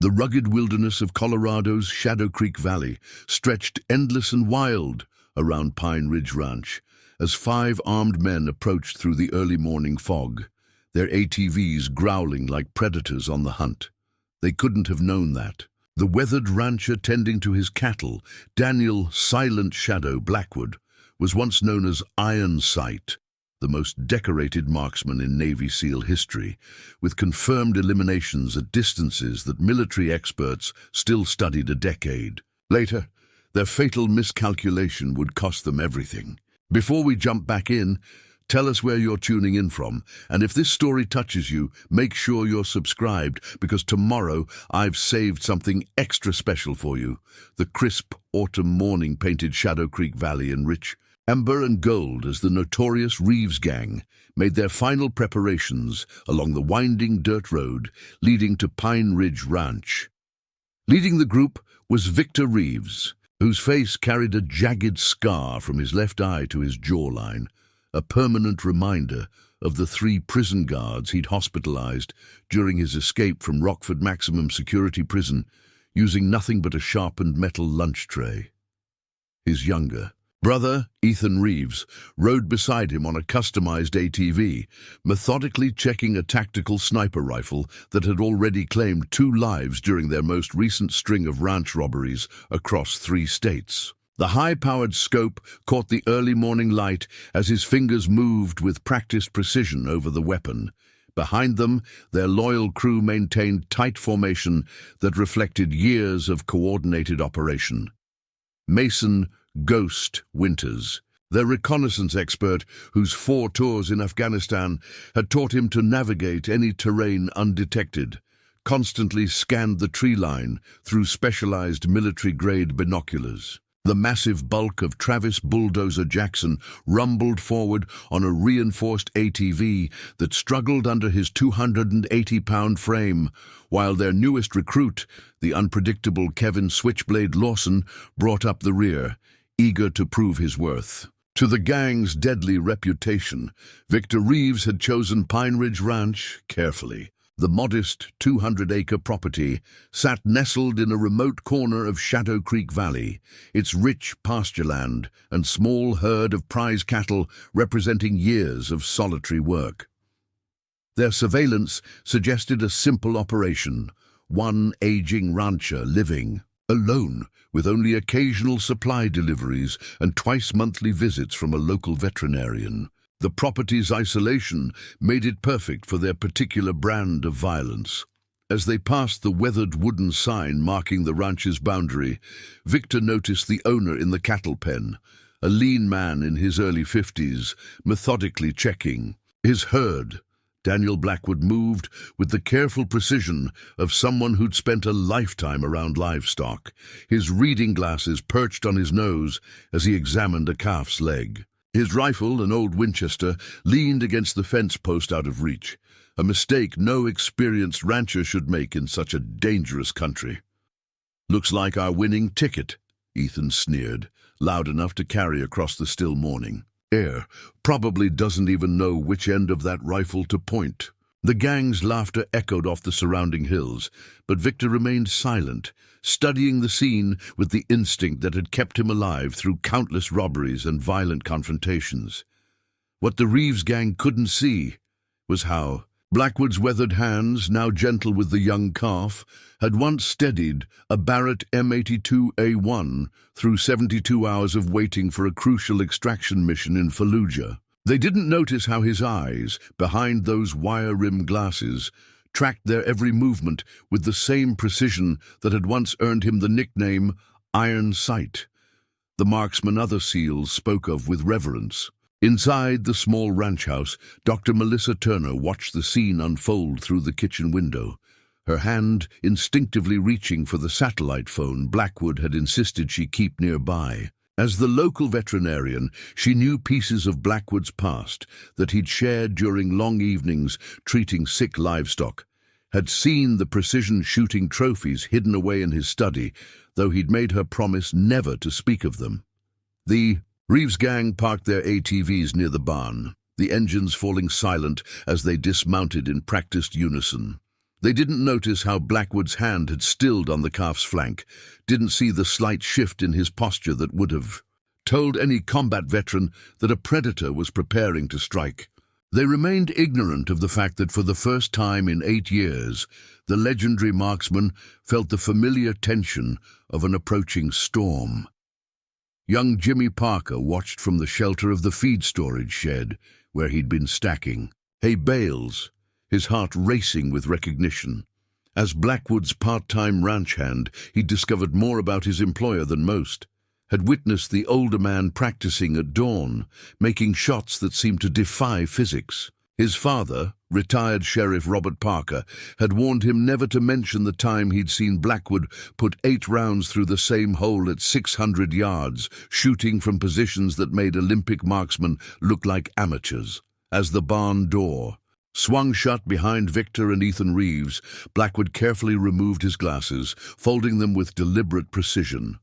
The rugged wilderness of Colorado's Shadow Creek Valley stretched endless and wild around Pine Ridge Ranch as 5 armed men approached through the early morning fog, their ATVs growling like predators on the hunt. They couldn't have known that. The weathered rancher tending to his cattle, Daniel "Silent Shadow" Blackwood, was once known as Iron Sight, the most decorated marksman in Navy SEAL history, with confirmed eliminations at distances that military experts still studied a decade. Later, their fatal miscalculation would cost them everything. Before we jump back in, tell us where you're tuning in from, and if this story touches you, make sure you're subscribed, because tomorrow I've saved something extra special for you. The crisp autumn morning painted Shadow Creek Valley in rich amber and gold as the notorious Reeves gang made their final preparations along the winding dirt road leading to Pine Ridge Ranch. Leading the group was Victor Reeves, whose face carried a jagged scar from his left eye to his jawline, a permanent reminder of the 3 prison guards he'd hospitalized during his escape from Rockford Maximum Security Prison using nothing but a sharpened metal lunch tray. His younger brother, Ethan Reeves, rode beside him on a customized ATV, methodically checking a tactical sniper rifle that had already claimed 2 lives during their most recent string of ranch robberies across 3 states. The high-powered scope caught the early morning light as his fingers moved with practiced precision over the weapon. Behind them, their loyal crew maintained tight formation that reflected years of coordinated operation. Mason "Ghost" Winters, their reconnaissance expert whose 4 tours in Afghanistan had taught him to navigate any terrain undetected, constantly scanned the tree line through specialized military-grade binoculars. The massive bulk of Travis "Bulldozer" Jackson rumbled forward on a reinforced ATV that struggled under his 280-pound frame, while their newest recruit, the unpredictable Kevin "Switchblade" Lawson, brought up the rear, eager to prove his worth. To the gang's deadly reputation, Victor Reeves had chosen Pine Ridge Ranch carefully. The modest 200-acre property sat nestled in a remote corner of Shadow Creek Valley, its rich pastureland and small herd of prize cattle representing years of solitary work. Their surveillance suggested a simple operation, one aging rancher living alone, with only occasional supply deliveries and twice-monthly visits from a local veterinarian. The property's isolation made it perfect for their particular brand of violence. As they passed the weathered wooden sign marking the ranch's boundary, Victor noticed the owner in the cattle pen, a lean man in his early 50s, methodically checking his herd. Daniel Blackwood moved with the careful precision of someone who'd spent a lifetime around livestock, his reading glasses perched on his nose as he examined a calf's leg. His rifle, an old Winchester, leaned against the fence post out of reach, a mistake no experienced rancher should make in such a dangerous country. "Looks like our winning ticket," Ethan sneered, loud enough to carry across the still morning air. "Probably doesn't even know which end of that rifle to point." The gang's laughter echoed off the surrounding hills, but Victor remained silent, studying the scene with the instinct that had kept him alive through countless robberies and violent confrontations. What the Reeves gang couldn't see was how Blackwood's weathered hands, now gentle with the young calf, had once steadied a Barrett M82A1 through 72 hours of waiting for a crucial extraction mission in Fallujah. They didn't notice how his eyes, behind those wire-rimmed glasses, tracked their every movement with the same precision that had once earned him the nickname Iron Sight, the marksman other SEALs spoke of with reverence. Inside the small ranch house, Dr. Melissa Turner watched the scene unfold through the kitchen window, her hand instinctively reaching for the satellite phone Blackwood had insisted she keep nearby. As the local veterinarian, she knew pieces of Blackwood's past that he'd shared during long evenings treating sick livestock, had seen the precision shooting trophies hidden away in his study, though he'd made her promise never to speak of them. The Reeves gang parked their ATVs near the barn, the engines falling silent as they dismounted in practiced unison. They didn't notice how Blackwood's hand had stilled on the calf's flank, didn't see the slight shift in his posture that would have told any combat veteran that a predator was preparing to strike. They remained ignorant of the fact that for the first time in 8 years, the legendary marksman felt the familiar tension of an approaching storm. Young Jimmy Parker watched from the shelter of the feed storage shed where he'd been stacking hay bales, his heart racing with recognition. As Blackwood's part-time ranch hand, he'd discovered more about his employer than most, had witnessed the older man practicing at dawn, making shots that seemed to defy physics. His father, retired Sheriff Robert Parker, had warned him never to mention the time he'd seen Blackwood put 8 rounds through the same hole at 600 yards, shooting from positions that made Olympic marksmen look like amateurs. As the barn door swung shut behind Victor and Ethan Reeves, Blackwood carefully removed his glasses, folding them with deliberate precision.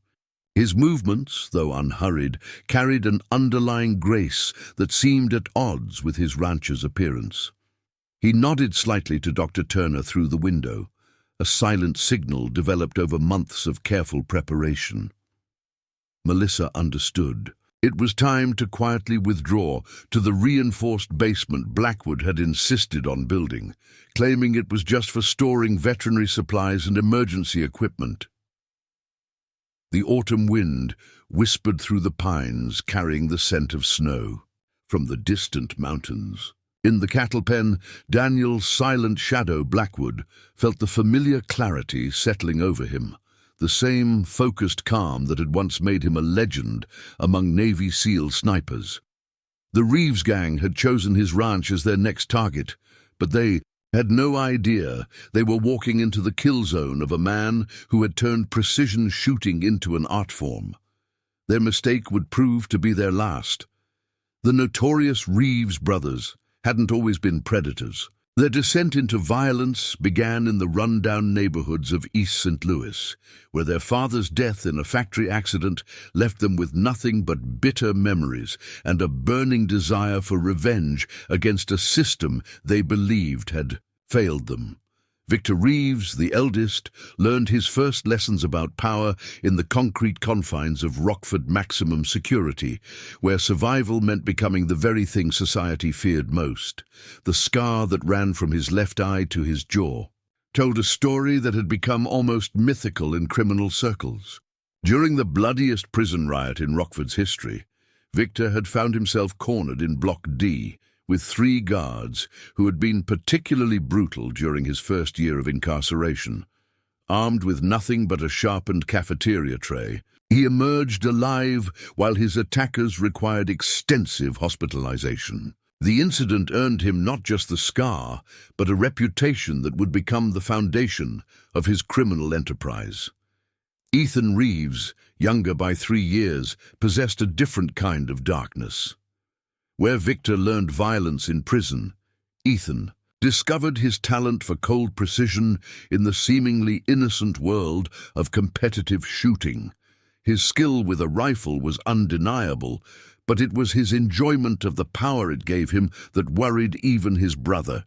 His movements, though unhurried, carried an underlying grace that seemed at odds with his rancher's appearance. He nodded slightly to Dr. Turner through the window, a silent signal developed over months of careful preparation. Melissa understood. It was time to quietly withdraw to the reinforced basement Blackwood had insisted on building, claiming it was just for storing veterinary supplies and emergency equipment. The autumn wind whispered through the pines, carrying the scent of snow from the distant mountains. In the cattle pen, Daniel's silent shadow, Blackwood, felt the familiar clarity settling over him, the same focused calm that had once made him a legend among Navy SEAL snipers. The Reeves gang had chosen his ranch as their next target, but they had no idea they were walking into the kill zone of a man who had turned precision shooting into an art form. Their mistake would prove to be their last. The notorious Reeves brothers hadn't always been predators. Their descent into violence began in the rundown neighborhoods of East St. Louis, where their father's death in a factory accident left them with nothing but bitter memories and a burning desire for revenge against a system they believed had failed them. Victor Reeves, the eldest, learned his first lessons about power in the concrete confines of Rockford maximum security, where survival meant becoming the very thing society feared most. The scar that ran from his left eye to his jaw told a story that had become almost mythical in criminal circles. During the bloodiest prison riot in Rockford's history, Victor had found himself cornered in Block D, with 3 guards who had been particularly brutal during his first year of incarceration. Armed with nothing but a sharpened cafeteria tray, he emerged alive while his attackers required extensive hospitalization. The incident earned him not just the scar, but a reputation that would become the foundation of his criminal enterprise. Ethan Reeves, younger by 3 years, possessed a different kind of darkness. Where Victor learned violence in prison, Ethan discovered his talent for cold precision in the seemingly innocent world of competitive shooting. His skill with a rifle was undeniable, but it was his enjoyment of the power it gave him that worried even his brother.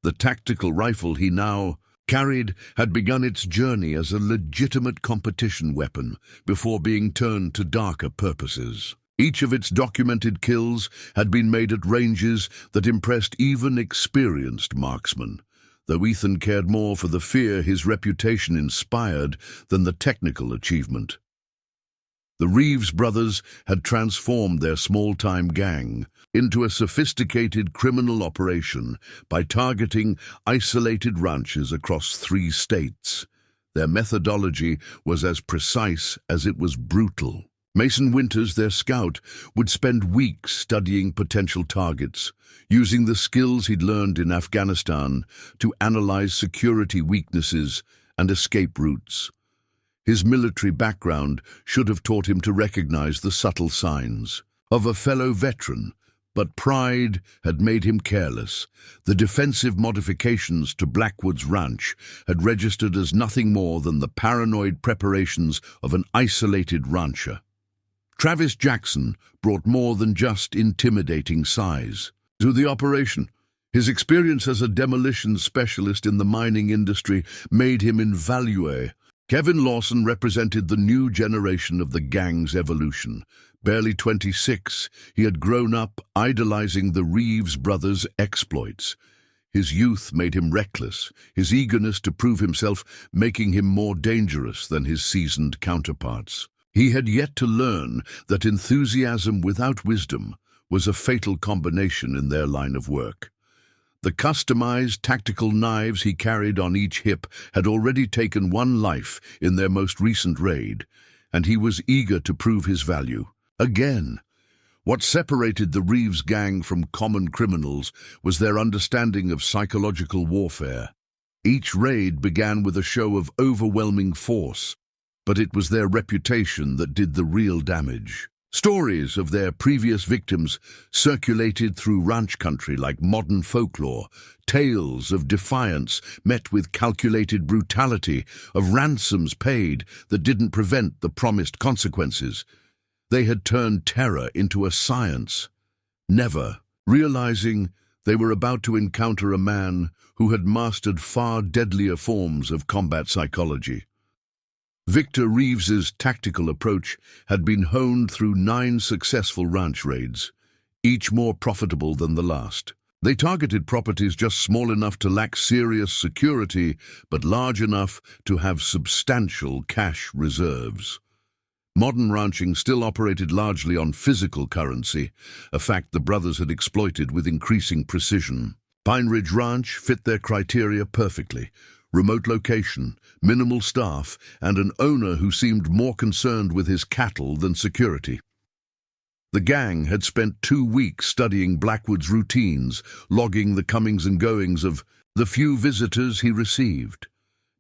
The tactical rifle he now carried had begun its journey as a legitimate competition weapon before being turned to darker purposes. Each of its documented kills had been made at ranges that impressed even experienced marksmen, though Ethan cared more for the fear his reputation inspired than the technical achievement. The Reeves brothers had transformed their small-time gang into a sophisticated criminal operation by targeting isolated ranches across 3 states. Their methodology was as precise as it was brutal. Mason Winters, their scout, would spend weeks studying potential targets, using the skills he'd learned in Afghanistan to analyze security weaknesses and escape routes. His military background should have taught him to recognize the subtle signs of a fellow veteran, but pride had made him careless. The defensive modifications to Blackwood's ranch had registered as nothing more than the paranoid preparations of an isolated rancher. Travis Jackson brought more than just intimidating size to the operation. His experience as a demolition specialist in the mining industry made him invaluable. Kevin Lawson represented the new generation of the gang's evolution. Barely 26, he had grown up idolizing the Reeves brothers' exploits. His youth made him reckless, his eagerness to prove himself making him more dangerous than his seasoned counterparts. He had yet to learn that enthusiasm without wisdom was a fatal combination in their line of work. The customized tactical knives he carried on each hip had already taken one life in their most recent raid, and he was eager to prove his value. Again, what separated the Reeves gang from common criminals was their understanding of psychological warfare. Each raid began with a show of overwhelming force, but it was their reputation that did the real damage. Stories of their previous victims circulated through ranch country like modern folklore, tales of defiance met with calculated brutality, of ransoms paid that didn't prevent the promised consequences. They had turned terror into a science, never realizing they were about to encounter a man who had mastered far deadlier forms of combat psychology. Victor Reeves's tactical approach had been honed through 9 successful ranch raids, each more profitable than the last. They targeted properties just small enough to lack serious security, but large enough to have substantial cash reserves. Modern ranching still operated largely on physical currency, a fact the brothers had exploited with increasing precision. Pine Ridge Ranch fit their criteria perfectly. Remote location, minimal staff, and an owner who seemed more concerned with his cattle than security. The gang had spent 2 weeks studying Blackwood's routines, logging the comings and goings of the few visitors he received.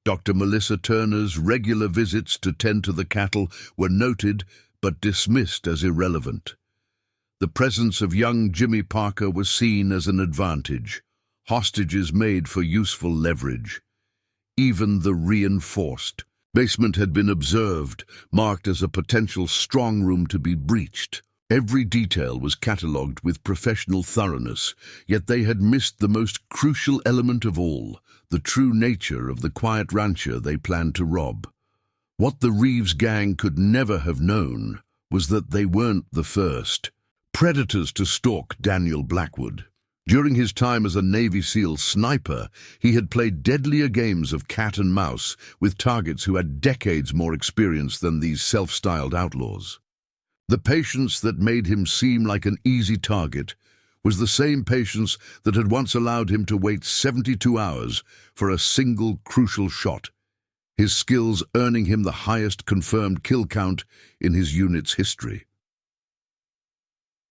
Dr. Melissa Turner's regular visits to tend to the cattle were noted but dismissed as irrelevant. The presence of young Jimmy Parker was seen as an advantage, hostages made for useful leverage. Even the reinforced basement had been observed, marked as a potential strong room to be breached. Every detail was catalogued with professional thoroughness, yet they had missed the most crucial element of all, the true nature of the quiet rancher they planned to rob. What the Reeves gang could never have known was that they weren't the first predators to stalk Daniel Blackwood. During his time as a Navy SEAL sniper, he had played deadlier games of cat and mouse with targets who had decades more experience than these self-styled outlaws. The patience that made him seem like an easy target was the same patience that had once allowed him to wait 72 hours for a single crucial shot, his skills earning him the highest confirmed kill count in his unit's history.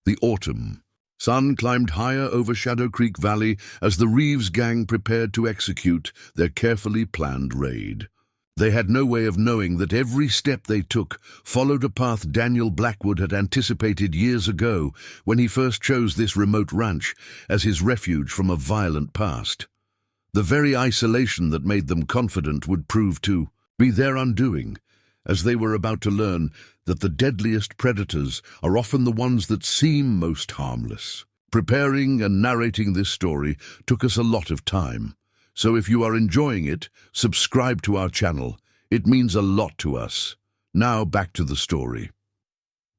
The autumn. Sun climbed higher over Shadow Creek Valley as the Reeves gang prepared to execute their carefully planned raid. They had no way of knowing that every step they took followed a path Daniel Blackwood had anticipated years ago when he first chose this remote ranch as his refuge from a violent past. The very isolation that made them confident would prove to be their undoing, as they were about to learn that the deadliest predators are often the ones that seem most harmless. Preparing and narrating this story took us a lot of time, so if you are enjoying it, subscribe to our channel. It means a lot to us. Now back to the story.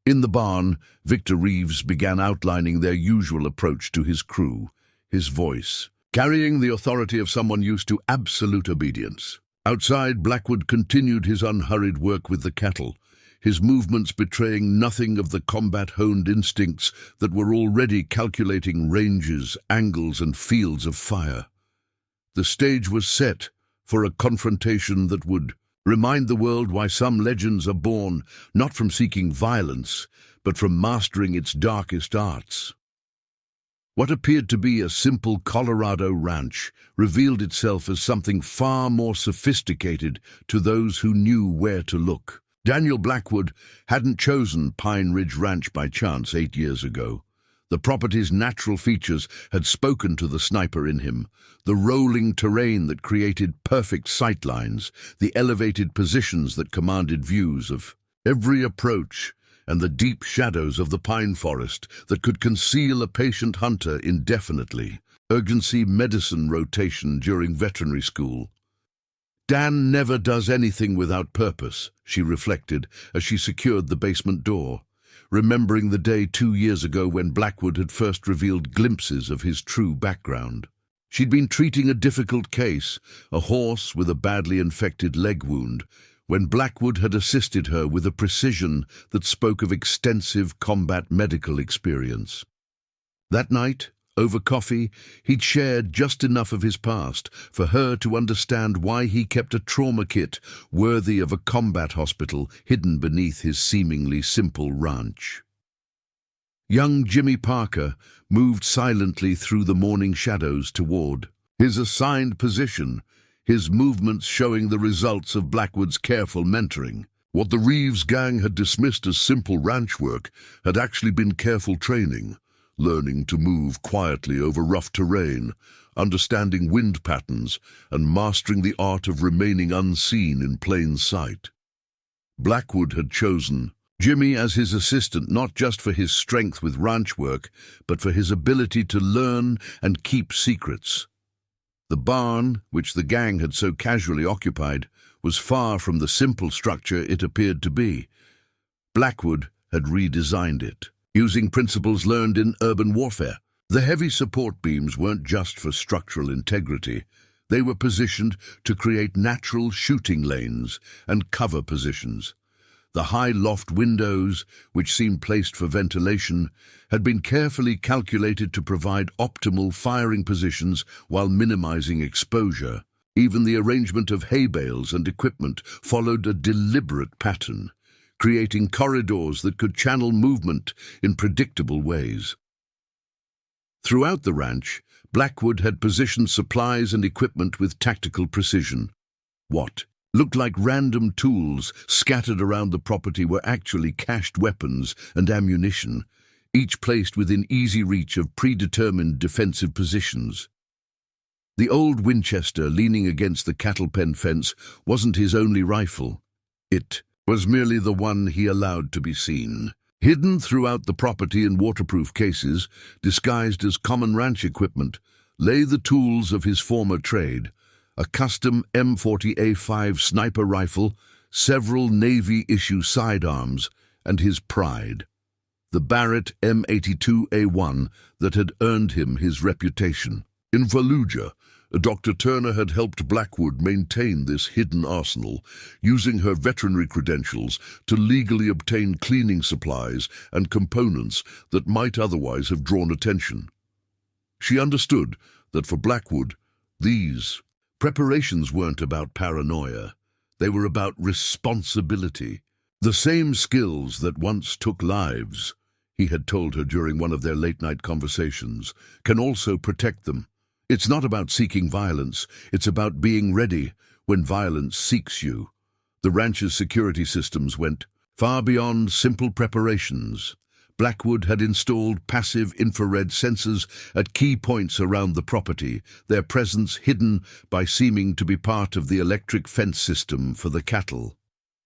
In the barn, Victor Reeves began outlining their usual approach to his crew, his voice, carrying the authority of someone used to absolute obedience. Outside, Blackwood continued his unhurried work with the cattle, his movements betraying nothing of the combat-honed instincts that were already calculating ranges, angles, and fields of fire. The stage was set for a confrontation that would remind the world why some legends are born not from seeking violence, but from mastering its darkest arts. What appeared to be a simple Colorado ranch revealed itself as something far more sophisticated to those who knew where to look. Daniel Blackwood hadn't chosen Pine Ridge Ranch by chance 8 years ago. The property's natural features had spoken to the sniper in him. The rolling terrain that created perfect sightlines, the elevated positions that commanded views of every approach, and the deep shadows of the pine forest that could conceal a patient hunter indefinitely. urgency medicine rotation during veterinary school. Dan never does anything without purpose, she reflected as she secured the basement door, remembering the day 2 years ago when Blackwood had first revealed glimpses of his true background. She'd been treating a difficult case, a horse with a badly infected leg wound, when Blackwood had assisted her with a precision that spoke of extensive combat medical experience. That night, over coffee, he'd shared just enough of his past for her to understand why he kept a trauma kit worthy of a combat hospital hidden beneath his seemingly simple ranch. Young Jimmy Parker moved silently through the morning shadows toward his assigned position, his movements showing the results of Blackwood's careful mentoring. What the Reeves gang had dismissed as simple ranch work had actually been careful training, learning to move quietly over rough terrain, understanding wind patterns, and mastering the art of remaining unseen in plain sight. Blackwood had chosen Jimmy as his assistant not just for his strength with ranch work, but for his ability to learn and keep secrets. The barn, which the gang had so casually occupied, was far from the simple structure it appeared to be. Blackwood had redesigned it, using principles learned in urban warfare. The heavy support beams weren't just for structural integrity. They were positioned to create natural shooting lanes and cover positions. The high loft windows, which seemed placed for ventilation, had been carefully calculated to provide optimal firing positions while minimizing exposure. Even the arrangement of hay bales and equipment followed a deliberate pattern, creating corridors that could channel movement in predictable ways. Throughout the ranch, Blackwood had positioned supplies and equipment with tactical precision. What looked like random tools scattered around the property were actually cached weapons and ammunition, each placed within easy reach of predetermined defensive positions. The old Winchester leaning against the cattle pen fence wasn't his only rifle. It was merely the one he allowed to be seen. Hidden throughout the property in waterproof cases, disguised as common ranch equipment, lay the tools of his former trade: a custom M40A5 sniper rifle, several Navy-issue sidearms, and his pride, the Barrett M82A1 that had earned him his reputation. In Fallujah, Dr. Turner had helped Blackwood maintain this hidden arsenal, using her veterinary credentials to legally obtain cleaning supplies and components that might otherwise have drawn attention. She understood that for Blackwood, these preparations weren't about paranoia. They were about responsibility. The same skills that once took lives, he had told her during one of their late-night conversations, can also protect them. It's not about seeking violence, it's about being ready when violence seeks you. The ranch's security systems went far beyond simple preparations. Blackwood had installed passive infrared sensors at key points around the property, their presence hidden by seeming to be part of the electric fence system for the cattle.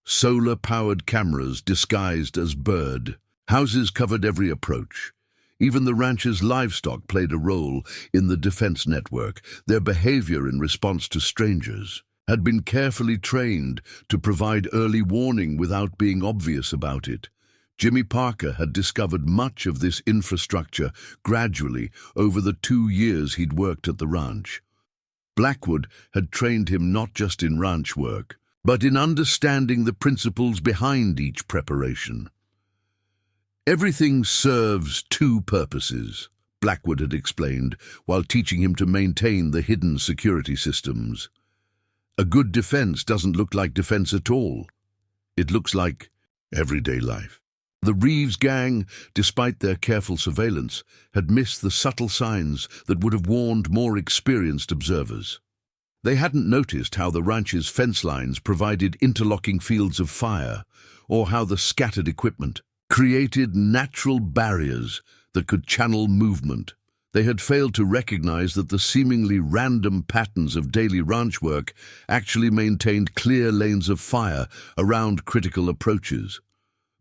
Solar-powered cameras disguised as bird houses covered every approach. Even the ranch's livestock played a role in the defense network. Their behavior in response to strangers had been carefully trained to provide early warning without being obvious about it. Jimmy Parker had discovered much of this infrastructure gradually over the 2 years he'd worked at the ranch. Blackwood had trained him not just in ranch work, but in understanding the principles behind each preparation. Everything serves two purposes, Blackwood had explained, while teaching him to maintain the hidden security systems. A good defense doesn't look like defense at all. It looks like everyday life. The Reeves gang, despite their careful surveillance, had missed the subtle signs that would have warned more experienced observers. They hadn't noticed how the ranch's fence lines provided interlocking fields of fire, or how the scattered equipment created natural barriers that could channel movement. They had failed to recognize that the seemingly random patterns of daily ranch work actually maintained clear lanes of fire around critical approaches.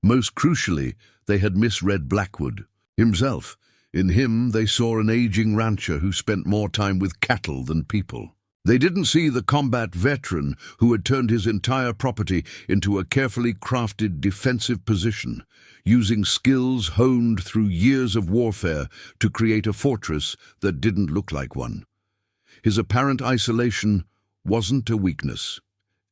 Most crucially, they had misread Blackwood himself. In him, they saw an aging rancher who spent more time with cattle than people. They didn't see the combat veteran who had turned his entire property into a carefully crafted defensive position, using skills honed through years of warfare to create a fortress that didn't look like one. His apparent isolation wasn't a weakness.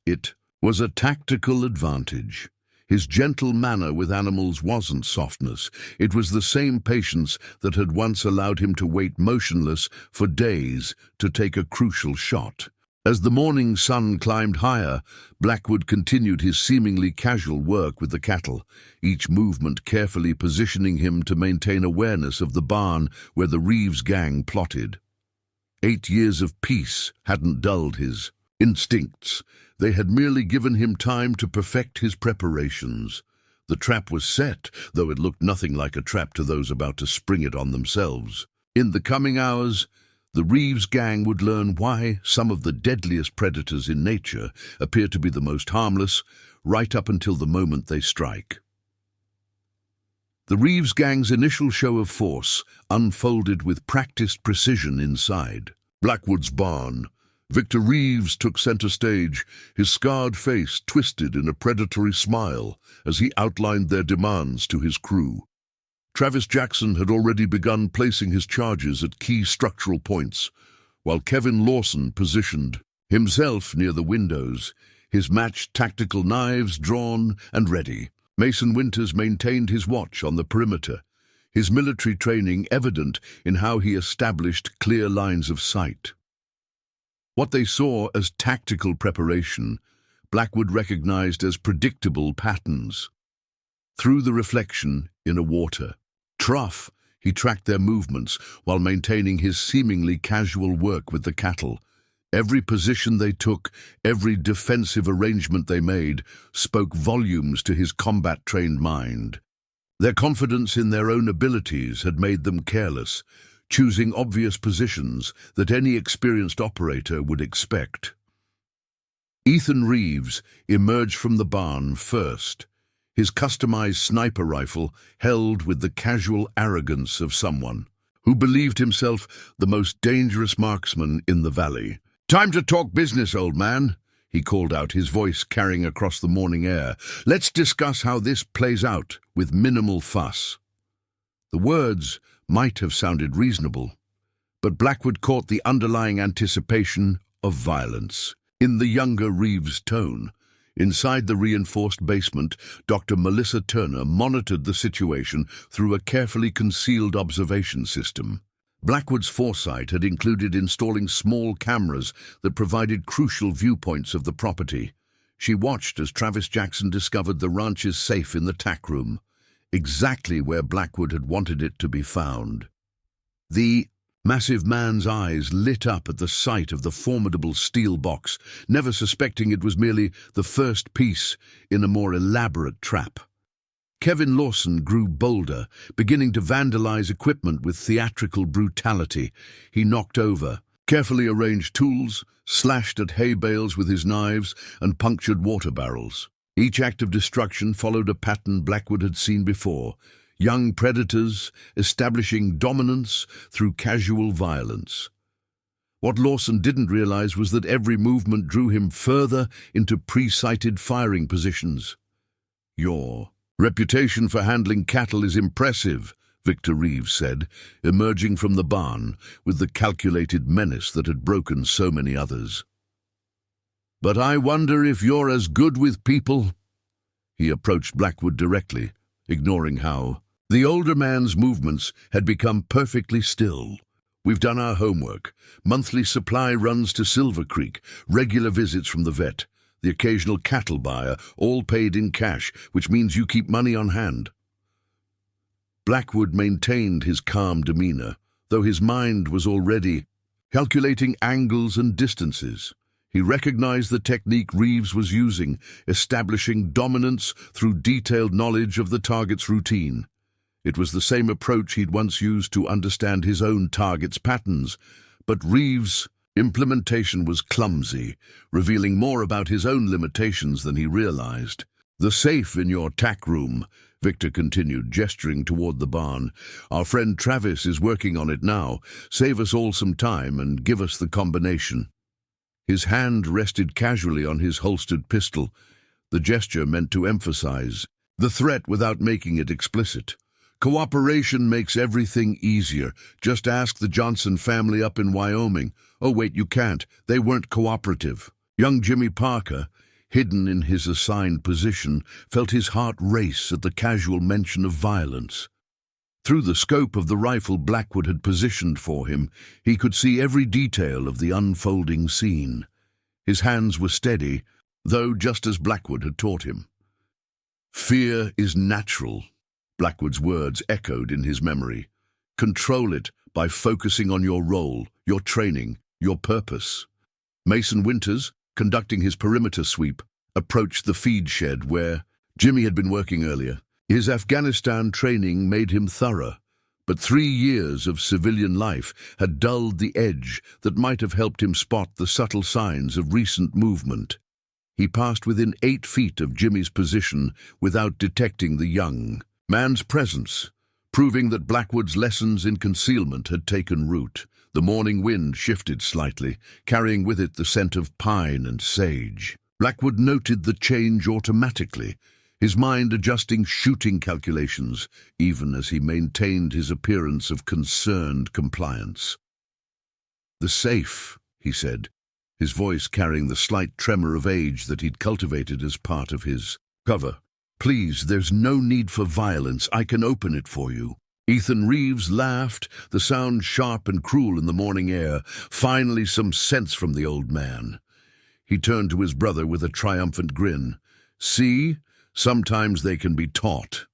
It was a tactical advantage. His gentle manner with animals wasn't softness. It was the same patience that had once allowed him to wait motionless for days to take a crucial shot. As the morning sun climbed higher, Blackwood continued his seemingly casual work with the cattle, each movement carefully positioning him to maintain awareness of the barn where the Reeves gang plotted. 8 years of peace hadn't dulled his instincts. They had merely given him time to perfect his preparations. The trap was set, though it looked nothing like a trap to those about to spring it on themselves. In the coming hours, the Reeves gang would learn why some of the deadliest predators in nature appear to be the most harmless, right up until the moment they strike. The Reeves gang's initial show of force unfolded with practiced precision inside Blackwood's barn. Victor Reeves took center stage, his scarred face twisted in a predatory smile as he outlined their demands to his crew. Travis Jackson had already begun placing his charges at key structural points, while Kevin Lawson positioned himself near the windows, his matched tactical knives drawn and ready. Mason Winters maintained his watch on the perimeter, his military training evident in how he established clear lines of sight. What they saw as tactical preparation, Blackwood recognized as predictable patterns. Through the reflection in a water trough, he tracked their movements while maintaining his seemingly casual work with the cattle. Every position they took, every defensive arrangement they made, spoke volumes to his combat-trained mind. Their confidence in their own abilities had made them careless, choosing obvious positions that any experienced operator would expect. Ethan Reeves emerged from the barn first, his customized sniper rifle held with the casual arrogance of someone who believed himself the most dangerous marksman in the valley. "Time to talk business, old man," he called out, his voice carrying across the morning air. "Let's discuss how this plays out with minimal fuss." The words might have sounded reasonable, but Blackwood caught the underlying anticipation of violence in the younger Reeves' tone. Inside the reinforced basement, Dr. Melissa Turner monitored the situation through a carefully concealed observation system. Blackwood's foresight had included installing small cameras that provided crucial viewpoints of the property. She watched as Travis Jackson discovered the ranch's safe in the tack room, exactly where Blackwood had wanted it to be found. The massive man's eyes lit up at the sight of the formidable steel box, never suspecting it was merely the first piece in a more elaborate trap. Kevin Lawson grew bolder, beginning to vandalize equipment with theatrical brutality. He knocked over carefully arranged tools, slashed at hay bales with his knives, and punctured water barrels. Each act of destruction followed a pattern Blackwood had seen before: young predators establishing dominance through casual violence. What Lawson didn't realize was that every movement drew him further into pre-sighted firing positions. "Your reputation for handling cattle is impressive," Victor Reeves said, emerging from the barn with the calculated menace that had broken so many others. "But I wonder if you're as good with people?" He approached Blackwood directly, ignoring how the older man's movements had become perfectly still. "We've done our homework. Monthly supply runs to Silver Creek, regular visits from the vet, the occasional cattle buyer, all paid in cash, which means you keep money on hand." Blackwood maintained his calm demeanor, though his mind was already calculating angles and distances. He recognized the technique Reeves was using, establishing dominance through detailed knowledge of the target's routine. It was the same approach he'd once used to understand his own target's patterns, but Reeves' implementation was clumsy, revealing more about his own limitations than he realized. "The safe in your tack room," Victor continued, gesturing toward the barn. "Our friend Travis is working on it now. Save us all some time and give us the combination." His hand rested casually on his holstered pistol. The gesture meant to emphasize the threat without making it explicit. "Cooperation makes everything easier. Just ask the Johnson family up in Wyoming. Oh, wait, you can't. They weren't cooperative." Young Jimmy Parker, hidden in his assigned position, felt his heart race at the casual mention of violence. Through the scope of the rifle Blackwood had positioned for him, he could see every detail of the unfolding scene. His hands were steady, though just as Blackwood had taught him. "Fear is natural," Blackwood's words echoed in his memory. "Control it by focusing on your role, your training, your purpose." Mason Winters, conducting his perimeter sweep, approached the feed shed where Jimmy had been working earlier. His Afghanistan training made him thorough, but 3 years of civilian life had dulled the edge that might have helped him spot the subtle signs of recent movement. He passed within 8 feet of Jimmy's position without detecting the young man's presence, proving that Blackwood's lessons in concealment had taken root. The morning wind shifted slightly, carrying with it the scent of pine and sage. Blackwood noted the change automatically, his mind adjusting shooting calculations, even as he maintained his appearance of concerned compliance. "The safe," he said, his voice carrying the slight tremor of age that he'd cultivated as part of his cover. "Please, there's no need for violence. I can open it for you." Ethan Reeves laughed, the sound sharp and cruel in the morning air. Finally some sense from the old man. He turned to his brother with a triumphant grin. "See? Sometimes they can be taught."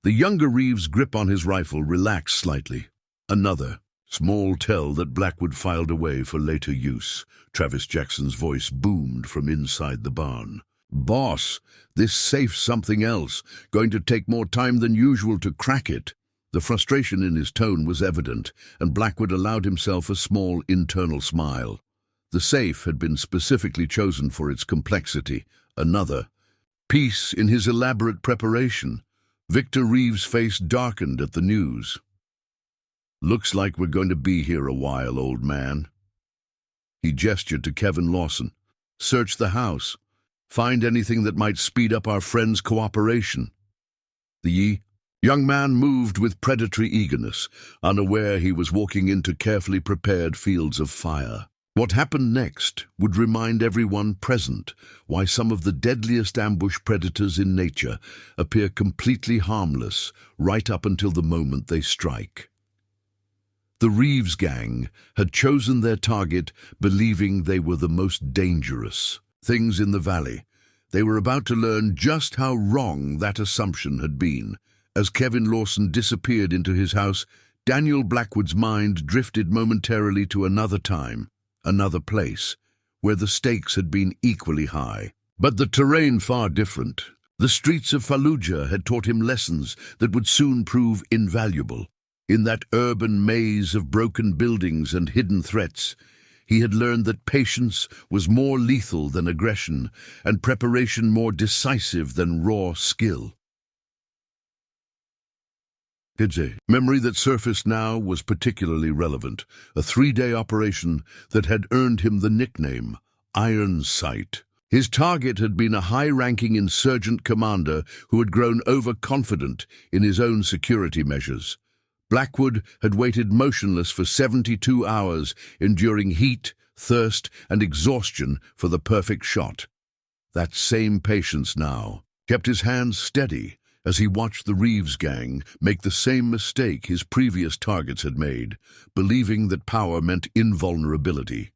The younger Reeves' grip on his rifle relaxed slightly. Another small tell that Blackwood filed away for later use. Travis Jackson's voice boomed from inside the barn. "Boss, this safe's something else. Going to take more time than usual to crack it." The frustration in his tone was evident, and Blackwood allowed himself a small internal smile. The safe had been specifically chosen for its complexity. Another piece in his elaborate preparation. Victor Reeves' face darkened at the news. "Looks like we're going to be here a while, old man." He gestured to Kevin Lawson. "Search the house. Find anything that might speed up our friend's cooperation." The young man moved with predatory eagerness, unaware he was walking into carefully prepared fields of fire. What happened next would remind everyone present why some of the deadliest ambush predators in nature appear completely harmless right up until the moment they strike. The Reeves gang had chosen their target believing they were the most dangerous things in the valley. They were about to learn just how wrong that assumption had been. As Kevin Lawson disappeared into his house, Daniel Blackwood's mind drifted momentarily to another time, another place, where the stakes had been equally high. But the terrain far different. The streets of Fallujah had taught him lessons that would soon prove invaluable. In that urban maze of broken buildings and hidden threats, he had learned that patience was more lethal than aggression, and preparation more decisive than raw skill. A memory that surfaced now was particularly relevant, a 3-day operation that had earned him the nickname Iron Sight. His target had been a high-ranking insurgent commander who had grown overconfident in his own security measures. Blackwood had waited motionless for 72 hours, enduring heat, thirst, and exhaustion for the perfect shot. That same patience now kept his hands steady as he watched the Reeves gang make the same mistake his previous targets had made, believing that power meant invulnerability.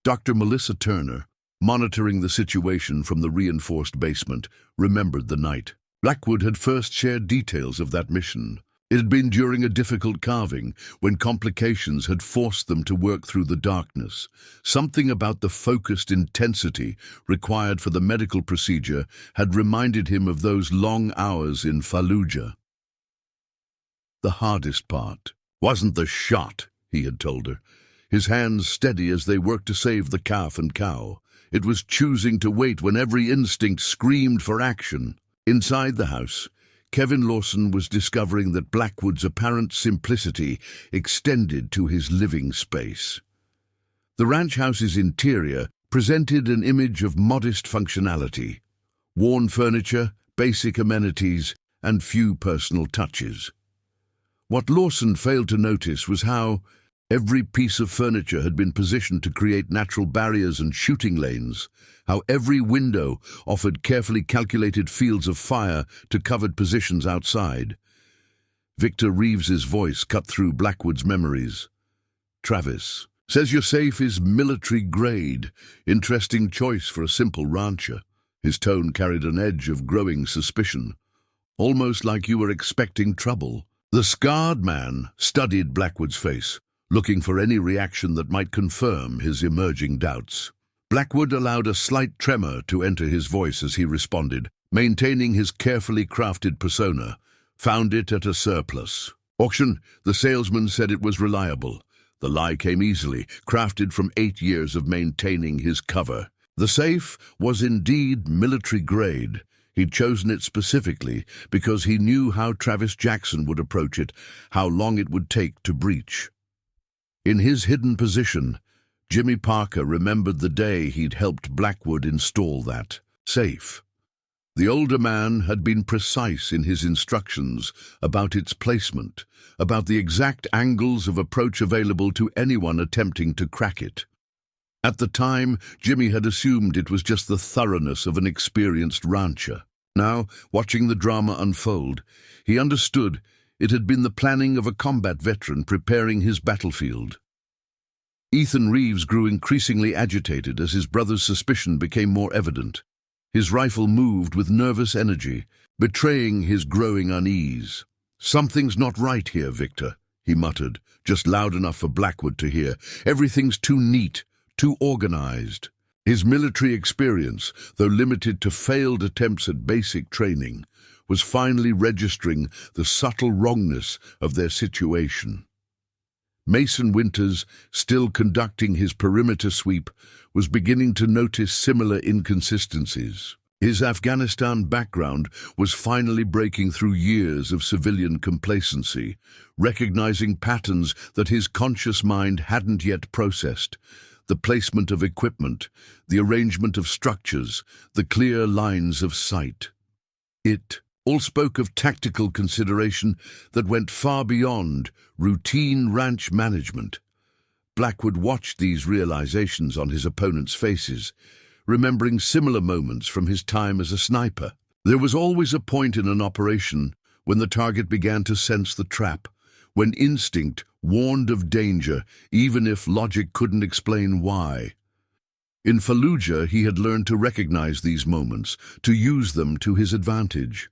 Dr. Melissa Turner, monitoring the situation from the reinforced basement, remembered the night. Blackwood had first shared details of that mission. It had been during a difficult carving, when complications had forced them to work through the darkness. Something about the focused intensity required for the medical procedure had reminded him of those long hours in Fallujah. The hardest part wasn't the shot, he had told her, his hands steady as they worked to save the calf and cow. It was choosing to wait when every instinct screamed for action. Inside the house, Kevin Lawson was discovering that Blackwood's apparent simplicity extended to his living space. The ranch house's interior presented an image of modest functionality, worn furniture, basic amenities, and few personal touches. What Lawson failed to notice was how every piece of furniture had been positioned to create natural barriers and shooting lanes, how every window offered carefully calculated fields of fire to covered positions outside. Victor Reeves's voice cut through Blackwood's memories. "Travis says your safe is military grade. Interesting choice for a simple rancher." His tone carried an edge of growing suspicion, almost like you were expecting trouble. The scarred man studied Blackwood's face, looking for any reaction that might confirm his emerging doubts. Blackwood allowed a slight tremor to enter his voice as he responded, maintaining his carefully crafted persona. "Found it at a surplus auction. The salesman said it was reliable." The lie came easily, crafted from 8 years of maintaining his cover. The safe was indeed military grade. He'd chosen it specifically because he knew how Travis Jackson would approach it, how long it would take to breach. In his hidden position, Jimmy Parker remembered the day he'd helped Blackwood install that safe. The older man had been precise in his instructions about its placement, about the exact angles of approach available to anyone attempting to crack it. At the time, Jimmy had assumed it was just the thoroughness of an experienced rancher. Now, watching the drama unfold, he understood it had been the planning of a combat veteran preparing his battlefield. Ethan Reeves grew increasingly agitated as his brother's suspicion became more evident. His rifle moved with nervous energy, betraying his growing unease. "Something's not right here, Victor," he muttered, just loud enough for Blackwood to hear. "Everything's too neat, too organized." His military experience, though limited to failed attempts at basic training, was finally registering the subtle wrongness of their situation. Mason Winters, still conducting his perimeter sweep, was beginning to notice similar inconsistencies. His Afghanistan background was finally breaking through years of civilian complacency, recognizing patterns that his conscious mind hadn't yet processed. The placement of equipment, the arrangement of structures, the clear lines of sight. It all spoke of tactical consideration that went far beyond routine ranch management. Blackwood watched these realizations on his opponents' faces, remembering similar moments from his time as a sniper. There was always a point in an operation when the target began to sense the trap, when instinct warned of danger, even if logic couldn't explain why. In Fallujah, he had learned to recognize these moments, to use them to his advantage.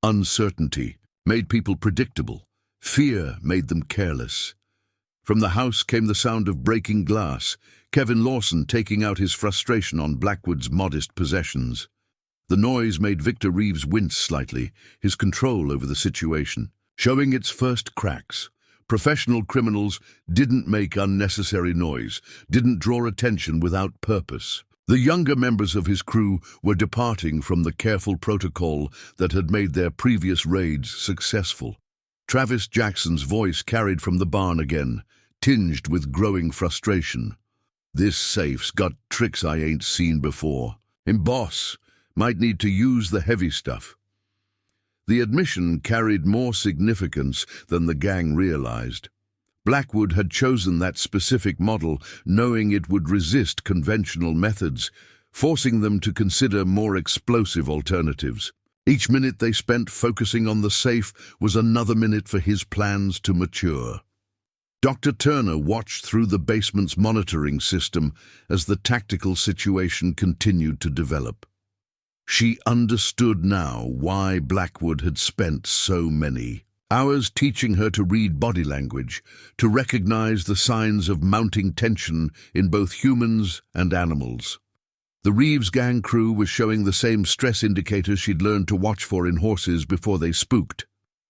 Uncertainty made people predictable. Fear made them careless. From the house came the sound of breaking glass, Kevin Lawson taking out his frustration on Blackwood's modest possessions. The noise made Victor Reeves wince slightly, his control over the situation, showing its first cracks. Professional criminals didn't make unnecessary noise, didn't draw attention without purpose. The younger members of his crew were departing from the careful protocol that had made their previous raids successful. Travis Jackson's voice carried from the barn again, tinged with growing frustration. "This safe's got tricks I ain't seen before. Boss, might need to use the heavy stuff." The admission carried more significance than the gang realized. Blackwood had chosen that specific model, knowing it would resist conventional methods, forcing them to consider more explosive alternatives. Each minute they spent focusing on the safe was another minute for his plans to mature. Dr. Turner watched through the basement's monitoring system as the tactical situation continued to develop. She understood now why Blackwood had spent so many hours teaching her to read body language, to recognize the signs of mounting tension in both humans and animals. The Reeves gang crew was showing the same stress indicators she'd learned to watch for in horses before they spooked.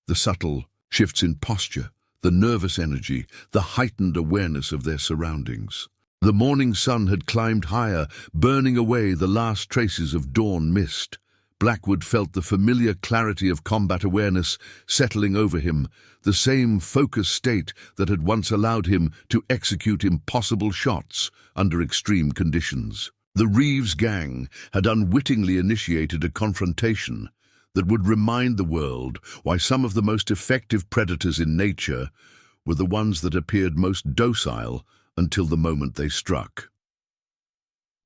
The subtle shifts in posture, the nervous energy, the heightened awareness of their surroundings. The morning sun had climbed higher, burning away the last traces of dawn mist. Blackwood felt the familiar clarity of combat awareness settling over him, the same focused state that had once allowed him to execute impossible shots under extreme conditions. The Reeves gang had unwittingly initiated a confrontation that would remind the world why some of the most effective predators in nature were the ones that appeared most docile until the moment they struck.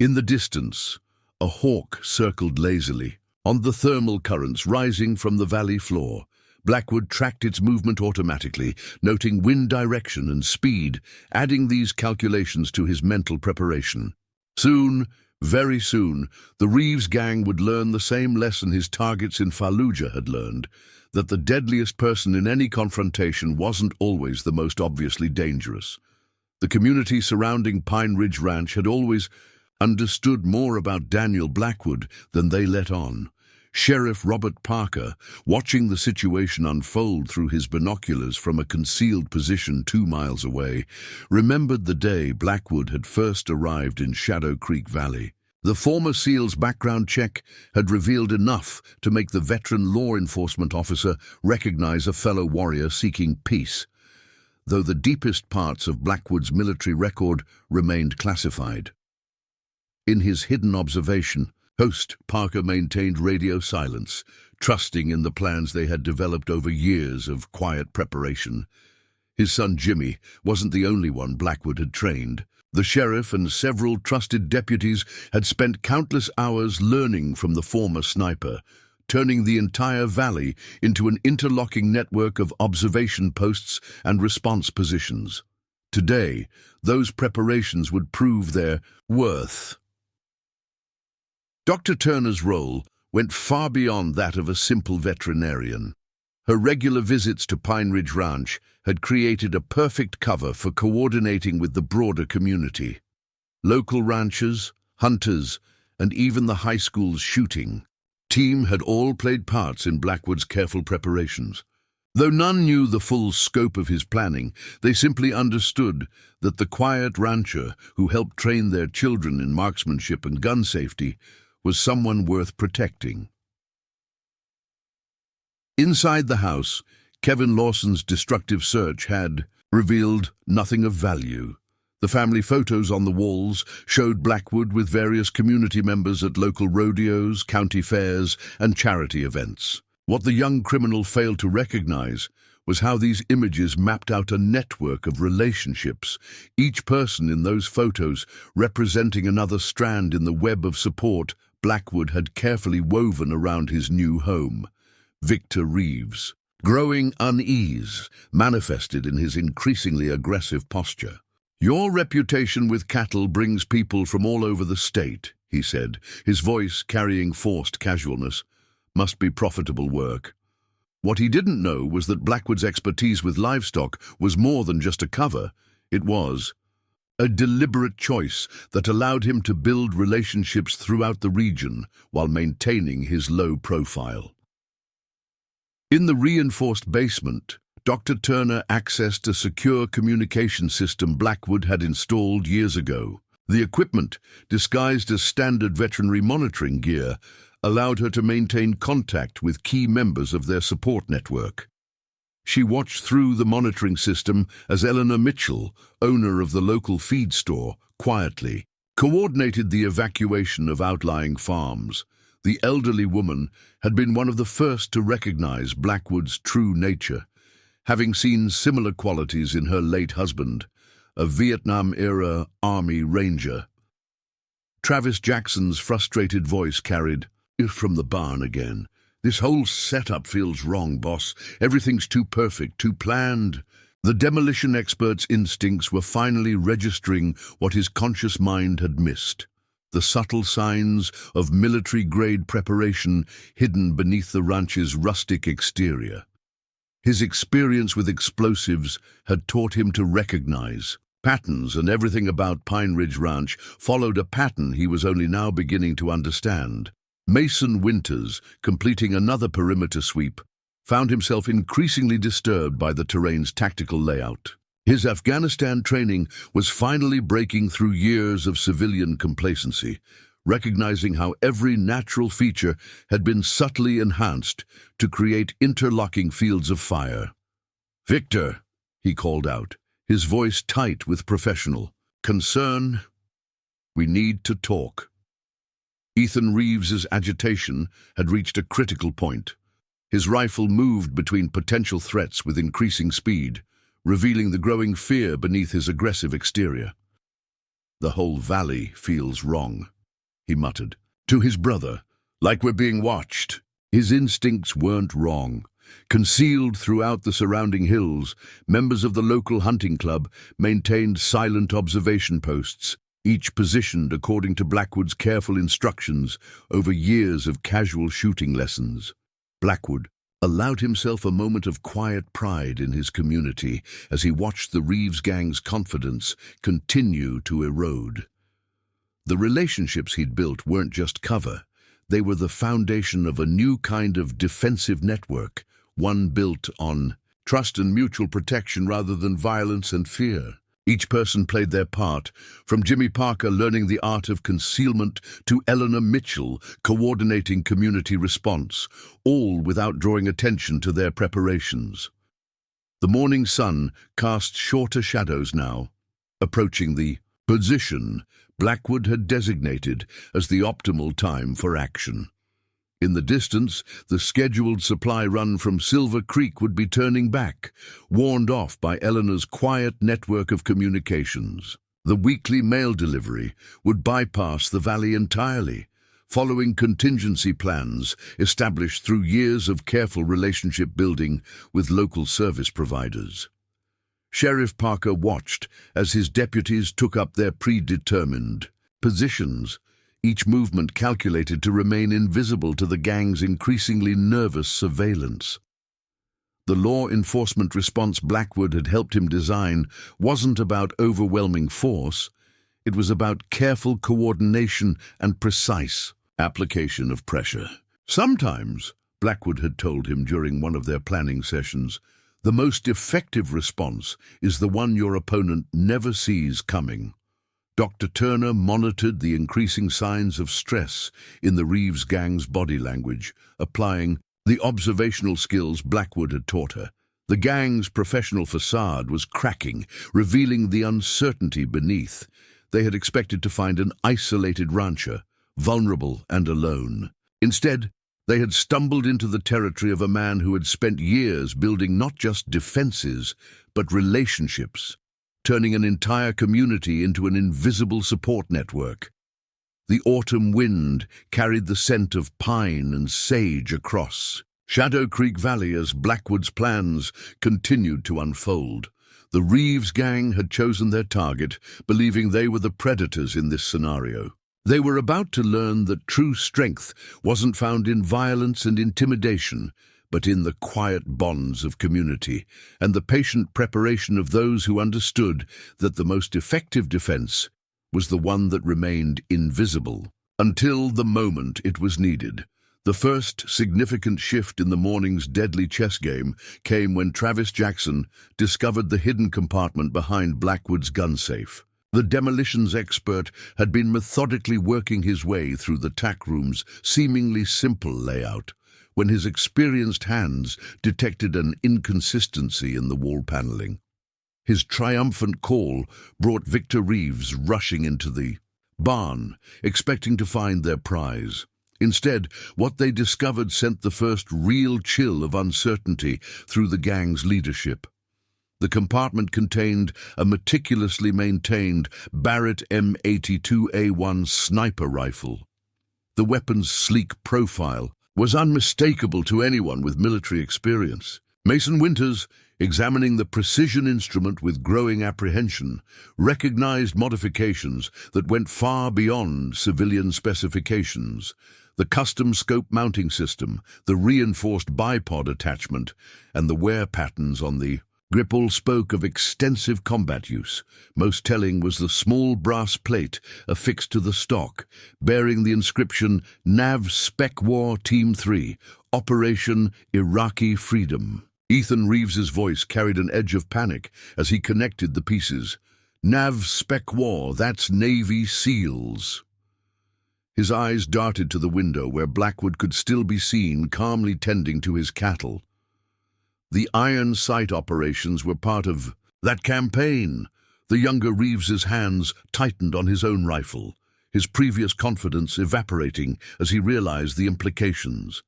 In the distance, a hawk circled lazily. On the thermal currents rising from the valley floor, Blackwood tracked its movement automatically, noting wind direction and speed, adding these calculations to his mental preparation. Soon, very soon, the Reeves gang would learn the same lesson his targets in Fallujah had learned, that the deadliest person in any confrontation wasn't always the most obviously dangerous. The community surrounding Pine Ridge Ranch had always understood more about Daniel Blackwood than they let on. Sheriff Robert Parker, watching the situation unfold through his binoculars from a concealed position 2 miles away, remembered the day Blackwood had first arrived in Shadow Creek Valley. The former SEAL's background check had revealed enough to make the veteran law enforcement officer recognize a fellow warrior seeking peace, though the deepest parts of Blackwood's military record remained classified. In his hidden observation, Host Parker maintained radio silence, trusting in the plans they had developed over years of quiet preparation. His son Jimmy wasn't the only one Blackwood had trained. The sheriff and several trusted deputies had spent countless hours learning from the former sniper, turning the entire valley into an interlocking network of observation posts and response positions. Today, those preparations would prove their worth. Dr. Turner's role went far beyond that of a simple veterinarian. Her regular visits to Pine Ridge Ranch had created a perfect cover for coordinating with the broader community. Local ranchers, hunters, and even the high school's shooting team had all played parts in Blackwood's careful preparations. Though none knew the full scope of his planning, they simply understood that the quiet rancher who helped train their children in marksmanship and gun safety was someone worth protecting. Inside the house, Kevin Lawson's destructive search had revealed nothing of value. The family photos on the walls showed Blackwood with various community members at local rodeos, county fairs, and charity events. What the young criminal failed to recognize was how these images mapped out a network of relationships, each person in those photos representing another strand in the web of support Blackwood had carefully woven around his new home. Victor Reeves. Growing unease manifested in his increasingly aggressive posture. "Your reputation with cattle brings people from all over the state," he said, his voice carrying forced casualness. "Must be profitable work." What he didn't know was that Blackwood's expertise with livestock was more than just a cover. It was a deliberate choice that allowed him to build relationships throughout the region while maintaining his low profile. In the reinforced basement, Dr. Turner accessed a secure communication system Blackwood had installed years ago. The equipment, disguised as standard veterinary monitoring gear, allowed her to maintain contact with key members of their support network. She watched through the monitoring system as Eleanor Mitchell, owner of the local feed store, quietly coordinated the evacuation of outlying farms. The elderly woman had been one of the first to recognize Blackwood's true nature, having seen similar qualities in her late husband, a Vietnam-era Army Ranger. Travis Jackson's frustrated voice carried, "You're from the barn again. This whole setup feels wrong, boss. Everything's too perfect, too planned." The demolition expert's instincts were finally registering what his conscious mind had missed. The subtle signs of military-grade preparation hidden beneath the ranch's rustic exterior. His experience with explosives had taught him to recognize patterns, and everything about Pine Ridge Ranch followed a pattern he was only now beginning to understand. Mason Winters, completing another perimeter sweep, found himself increasingly disturbed by the terrain's tactical layout. His Afghanistan training was finally breaking through years of civilian complacency, recognizing how every natural feature had been subtly enhanced to create interlocking fields of fire. "Victor," he called out, his voice tight with professional concern, "we need to talk." Ethan Reeves's agitation had reached a critical point. His rifle moved between potential threats with increasing speed, revealing the growing fear beneath his aggressive exterior. "The whole valley feels wrong," he muttered. To his brother, "like we're being watched." His instincts weren't wrong. Concealed throughout the surrounding hills, members of the local hunting club maintained silent observation posts, each positioned according to Blackwood's careful instructions over years of casual shooting lessons. Blackwood allowed himself a moment of quiet pride in his community as he watched the Reeves gang's confidence continue to erode. The relationships he'd built weren't just cover. They were the foundation of a new kind of defensive network, one built on trust and mutual protection rather than violence and fear. Each person played their part, from Jimmy Parker learning the art of concealment to Eleanor Mitchell coordinating community response, all without drawing attention to their preparations. The morning sun cast shorter shadows now, approaching the position Blackwood had designated as the optimal time for action. In the distance, the scheduled supply run from Silver Creek would be turning back, warned off by Eleanor's quiet network of communications. The weekly mail delivery would bypass the valley entirely, following contingency plans established through years of careful relationship building with local service providers. Sheriff Parker watched as his deputies took up their predetermined positions, each movement calculated to remain invisible to the gang's increasingly nervous surveillance. The law enforcement response Blackwood had helped him design wasn't about overwhelming force. It was about careful coordination and precise application of pressure. Sometimes, Blackwood had told him during one of their planning sessions, the most effective response is the one your opponent never sees coming. Dr. Turner monitored the increasing signs of stress in the Reeves gang's body language, applying the observational skills Blackwood had taught her. The gang's professional facade was cracking, revealing the uncertainty beneath. They had expected to find an isolated rancher, vulnerable and alone. Instead, they had stumbled into the territory of a man who had spent years building not just defenses, but relationships, turning an entire community into an invisible support network. The autumn wind carried the scent of pine and sage across Shadow Creek Valley as Blackwood's plans continued to unfold. The Reeves gang had chosen their target, believing they were the predators in this scenario. They were about to learn that true strength wasn't found in violence and intimidation, but in the quiet bonds of community and the patient preparation of those who understood that the most effective defense was the one that remained invisible until the moment it was needed. The first significant shift in the morning's deadly chess game came when Travis Jackson discovered the hidden compartment behind Blackwood's gun safe. The demolitions expert had been methodically working his way through the tack room's seemingly simple layout when his experienced hands detected an inconsistency in the wall paneling. His triumphant call brought Victor Reeves rushing into the barn, expecting to find their prize. Instead, what they discovered sent the first real chill of uncertainty through the gang's leadership. The compartment contained a meticulously maintained Barrett M82A1 sniper rifle. The weapon's sleek profile was unmistakable to anyone with military experience. Mason Winters, examining the precision instrument with growing apprehension, recognized modifications that went far beyond civilian specifications. The custom scope mounting system, the reinforced bipod attachment, and the wear patterns on the grip all spoke of extensive combat use. Most telling was the small brass plate affixed to the stock, bearing the inscription Nav Spec War Team 3, Operation Iraqi Freedom. Ethan Reeves's voice carried an edge of panic as he connected the pieces. Nav Spec War, that's Navy SEALs. His eyes darted to the window where Blackwood could still be seen calmly tending to his cattle. The iron sight operations were part of that campaign. The younger Reeves's hands tightened on his own rifle, his previous confidence evaporating as he realized the implications.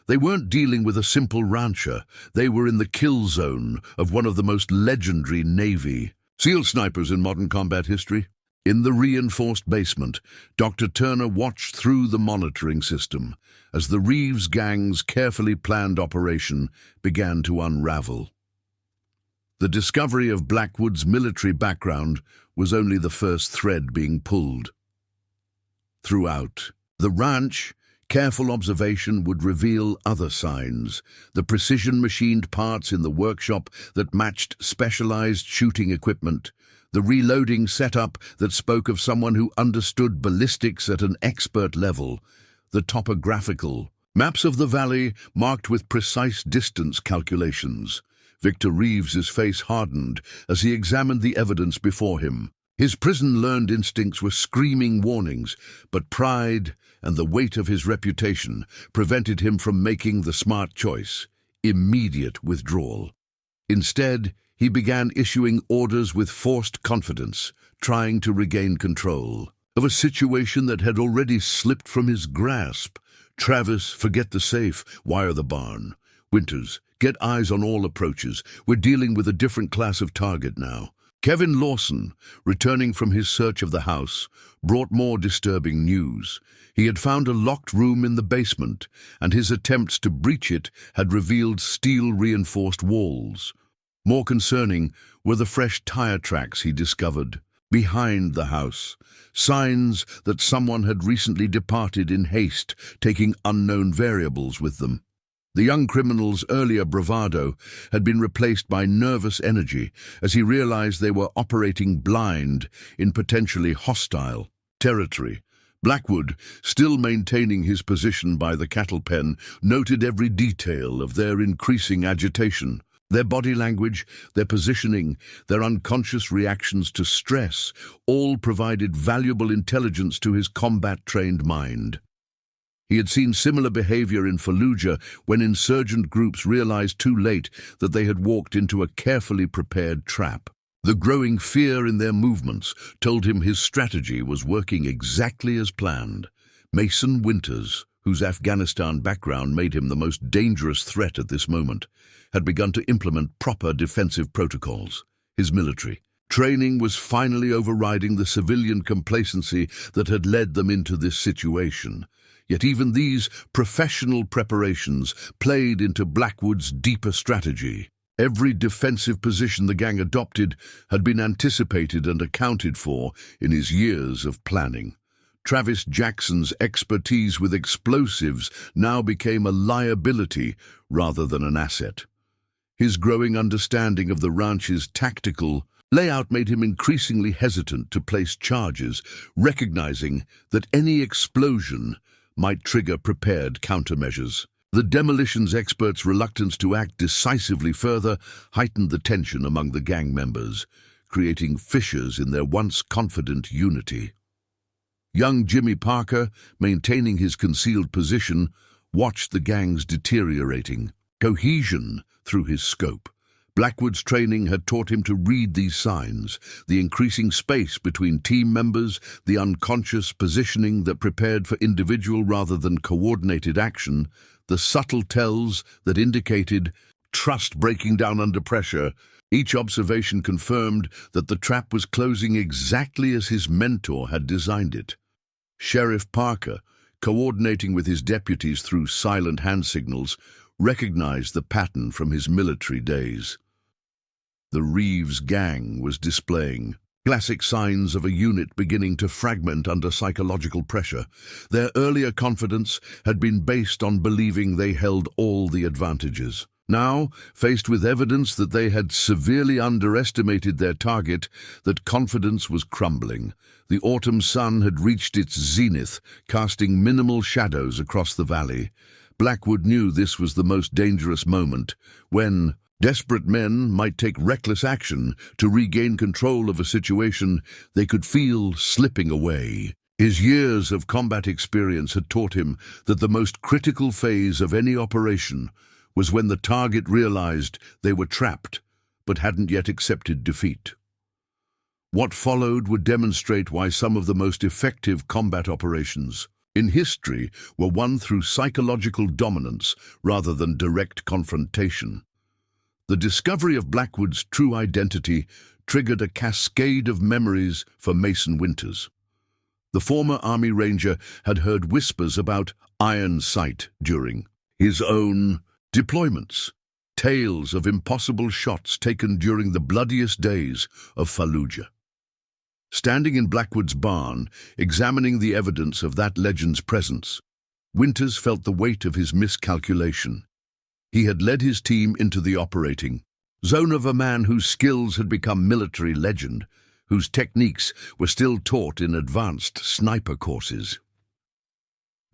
They weren't dealing with a simple rancher. They were in the kill zone of one of the most legendary Navy SEAL snipers in modern combat history. In the reinforced basement, Dr. Turner watched through the monitoring system as the Reeves gang's carefully planned operation began to unravel. The discovery of Blackwood's military background was only the first thread being pulled. Throughout the ranch, careful observation would reveal other signs, the precision-machined parts in the workshop that matched specialized shooting equipment, the reloading setup that spoke of someone who understood ballistics at an expert level, the topographical maps of the valley marked with precise distance calculations. Victor Reeves's face hardened as he examined the evidence before him. His prison-learned instincts were screaming warnings, but pride and the weight of his reputation prevented him from making the smart choice: immediate withdrawal. Instead, he began issuing orders with forced confidence, trying to regain control of a situation that had already slipped from his grasp. Travis, forget the safe, wire the barn. Winters, get eyes on all approaches. We're dealing with a different class of target now. Kevin Lawson, returning from his search of the house, brought more disturbing news. He had found a locked room in the basement, and his attempts to breach it had revealed steel-reinforced walls. More concerning were the fresh tire tracks he discovered behind the house, signs that someone had recently departed in haste, taking unknown variables with them. The young criminal's earlier bravado had been replaced by nervous energy as he realized they were operating blind in potentially hostile territory. Blackwood, still maintaining his position by the cattle pen, noted every detail of their increasing agitation. Their body language, their positioning, their unconscious reactions to stress, all provided valuable intelligence to his combat-trained mind. He had seen similar behavior in Fallujah when insurgent groups realized too late that they had walked into a carefully prepared trap. The growing fear in their movements told him his strategy was working exactly as planned. Mason Winters, whose Afghanistan background made him the most dangerous threat at this moment, had begun to implement proper defensive protocols. His military training was finally overriding the civilian complacency that had led them into this situation. Yet even these professional preparations played into Blackwood's deeper strategy. Every defensive position the gang adopted had been anticipated and accounted for in his years of planning. Travis Jackson's expertise with explosives now became a liability rather than an asset. His growing understanding of the ranch's tactical layout made him increasingly hesitant to place charges, recognizing that any explosion might trigger prepared countermeasures. The demolitions experts' reluctance to act decisively further heightened the tension among the gang members, creating fissures in their once confident unity. Young Jimmy Parker, maintaining his concealed position, watched the gang's deteriorating cohesion through his scope. Blackwood's training had taught him to read these signs, the increasing space between team members, the unconscious positioning that prepared for individual rather than coordinated action, the subtle tells that indicated trust breaking down under pressure. Each observation confirmed that the trap was closing exactly as his mentor had designed it. Sheriff Parker, coordinating with his deputies through silent hand signals, recognized the pattern from his military days. The Reeves gang was displaying classic signs of a unit beginning to fragment under psychological pressure. Their earlier confidence had been based on believing they held all the advantages. Now, faced with evidence that they had severely underestimated their target, that confidence was crumbling. The autumn sun had reached its zenith, casting minimal shadows across the valley. Blackwood knew this was the most dangerous moment, when desperate men might take reckless action to regain control of a situation they could feel slipping away. His years of combat experience had taught him that the most critical phase of any operation was when the target realized they were trapped but hadn't yet accepted defeat. What followed would demonstrate why some of the most effective combat operations in history were won through psychological dominance rather than direct confrontation. The discovery of Blackwood's true identity triggered a cascade of memories for Mason Winters. The former Army Ranger had heard whispers about iron sight during his own deployments, tales of impossible shots taken during the bloodiest days of Fallujah. Standing in Blackwood's barn, examining the evidence of that legend's presence, Winters felt the weight of his miscalculation. He had led his team into the operating zone of a man whose skills had become military legend, whose techniques were still taught in advanced sniper courses.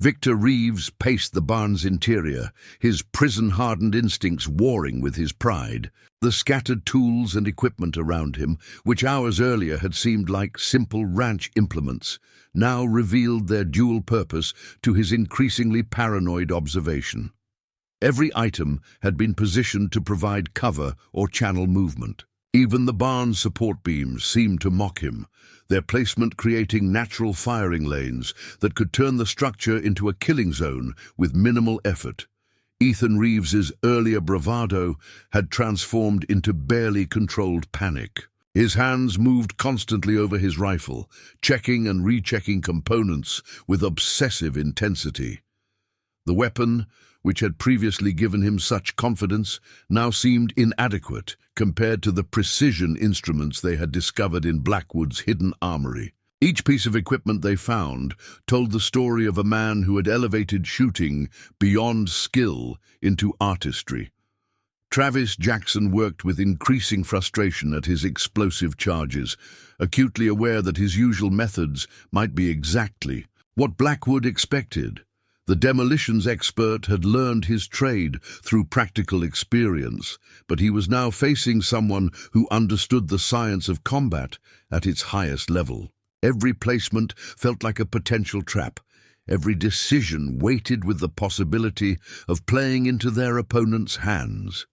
Victor Reeves paced the barn's interior, his prison-hardened instincts warring with his pride. The scattered tools and equipment around him, which hours earlier had seemed like simple ranch implements, now revealed their dual purpose to his increasingly paranoid observation. Every item had been positioned to provide cover or channel movement. Even the barn's support beams seemed to mock him, their placement creating natural firing lanes that could turn the structure into a killing zone with minimal effort. Ethan Reeves's earlier bravado had transformed into barely controlled panic. His hands moved constantly over his rifle, checking and rechecking components with obsessive intensity. The weapon, which had previously given him such confidence, now seemed inadequate compared to the precision instruments they had discovered in Blackwood's hidden armory. Each piece of equipment they found told the story of a man who had elevated shooting beyond skill into artistry. Travis Jackson worked with increasing frustration at his explosive charges, acutely aware that his usual methods might be exactly what Blackwood expected. The demolitions expert had learned his trade through practical experience, but he was now facing someone who understood the science of combat at its highest level. Every placement felt like a potential trap. Every decision weighted with the possibility of playing into their opponent's hands.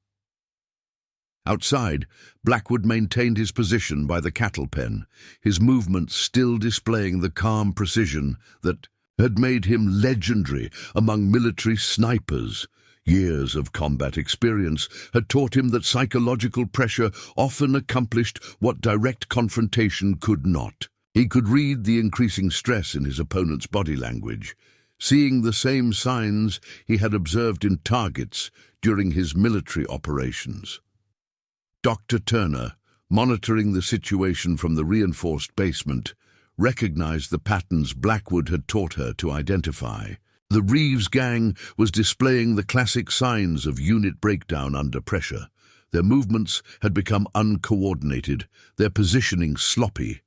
Outside, Blackwood maintained his position by the cattle pen, his movements still displaying the calm precision that had made him legendary among military snipers. Years of combat experience had taught him that psychological pressure often accomplished what direct confrontation could not. He could read the increasing stress in his opponent's body language, seeing the same signs he had observed in targets during his military operations. Dr. Turner, monitoring the situation from the reinforced basement, recognized the patterns Blackwood had taught her to identify. The Reeves gang was displaying the classic signs of unit breakdown under pressure. Their movements had become uncoordinated, their positioning sloppy.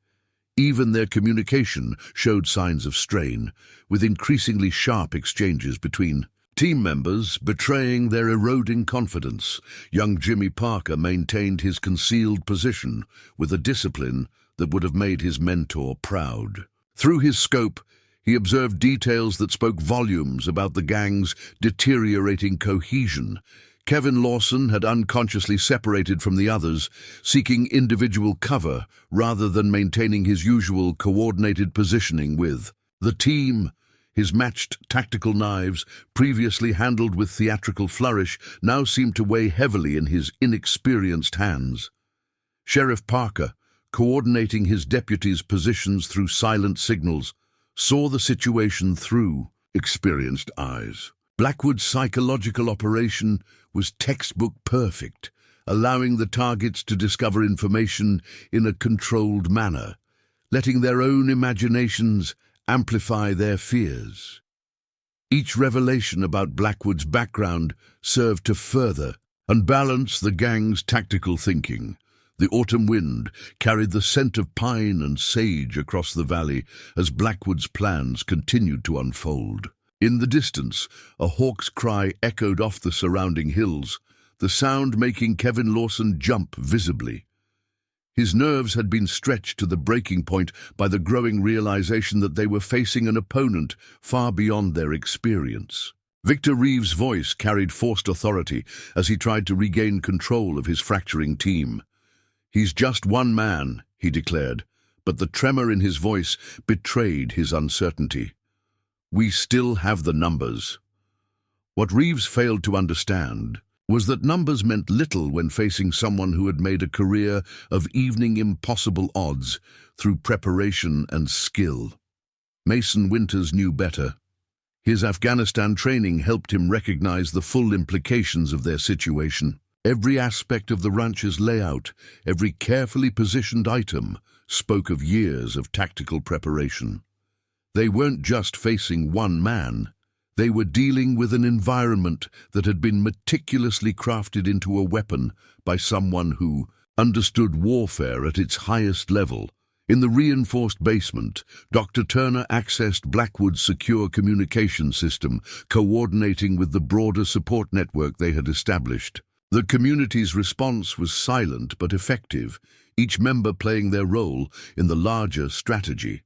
Even their communication showed signs of strain, with increasingly sharp exchanges between team members betraying their eroding confidence. Young Jimmy Parker maintained his concealed position with a discipline that would have made his mentor proud. Through his scope, he observed details that spoke volumes about the gang's deteriorating cohesion. Kevin Lawson had unconsciously separated from the others, seeking individual cover rather than maintaining his usual coordinated positioning with the team. His matched tactical knives, previously handled with theatrical flourish, now seemed to weigh heavily in his inexperienced hands. Sheriff Parker, coordinating his deputies' positions through silent signals, saw the situation through experienced eyes. Blackwood's psychological operation was textbook perfect, allowing the targets to discover information in a controlled manner, letting their own imaginations amplify their fears. Each revelation about Blackwood's background served to further and balance the gang's tactical thinking. The autumn wind carried the scent of pine and sage across the valley as Blackwood's plans continued to unfold. In the distance, a hawk's cry echoed off the surrounding hills, the sound making Kevin Lawson jump visibly. His nerves had been stretched to the breaking point by the growing realization that they were facing an opponent far beyond their experience. Victor Reeves' voice carried forced authority as he tried to regain control of his fracturing team. "He's just one man," he declared, but the tremor in his voice betrayed his uncertainty. "We still have the numbers." What Reeves failed to understand was that numbers meant little when facing someone who had made a career of evening impossible odds through preparation and skill. Mason Winters knew better. His Afghanistan training helped him recognize the full implications of their situation. Every aspect of the ranch's layout, every carefully positioned item, spoke of years of tactical preparation. They weren't just facing one man. They were dealing with an environment that had been meticulously crafted into a weapon by someone who understood warfare at its highest level. In the reinforced basement, Dr. Turner accessed Blackwood's secure communication system, coordinating with the broader support network they had established. The community's response was silent but effective, each member playing their role in the larger strategy.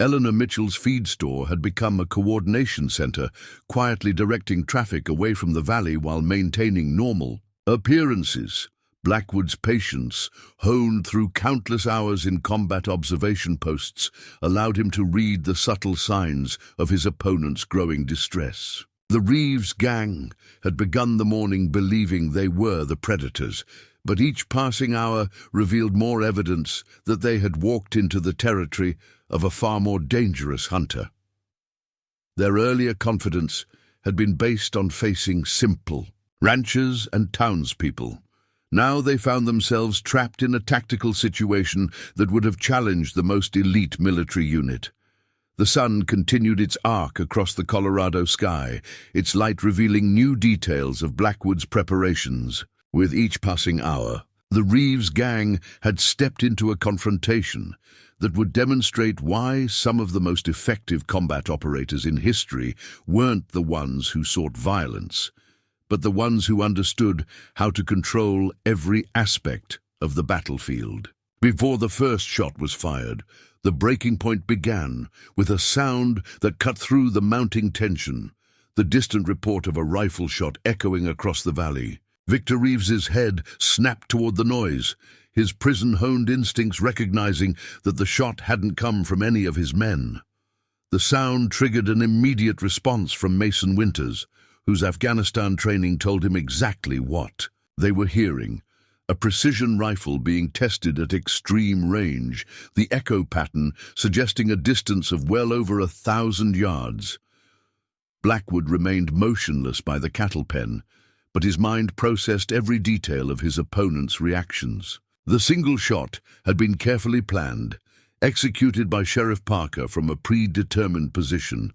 Eleanor Mitchell's feed store had become a coordination center, quietly directing traffic away from the valley while maintaining normal appearances. Blackwood's patience, honed through countless hours in combat observation posts, allowed him to read the subtle signs of his opponent's growing distress. The Reeves gang had begun the morning believing they were the predators, but each passing hour revealed more evidence that they had walked into the territory of a far more dangerous hunter. Their earlier confidence had been based on facing simple ranchers and townspeople. Now they found themselves trapped in a tactical situation that would have challenged the most elite military unit. The sun continued its arc across the Colorado sky, its light revealing new details of Blackwood's preparations. With each passing hour, the Reeves gang had stepped into a confrontation that would demonstrate why some of the most effective combat operators in history weren't the ones who sought violence, but the ones who understood how to control every aspect of the battlefield. Before the first shot was fired, the breaking point began with a sound that cut through the mounting tension, the distant report of a rifle shot echoing across the valley. Victor Reeves's head snapped toward the noise, his prison-honed instincts recognizing that the shot hadn't come from any of his men. The sound triggered an immediate response from Mason Winters, whose Afghanistan training told him exactly what they were hearing. A precision rifle being tested at extreme range, the echo pattern suggesting a distance of well over 1,000 yards. Blackwood remained motionless by the cattle pen, but his mind processed every detail of his opponent's reactions. The single shot had been carefully planned, executed by Sheriff Parker from a predetermined position.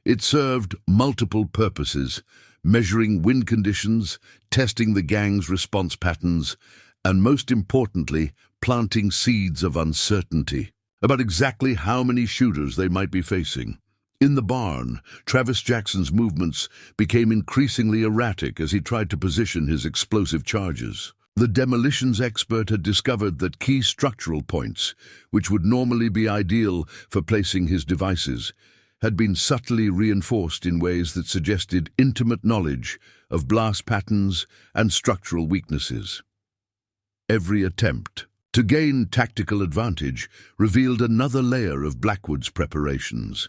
It served multiple purposes, measuring wind conditions, testing the gang's response patterns, and most importantly, planting seeds of uncertainty about exactly how many shooters they might be facing. In the barn, Travis Jackson's movements became increasingly erratic as he tried to position his explosive charges. The demolitions expert had discovered that key structural points, which would normally be ideal for placing his devices, had been subtly reinforced in ways that suggested intimate knowledge of blast patterns and structural weaknesses. Every attempt to gain tactical advantage revealed another layer of Blackwood's preparations.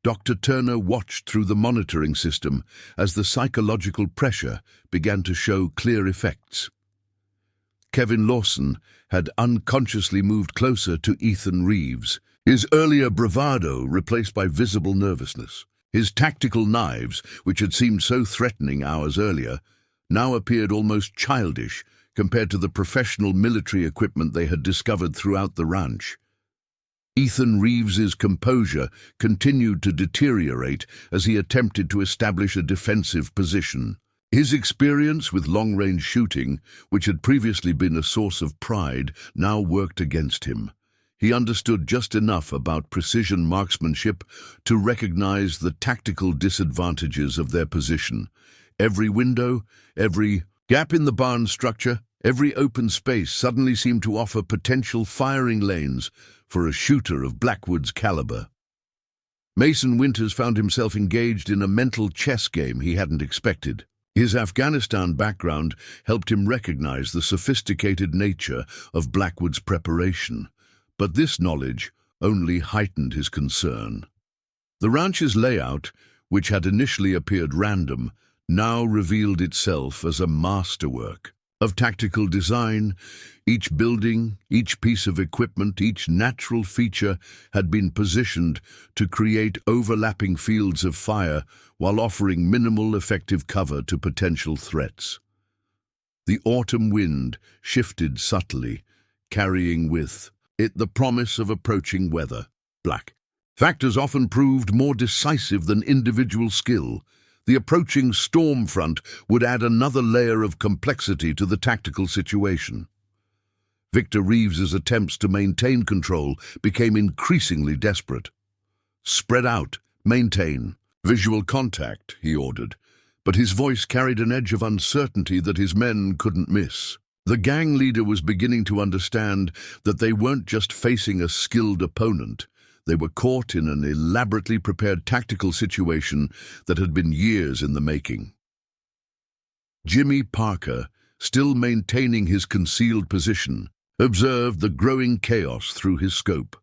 Dr. Turner watched through the monitoring system as the psychological pressure began to show clear effects. Kevin Lawson had unconsciously moved closer to Ethan Reeves, his earlier bravado replaced by visible nervousness. His tactical knives, which had seemed so threatening hours earlier, now appeared almost childish compared to the professional military equipment they had discovered throughout the ranch. Ethan Reeves's composure continued to deteriorate as he attempted to establish a defensive position. His experience with long-range shooting, which had previously been a source of pride, now worked against him. He understood just enough about precision marksmanship to recognize the tactical disadvantages of their position. Every window, every gap in the barn structure, Every open space suddenly seemed to offer potential firing lanes for a shooter of Blackwood's caliber. Mason Winters found himself engaged in a mental chess game he hadn't expected. His Afghanistan background helped him recognize the sophisticated nature of Blackwood's preparation, but this knowledge only heightened his concern. The ranch's layout, which had initially appeared random, now revealed itself as a masterwork of tactical design. Each building, each piece of equipment, each natural feature had been positioned to create overlapping fields of fire while offering minimal effective cover to potential threats. The autumn wind shifted subtly, carrying with it the promise of approaching weather. Black factors often proved more decisive than individual skill. The approaching storm front would add another layer of complexity to the tactical situation. Victor Reeves's attempts to maintain control became increasingly desperate. "Spread out, maintain, visual contact," he ordered, but his voice carried an edge of uncertainty that his men couldn't miss. The gang leader was beginning to understand that they weren't just facing a skilled opponent. They were caught in an elaborately prepared tactical situation that had been years in the making. Jimmy Parker, still maintaining his concealed position, observed the growing chaos through his scope.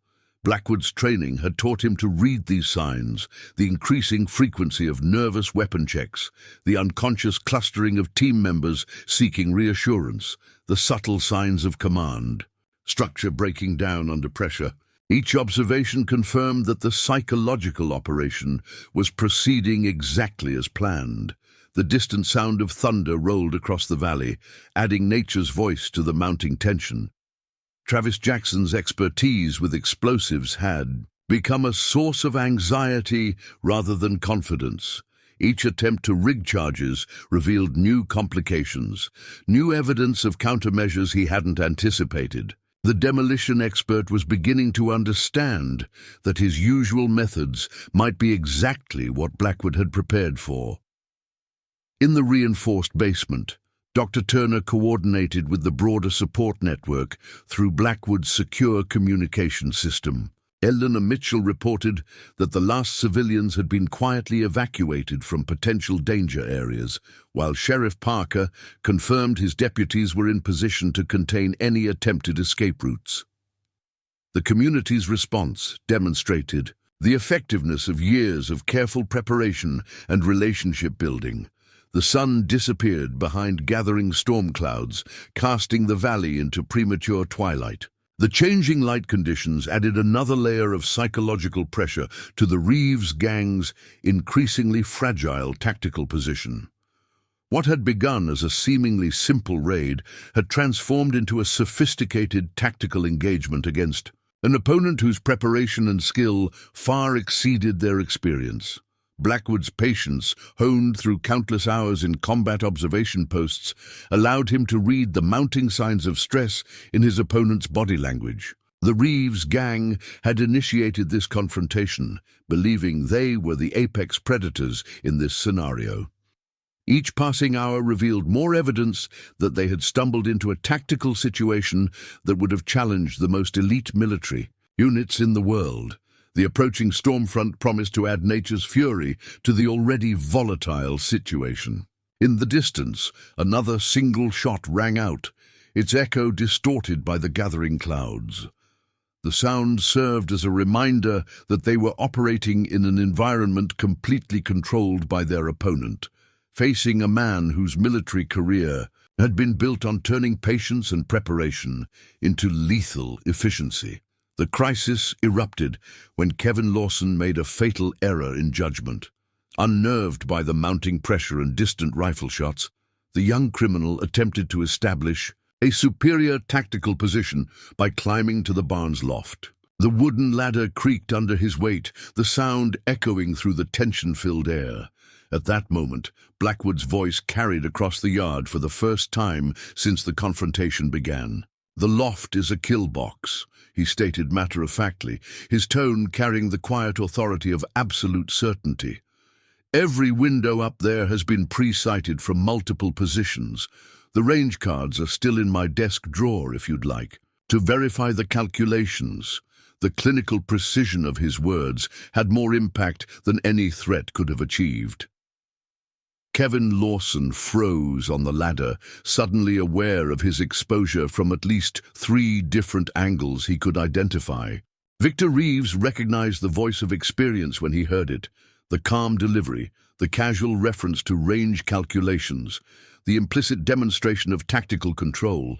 Blackwood's training had taught him to read these signs: the increasing frequency of nervous weapon checks, the unconscious clustering of team members seeking reassurance, the subtle signs of command, structure breaking down under pressure. Each observation confirmed that the psychological operation was proceeding exactly as planned. The distant sound of thunder rolled across the valley, adding nature's voice to the mounting tension. Travis Jackson's expertise with explosives had become a source of anxiety rather than confidence. Each attempt to rig charges revealed new complications, new evidence of countermeasures he hadn't anticipated. The demolition expert was beginning to understand that his usual methods might be exactly what Blackwood had prepared for. In the reinforced basement, Dr. Turner coordinated with the broader support network through Blackwood's secure communication system. Eleanor Mitchell reported that the last civilians had been quietly evacuated from potential danger areas, while Sheriff Parker confirmed his deputies were in position to contain any attempted escape routes. The community's response demonstrated the effectiveness of years of careful preparation and relationship building. The sun disappeared behind gathering storm clouds, casting the valley into premature twilight. The changing light conditions added another layer of psychological pressure to the Reeves gang's increasingly fragile tactical position. What had begun as a seemingly simple raid had transformed into a sophisticated tactical engagement against an opponent whose preparation and skill far exceeded their experience. Blackwood's patience, honed through countless hours in combat observation posts, allowed him to read the mounting signs of stress in his opponent's body language. The Reeves gang had initiated this confrontation, believing they were the apex predators in this scenario. Each passing hour revealed more evidence that they had stumbled into a tactical situation that would have challenged the most elite military units in the world. The approaching storm front promised to add nature's fury to the already volatile situation. In the distance, another single shot rang out, its echo distorted by the gathering clouds. The sound served as a reminder that they were operating in an environment completely controlled by their opponent, facing a man whose military career had been built on turning patience and preparation into lethal efficiency. The crisis erupted when Kevin Lawson made a fatal error in judgment. Unnerved by the mounting pressure and distant rifle shots, the young criminal attempted to establish a superior tactical position by climbing to the barn's loft. The wooden ladder creaked under his weight, the sound echoing through the tension-filled air. At that moment, Blackwood's voice carried across the yard for the first time since the confrontation began. "The loft is a kill box," he stated matter-of-factly, his tone carrying the quiet authority of absolute certainty. "Every window up there has been pre-sighted from multiple positions. The range cards are still in my desk drawer if you'd like. To verify the calculations, the clinical precision of his words had more impact than any threat could have achieved. Kevin Lawson froze on the ladder, suddenly aware of his exposure from at least 3 different angles he could identify. Victor Reeves recognized the voice of experience when he heard it, the calm delivery, the casual reference to range calculations, the implicit demonstration of tactical control.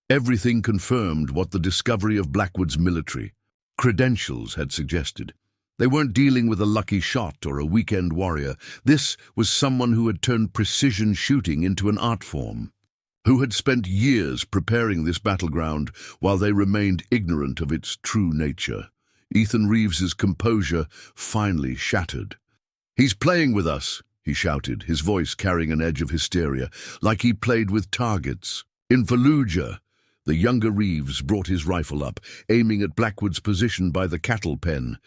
Everything confirmed what the discovery of Blackwood's military credentials had suggested. They weren't dealing with a lucky shot or a weekend warrior. This was someone who had turned precision shooting into an art form, who had spent years preparing this battleground while they remained ignorant of its true nature. Ethan Reeves's composure finally shattered. "He's playing with us," he shouted, his voice carrying an edge of hysteria, like he played with targets. In Fallujah, the younger Reeves brought his rifle up, aiming at Blackwood's position by the cattle pen.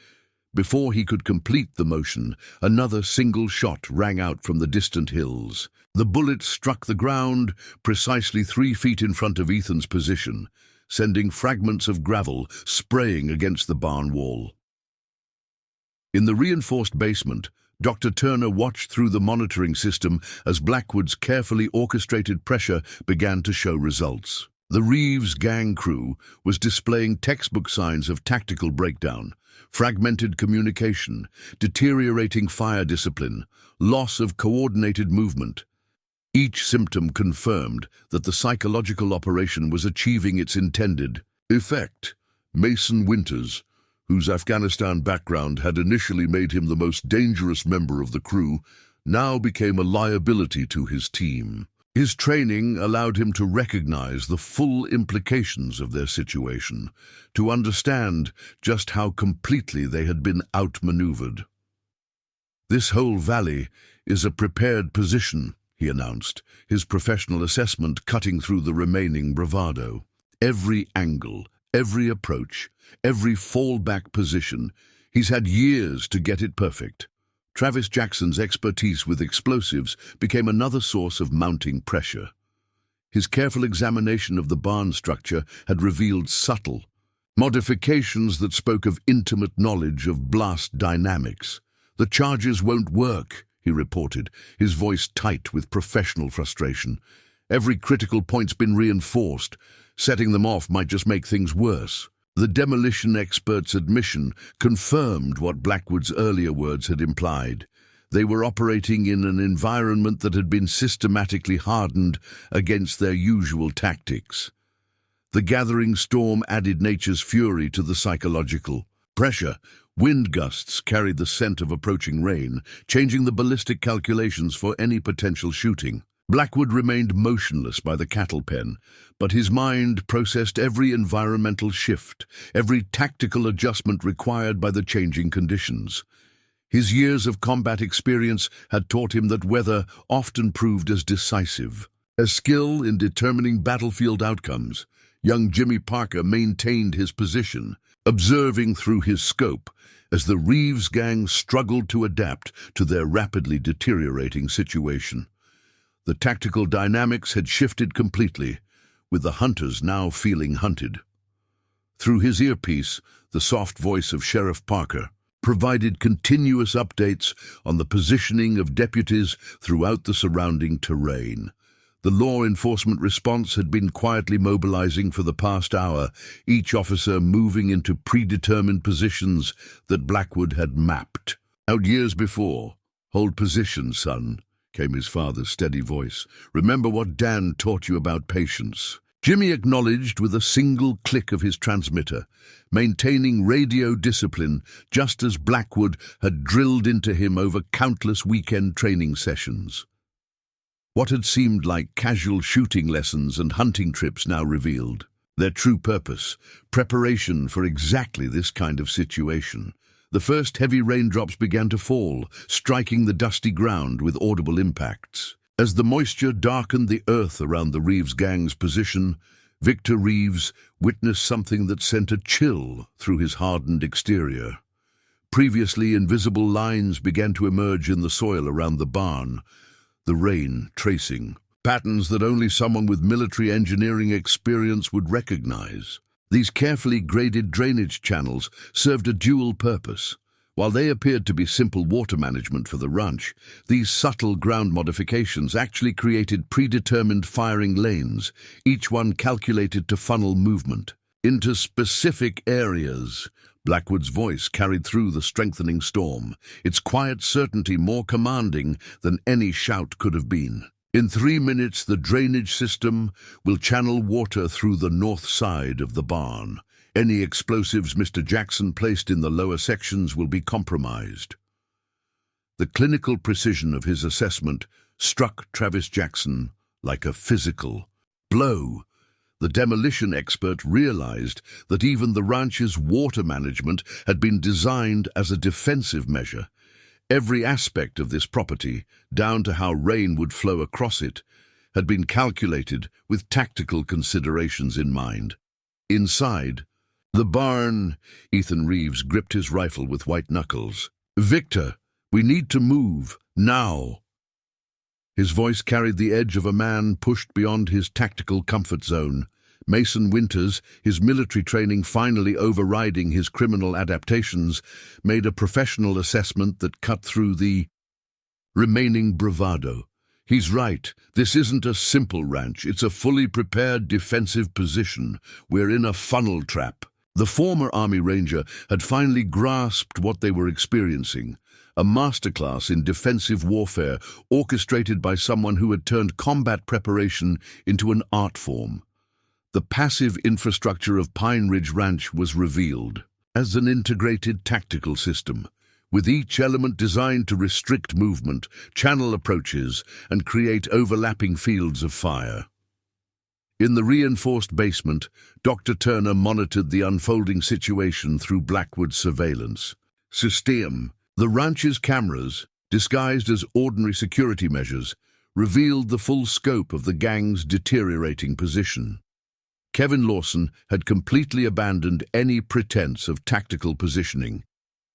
Before he could complete the motion, another single shot rang out from the distant hills. The bullet struck the ground precisely 3 feet in front of Ethan's position, sending fragments of gravel spraying against the barn wall. In the reinforced basement, Dr. Turner watched through the monitoring system as Blackwood's carefully orchestrated pressure began to show results. The Reeves gang crew was displaying textbook signs of tactical breakdown, fragmented communication, deteriorating fire discipline, loss of coordinated movement. Each symptom confirmed that the psychological operation was achieving its intended effect. Mason Winters, whose Afghanistan background had initially made him the most dangerous member of the crew, now became a liability to his team. His training allowed him to recognize the full implications of their situation, to understand just how completely they had been outmaneuvered. "This whole valley is a prepared position," he announced, his professional assessment cutting through the remaining bravado. "Every angle, every approach, every fallback position, he's had years to get it perfect." Travis Jackson's expertise with explosives became another source of mounting pressure. His careful examination of the barn structure had revealed subtle modifications that spoke of intimate knowledge of blast dynamics. "The charges won't work," he reported, his voice tight with professional frustration. "Every critical point's been reinforced. Setting them off might just make things worse." The demolition expert's admission confirmed what Blackwood's earlier words had implied. They were operating in an environment that had been systematically hardened against their usual tactics. The gathering storm added nature's fury to the psychological pressure. Wind gusts carried the scent of approaching rain, changing the ballistic calculations for any potential shooting. Blackwood remained motionless by the cattle pen, but his mind processed every environmental shift, every tactical adjustment required by the changing conditions. His years of combat experience had taught him that weather often proved as decisive as skill in determining battlefield outcomes. Young Jimmy Parker maintained his position, observing through his scope as the Reeves gang struggled to adapt to their rapidly deteriorating situation. The tactical dynamics had shifted completely, with the hunters now feeling hunted. Through his earpiece, the soft voice of Sheriff Parker provided continuous updates on the positioning of deputies throughout the surrounding terrain. The law enforcement response had been quietly mobilizing for the past hour, each officer moving into predetermined positions that Blackwood had mapped out years before. "Hold position, son," came his father's steady voice. "Remember what Dan taught you about patience." Jimmy acknowledged with a single click of his transmitter, maintaining radio discipline just as Blackwood had drilled into him over countless weekend training sessions. What had seemed like casual shooting lessons and hunting trips now revealed their true purpose, preparation for exactly this kind of situation. The first heavy raindrops began to fall, striking the dusty ground with audible impacts. As the moisture darkened the earth around the Reeves gang's position, Victor Reeves witnessed something that sent a chill through his hardened exterior. Previously invisible lines began to emerge in the soil around the barn, the rain tracing patterns that only someone with military engineering experience would recognize. These carefully graded drainage channels served a dual purpose. While they appeared to be simple water management for the ranch, these subtle ground modifications actually created predetermined firing lanes, each one calculated to funnel movement into specific areas. Blackwood's voice carried through the strengthening storm, its quiet certainty more commanding than any shout could have been. In 3 minutes, the drainage system will channel water through the north side of the barn. Any explosives Mr. Jackson placed in the lower sections will be compromised. The clinical precision of his assessment struck Travis Jackson like a physical blow. The demolition expert realized that even the ranch's water management had been designed as a defensive measure. Every aspect of this property, down to how rain would flow across it, had been calculated with tactical considerations in mind. Inside the barn, Ethan Reeves gripped his rifle with white knuckles. "Victor, we need to move, now." His voice carried the edge of a man pushed beyond his tactical comfort zone. Mason Winters, his military training finally overriding his criminal adaptations, made a professional assessment that cut through the remaining bravado. "He's right. This isn't a simple ranch. It's a fully prepared defensive position. We're in a funnel trap." The former Army Ranger had finally grasped what they were experiencing, a masterclass in defensive warfare orchestrated by someone who had turned combat preparation into an art form. The passive infrastructure of Pine Ridge Ranch was revealed as an integrated tactical system, with each element designed to restrict movement, channel approaches, and create overlapping fields of fire. In the reinforced basement, Dr. Turner monitored the unfolding situation through Blackwood's surveillance system. The ranch's cameras, disguised as ordinary security measures, revealed the full scope of the gang's deteriorating position. Kevin Lawson had completely abandoned any pretense of tactical positioning,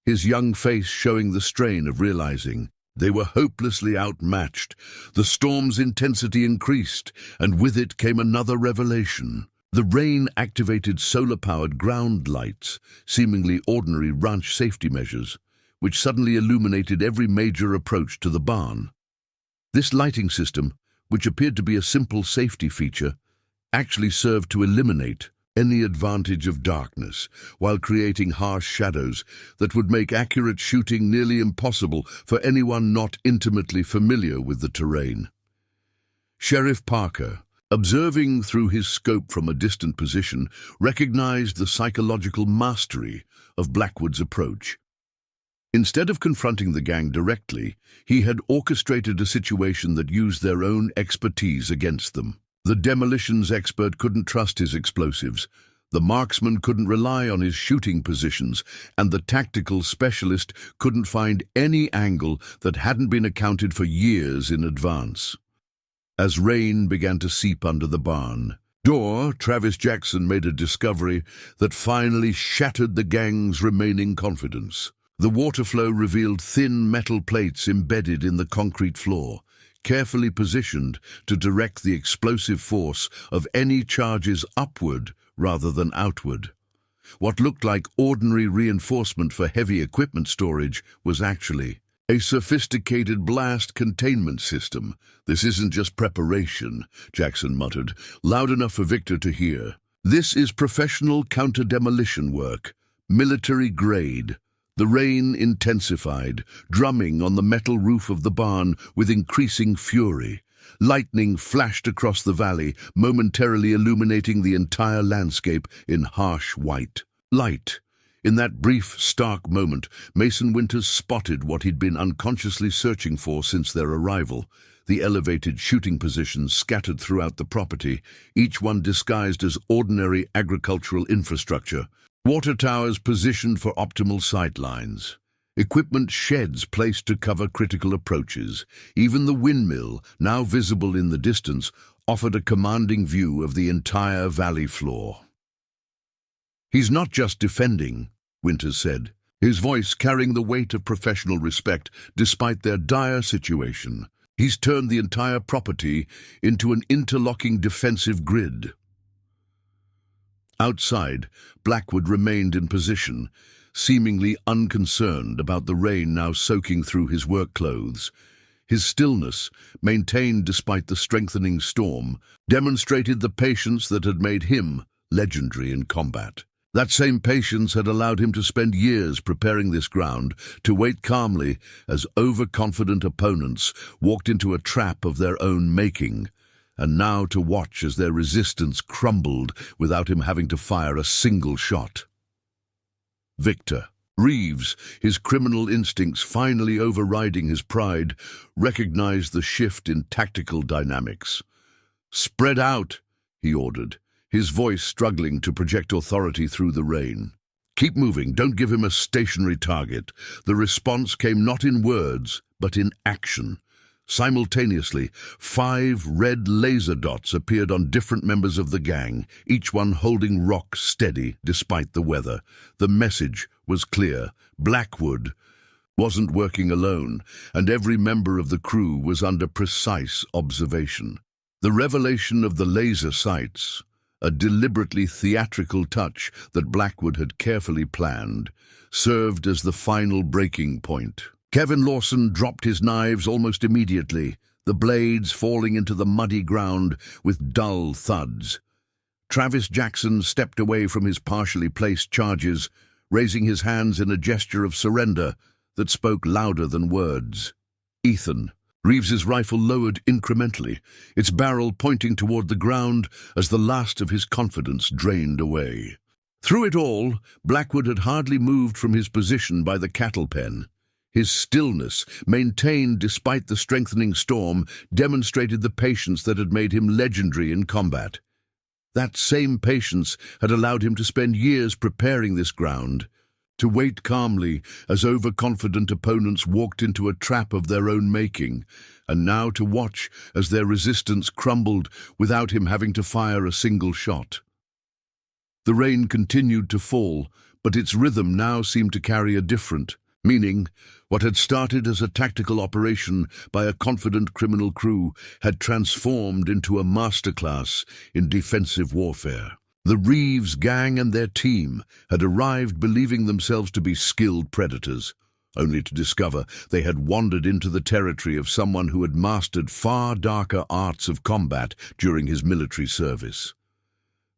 his young face showing the strain of realizing they were hopelessly outmatched. The storm's intensity increased, and with it came another revelation. The rain-activated solar-powered ground lights, seemingly ordinary ranch safety measures, which suddenly illuminated every major approach to the barn. This lighting system, which appeared to be a simple safety feature, actually served to eliminate any advantage of darkness, while creating harsh shadows that would make accurate shooting nearly impossible for anyone not intimately familiar with the terrain. Sheriff Parker, observing through his scope from a distant position, recognized the psychological mastery of Blackwood's approach. Instead of confronting the gang directly, he had orchestrated a situation that used their own expertise against them. The demolitions expert couldn't trust his explosives, the marksman couldn't rely on his shooting positions, and the tactical specialist couldn't find any angle that hadn't been accounted for years in advance. As rain began to seep under the barn door, Travis Jackson made a discovery that finally shattered the gang's remaining confidence. The water flow revealed thin metal plates embedded in the concrete floor, carefully positioned to direct the explosive force of any charges upward rather than outward. What looked like ordinary reinforcement for heavy equipment storage was actually a sophisticated blast containment system. "This isn't just preparation," Jackson muttered, loud enough for Victor to hear. "This is professional counter-demolition work, military grade." The rain intensified, drumming on the metal roof of the barn with increasing fury. Lightning flashed across the valley, momentarily illuminating the entire landscape in harsh white light. In that brief, stark moment, Mason Winters spotted what he'd been unconsciously searching for since their arrival: the elevated shooting positions scattered throughout the property, each one disguised as ordinary agricultural infrastructure. Water towers positioned for optimal sight lines. Equipment sheds placed to cover critical approaches. Even the windmill, now visible in the distance, offered a commanding view of the entire valley floor. "He's not just defending," Winters said, his voice carrying the weight of professional respect despite their dire situation. He's turned the entire property into an interlocking defensive grid. Outside, Blackwood remained in position, seemingly unconcerned about the rain now soaking through his work clothes. His stillness, maintained despite the strengthening storm, demonstrated the patience that had made him legendary in combat. That same patience had allowed him to spend years preparing this ground, to wait calmly as overconfident opponents walked into a trap of their own making, and now to watch as their resistance crumbled without him having to fire a single shot. Victor Reeves, his criminal instincts finally overriding his pride, recognized the shift in tactical dynamics. "Spread out," he ordered, his voice struggling to project authority through the rain. "Keep moving, don't give him a stationary target." The response came not in words, but in action. Simultaneously, 5 red laser dots appeared on different members of the gang, each one holding rock steady despite the weather. The message was clear. Blackwood wasn't working alone, and every member of the crew was under precise observation. The revelation of the laser sights, a deliberately theatrical touch that Blackwood had carefully planned, served as the final breaking point. Kevin Lawson dropped his knives almost immediately, the blades falling into the muddy ground with dull thuds. Travis Jackson stepped away from his partially placed charges, raising his hands in a gesture of surrender that spoke louder than words. Ethan Reeves's rifle lowered incrementally, its barrel pointing toward the ground as the last of his confidence drained away. Through it all, Blackwood had hardly moved from his position by the cattle pen. His stillness, maintained despite the strengthening storm, demonstrated the patience that had made him legendary in combat. That same patience had allowed him to spend years preparing this ground, to wait calmly as overconfident opponents walked into a trap of their own making, and now to watch as their resistance crumbled without him having to fire a single shot. The rain continued to fall, but its rhythm now seemed to carry a different meaning. What had started as a tactical operation by a confident criminal crew had transformed into a masterclass in defensive warfare. The Reeves gang and their team had arrived believing themselves to be skilled predators, only to discover they had wandered into the territory of someone who had mastered far darker arts of combat during his military service.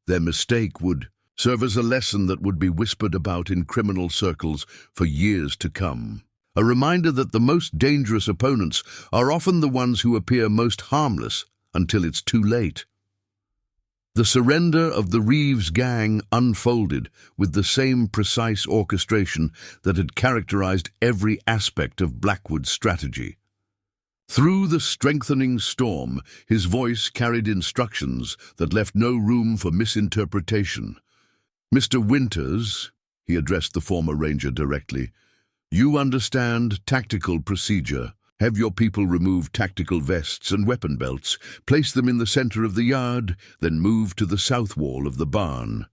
Their mistake would serve as a lesson that would be whispered about in criminal circles for years to come. A reminder that the most dangerous opponents are often the ones who appear most harmless until it's too late. The surrender of the Reeves gang unfolded with the same precise orchestration that had characterized every aspect of Blackwood's strategy. Through the strengthening storm, his voice carried instructions that left no room for misinterpretation. "Mr. Winters," he addressed the former ranger directly, "you understand tactical procedure. Have your people remove tactical vests and weapon belts, place them in the center of the yard, then move to the south wall of the barn."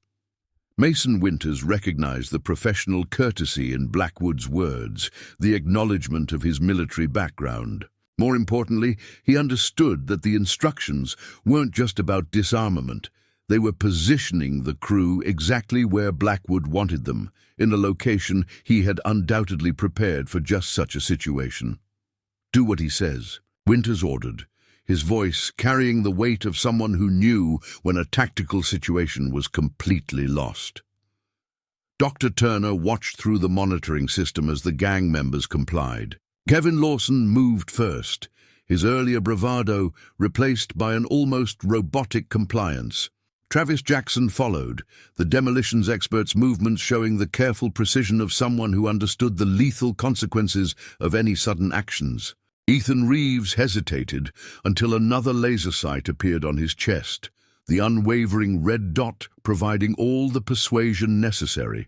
Mason Winters recognized the professional courtesy in Blackwood's words, the acknowledgement of his military background. More importantly, he understood that the instructions weren't just about disarmament. They were positioning the crew exactly where Blackwood wanted them, in a location he had undoubtedly prepared for just such a situation. "Do what he says," Winters ordered, his voice carrying the weight of someone who knew when a tactical situation was completely lost. Dr. Turner watched through the monitoring system as the gang members complied. Kevin Lawson moved first, his earlier bravado replaced by an almost robotic compliance. Travis Jackson followed, the demolitions expert's movements showing the careful precision of someone who understood the lethal consequences of any sudden actions. Ethan Reeves hesitated until another laser sight appeared on his chest, the unwavering red dot providing all the persuasion necessary.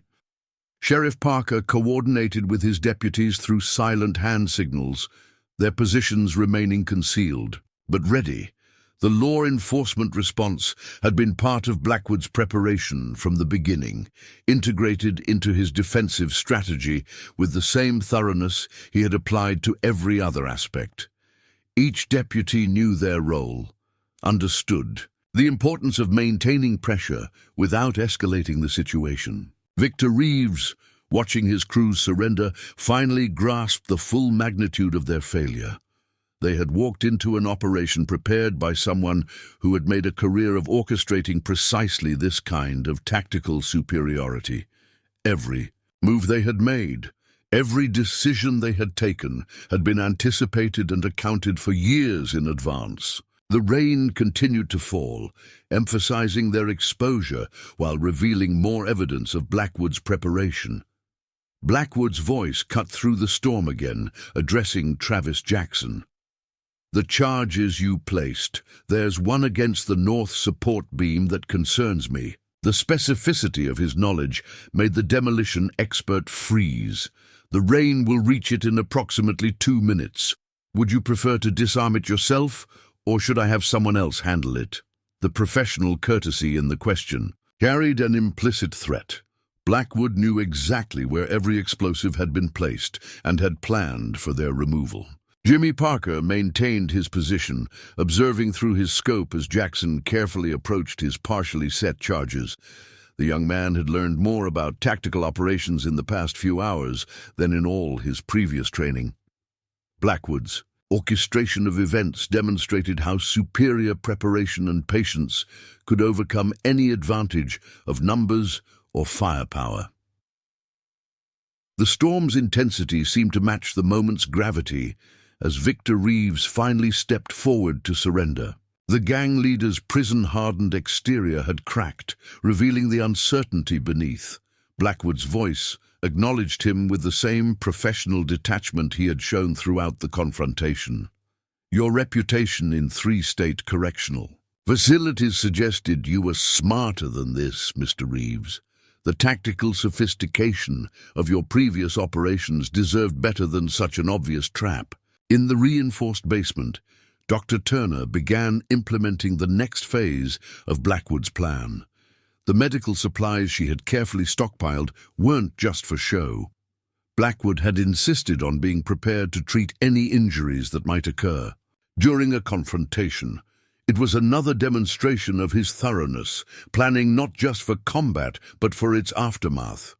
Sheriff Parker coordinated with his deputies through silent hand signals, their positions remaining concealed, but ready. The law enforcement response had been part of Blackwood's preparation from the beginning, integrated into his defensive strategy with the same thoroughness he had applied to every other aspect. Each deputy knew their role, understood the importance of maintaining pressure without escalating the situation. Victor Reeves, watching his crews surrender, finally grasped the full magnitude of their failure. They had walked into an operation prepared by someone who had made a career of orchestrating precisely this kind of tactical superiority. Every move they had made, every decision they had taken, had been anticipated and accounted for years in advance. The rain continued to fall, emphasizing their exposure while revealing more evidence of Blackwood's preparation. Blackwood's voice cut through the storm again, addressing Travis Jackson. "The charges you placed, there's one against the north support beam that concerns me." The specificity of his knowledge made the demolition expert freeze. "The rain will reach it in approximately 2 minutes. Would you prefer to disarm it yourself, or should I have someone else handle it?" The professional courtesy in the question carried an implicit threat. Blackwood knew exactly where every explosive had been placed and had planned for their removal. Jimmy Parker maintained his position, observing through his scope as Jackson carefully approached his partially set charges. The young man had learned more about tactical operations in the past few hours than in all his previous training. Blackwood's orchestration of events demonstrated how superior preparation and patience could overcome any advantage of numbers or firepower. The storm's intensity seemed to match the moment's gravity as Victor Reeves finally stepped forward to surrender. The gang leader's prison-hardened exterior had cracked, revealing the uncertainty beneath. Blackwood's voice acknowledged him with the same professional detachment he had shown throughout the confrontation. "Your reputation in 3-state correctional facilities suggested you were smarter than this, Mr. Reeves. The tactical sophistication of your previous operations deserved better than such an obvious trap." In the reinforced basement, Dr. Turner began implementing the next phase of Blackwood's plan. The medical supplies she had carefully stockpiled weren't just for show. Blackwood had insisted on being prepared to treat any injuries that might occur. During a confrontation, it was another demonstration of his thoroughness, planning not just for combat, but for its aftermath.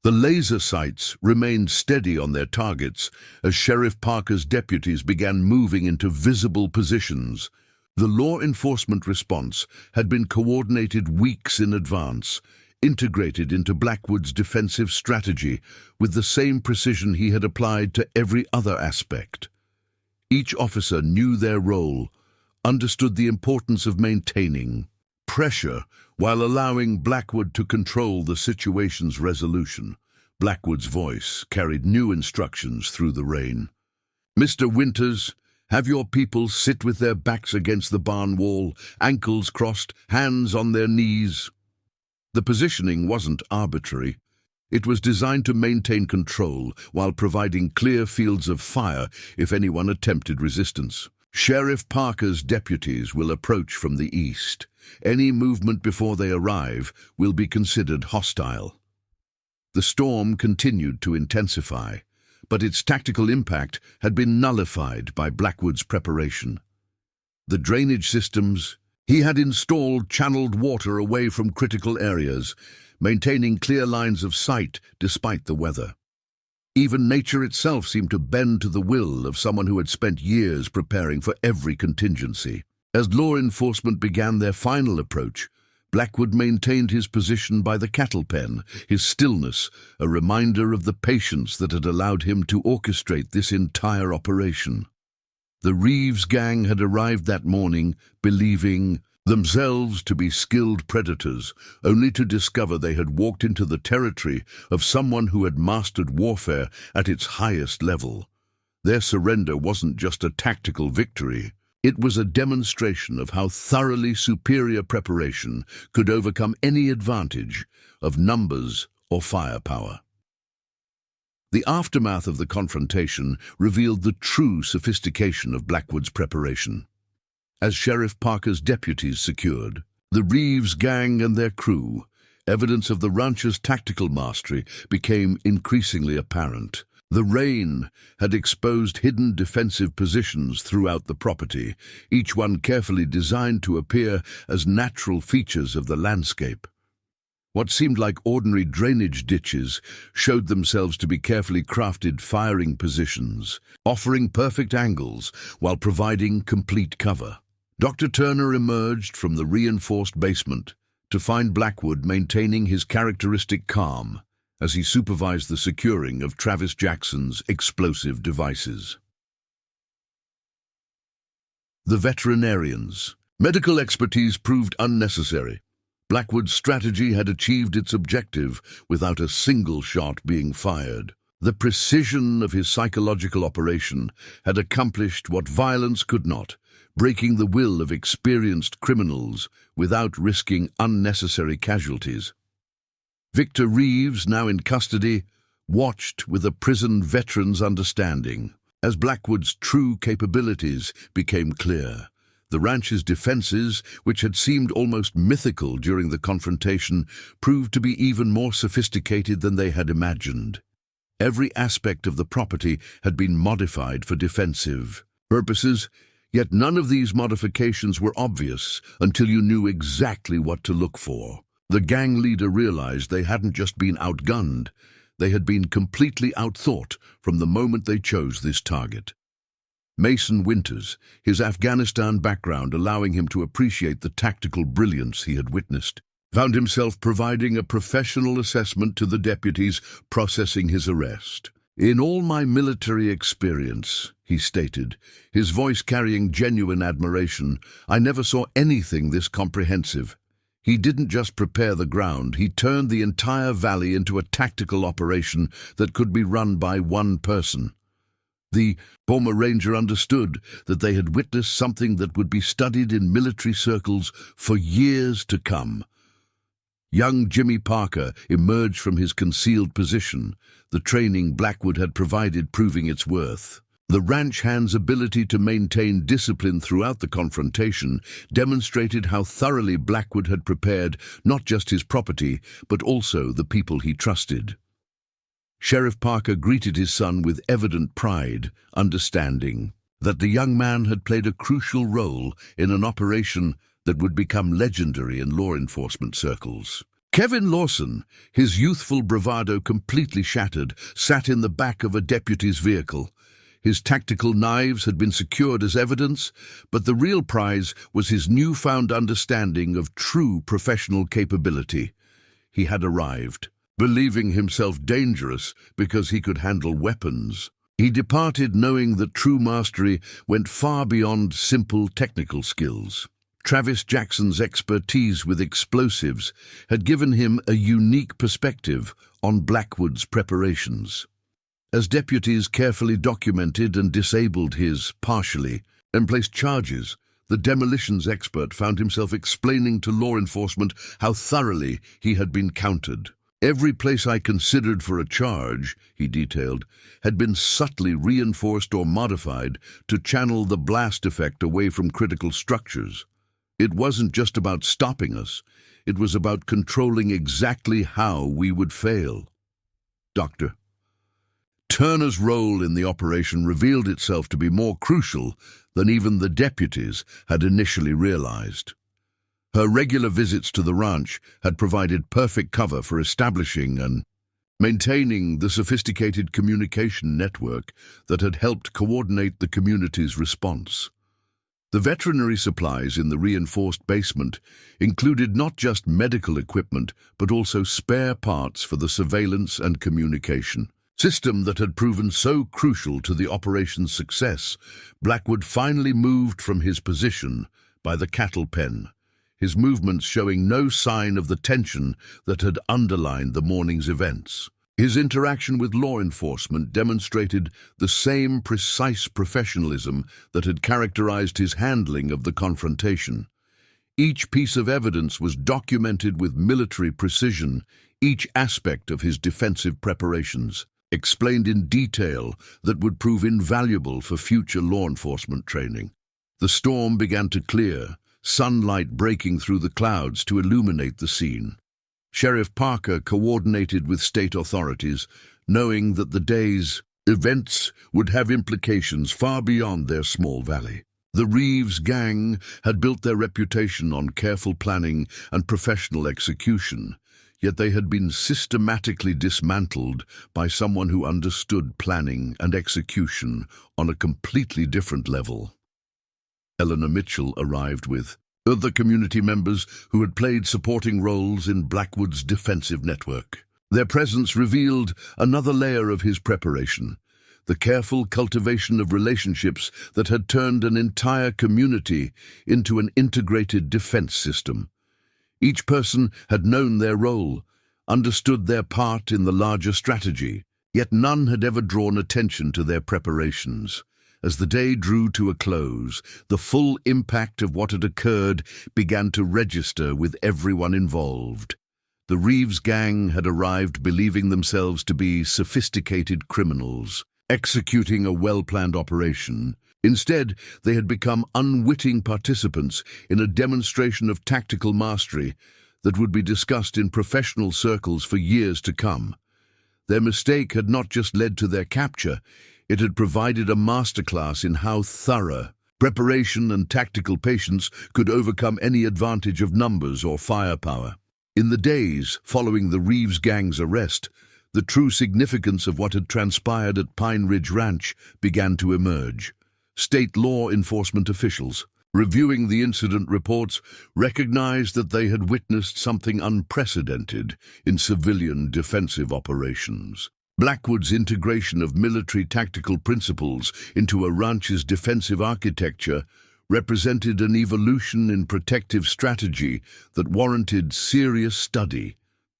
The laser sights remained steady on their targets as Sheriff Parker's deputies began moving into visible positions. The law enforcement response had been coordinated weeks in advance, integrated into Blackwood's defensive strategy with the same precision he had applied to every other aspect. Each officer knew their role, understood the importance of maintaining pressure while allowing Blackwood to control the situation's resolution. Blackwood's voice carried new instructions through the rain. "Mr. Winters, have your people sit with their backs against the barn wall, ankles crossed, hands on their knees." The positioning wasn't arbitrary. It was designed to maintain control while providing clear fields of fire if anyone attempted resistance. Sheriff Parker's deputies will approach from the east. Any movement before they arrive will be considered hostile. The storm continued to intensify, but its tactical impact had been nullified by Blackwood's preparation. The drainage systems he had installed channeled water away from critical areas, maintaining clear lines of sight despite the weather. Even nature itself seemed to bend to the will of someone who had spent years preparing for every contingency. As law enforcement began their final approach, Blackwood maintained his position by the cattle pen, his stillness a reminder of the patience that had allowed him to orchestrate this entire operation. The Reeves gang had arrived that morning, believing themselves to be skilled predators, only to discover they had walked into the territory of someone who had mastered warfare at its highest level. Their surrender wasn't just a tactical victory. It was a demonstration of how thoroughly superior preparation could overcome any advantage of numbers or firepower. The aftermath of the confrontation revealed the true sophistication of Blackwood's preparation. As Sheriff Parker's deputies secured the Reeves gang and their crew, evidence of the rancher's tactical mastery became increasingly apparent. The rain had exposed hidden defensive positions throughout the property, each one carefully designed to appear as natural features of the landscape. What seemed like ordinary drainage ditches showed themselves to be carefully crafted firing positions, offering perfect angles while providing complete cover. Dr. Turner emerged from the reinforced basement to find Blackwood maintaining his characteristic calm as he supervised the securing of Travis Jackson's explosive devices. The veterinarians. Medical expertise proved unnecessary. Blackwood's strategy had achieved its objective without a single shot being fired. The precision of his psychological operation had accomplished what violence could not, breaking the will of experienced criminals without risking unnecessary casualties. Victor Reeves, now in custody, watched with a prison veteran's understanding as Blackwood's true capabilities became clear. The ranch's defenses, which had seemed almost mythical during the confrontation, proved to be even more sophisticated than they had imagined. Every aspect of the property had been modified for defensive purposes, yet none of these modifications were obvious until you knew exactly what to look for. The gang leader realized they hadn't just been outgunned, they had been completely outthought from the moment they chose this target. Mason Winters, his Afghanistan background allowing him to appreciate the tactical brilliance he had witnessed, found himself providing a professional assessment to the deputies processing his arrest. "In all my military experience," he stated, his voice carrying genuine admiration, "I never saw anything this comprehensive. He didn't just prepare the ground, he turned the entire valley into a tactical operation that could be run by one person." The former ranger understood that they had witnessed something that would be studied in military circles for years to come. Young Jimmy Parker emerged from his concealed position, the training Blackwood had provided proving its worth. The ranch hand's ability to maintain discipline throughout the confrontation demonstrated how thoroughly Blackwood had prepared not just his property, but also the people he trusted. Sheriff Parker greeted his son with evident pride, understanding that the young man had played a crucial role in an operation that would become legendary in law enforcement circles. Kevin Lawson, his youthful bravado completely shattered, sat in the back of a deputy's vehicle. His tactical knives had been secured as evidence, but the real prize was his newfound understanding of true professional capability. He had arrived, believing himself dangerous because he could handle weapons. He departed knowing that true mastery went far beyond simple technical skills. Travis Jackson's expertise with explosives had given him a unique perspective on Blackwood's preparations. As deputies carefully documented and disabled his, partially, and placed charges, the demolitions expert found himself explaining to law enforcement how thoroughly he had been countered. "Every place I considered for a charge," he detailed, had been subtly reinforced or modified to channel the blast effect away from critical structures. It wasn't just about stopping us, it was about controlling exactly how we would fail. Dr. Turner's role in the operation revealed itself to be more crucial than even the deputies had initially realized. Her regular visits to the ranch had provided perfect cover for establishing and maintaining the sophisticated communication network that had helped coordinate the community's response. The veterinary supplies in the reinforced basement included not just medical equipment, but also spare parts for the surveillance and communication system that had proven so crucial to the operation's success. Blackwood finally moved from his position by the cattle pen, his movements showing no sign of the tension that had underlined the morning's events. His interaction with law enforcement demonstrated the same precise professionalism that had characterized his handling of the confrontation. Each piece of evidence was documented with military precision, each aspect of his defensive preparations explained in detail that would prove invaluable for future law enforcement training. The storm began to clear, sunlight breaking through the clouds to illuminate the scene. Sheriff Parker coordinated with state authorities, knowing that the day's Events would have implications far beyond their small valley. The Reeves gang had built their reputation on careful planning and professional execution, yet they had been systematically dismantled by someone who understood planning and execution on a completely different level. Eleanor Mitchell arrived with other community members who had played supporting roles in Blackwood's defensive network. Their presence revealed another layer of his preparation, the careful cultivation of relationships that had turned an entire community into an integrated defense system. Each person had known their role, understood their part in the larger strategy, yet none had ever drawn attention to their preparations. As the day drew to a close, the full impact of what had occurred began to register with everyone involved. The Reeves gang had arrived believing themselves to be sophisticated criminals, executing a well-planned operation. Instead, they had become unwitting participants in a demonstration of tactical mastery that would be discussed in professional circles for years to come. Their mistake had not just led to their capture, it had provided a masterclass in how thorough preparation and tactical patience could overcome any advantage of numbers or firepower. In the days following the Reeves gang's arrest, the true significance of what had transpired at Pine Ridge Ranch began to emerge. State law enforcement officials, reviewing the incident reports, recognized that they had witnessed something unprecedented in civilian defensive operations. Blackwood's integration of military tactical principles into a ranch's defensive architecture represented an evolution in protective strategy that warranted serious study.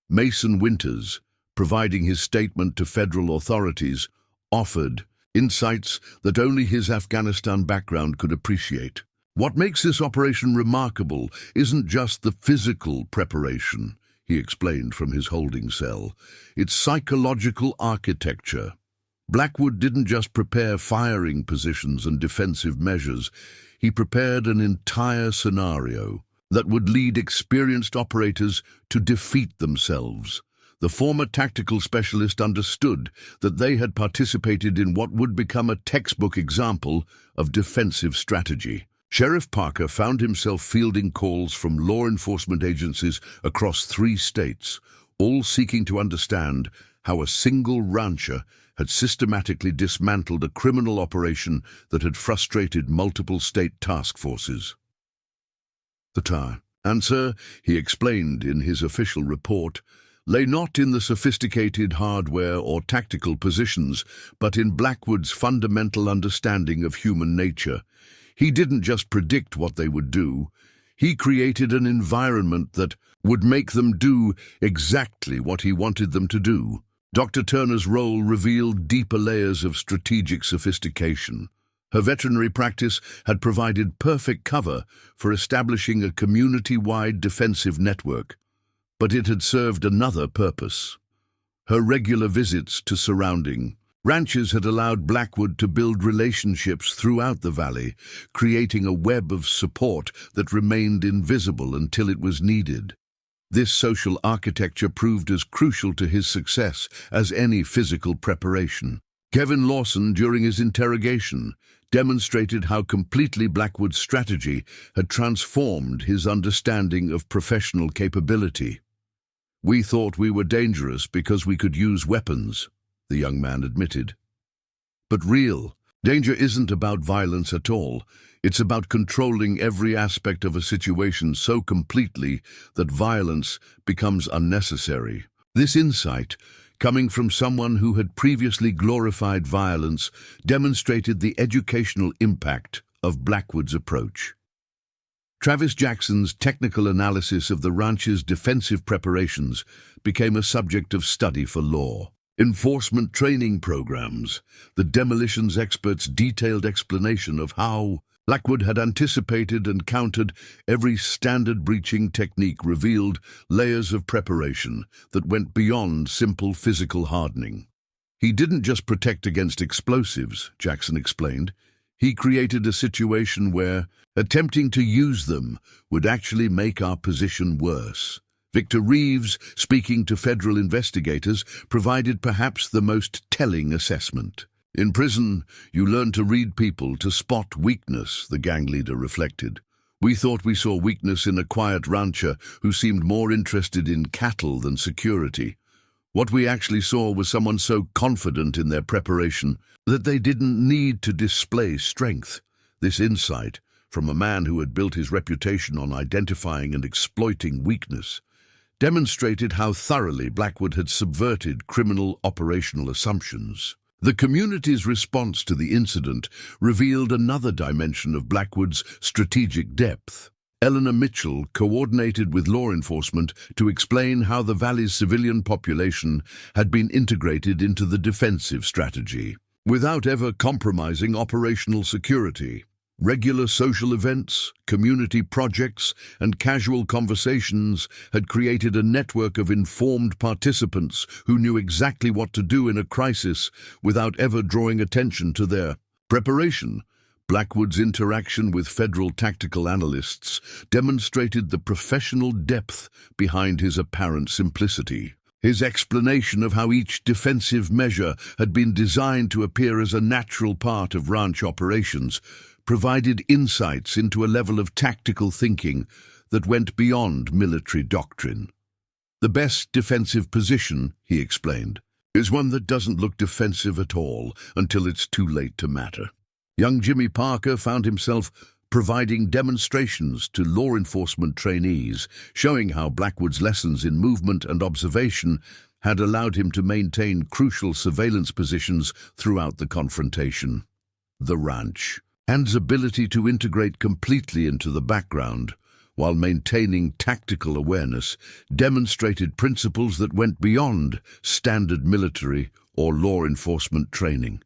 Mason Winters, providing his statement to federal authorities, offered insights that only his Afghanistan background could appreciate. What makes this operation remarkable isn't just the physical preparation, he explained from his holding cell. It's psychological architecture. Blackwood didn't just prepare firing positions and defensive measures, he prepared an entire scenario that would lead experienced operators to defeat themselves. The former tactical specialist understood that they had participated in what would become a textbook example of defensive strategy. Sheriff Parker found himself fielding calls from law enforcement agencies across 3 states, all seeking to understand how a single rancher had systematically dismantled a criminal operation that had frustrated multiple state task forces. The answer, he explained in his official report, lay not in the sophisticated hardware or tactical positions, but in Blackwood's fundamental understanding of human nature. He didn't just predict what they would do, he created an environment that would make them do exactly what he wanted them to do. Dr. Turner's role revealed deeper layers of strategic sophistication. Her veterinary practice had provided perfect cover for establishing a community-wide defensive network, but it had served another purpose. Her regular visits to surrounding ranches had allowed Blackwood to build relationships throughout the valley, creating a web of support that remained invisible until it was needed. This social architecture proved as crucial to his success as any physical preparation. Kevin Lawson, during his interrogation, demonstrated how completely Blackwood's strategy had transformed his understanding of professional capability. "We thought we were dangerous because we could use weapons," the young man admitted. But real danger isn't about violence at all. It's about controlling every aspect of a situation so completely that violence becomes unnecessary. This insight, coming from someone who had previously glorified violence, demonstrated the educational impact of Blackwood's approach. Travis Jackson's technical analysis of the ranch's defensive preparations became a subject of study for law enforcement training programs. The demolitions expert's detailed explanation of how Blackwood had anticipated and countered every standard breaching technique revealed layers of preparation that went beyond simple physical hardening. He didn't just protect against explosives, Jackson explained. He created a situation where attempting to use them would actually make our position worse. Victor Reeves, speaking to federal investigators, provided perhaps the most telling assessment. In prison, you learn to read people, to spot weakness, the gang leader reflected. We thought we saw weakness in a quiet rancher who seemed more interested in cattle than security. What we actually saw was someone so confident in their preparation that they didn't need to display strength. This insight, from a man who had built his reputation on identifying and exploiting weakness, demonstrated how thoroughly Blackwood had subverted criminal operational assumptions. The community's response to the incident revealed another dimension of Blackwood's strategic depth. Eleanor Mitchell coordinated with law enforcement to explain how the valley's civilian population had been integrated into the defensive strategy, without ever compromising operational security. Regular social events, community projects, and casual conversations had created a network of informed participants who knew exactly what to do in a crisis without ever drawing attention to their preparation. Blackwood's interaction with federal tactical analysts demonstrated the professional depth behind his apparent simplicity. His explanation of how each defensive measure had been designed to appear as a natural part of ranch operations provided insights into a level of tactical thinking that went beyond military doctrine. The best defensive position, he explained, is one that doesn't look defensive at all until it's too late to matter. Young Jimmy Parker found himself providing demonstrations to law enforcement trainees, showing how Blackwood's lessons in movement and observation had allowed him to maintain crucial surveillance positions throughout the confrontation. The ranch, and his ability to integrate completely into the background while maintaining tactical awareness demonstrated principles that went beyond standard military or law enforcement training.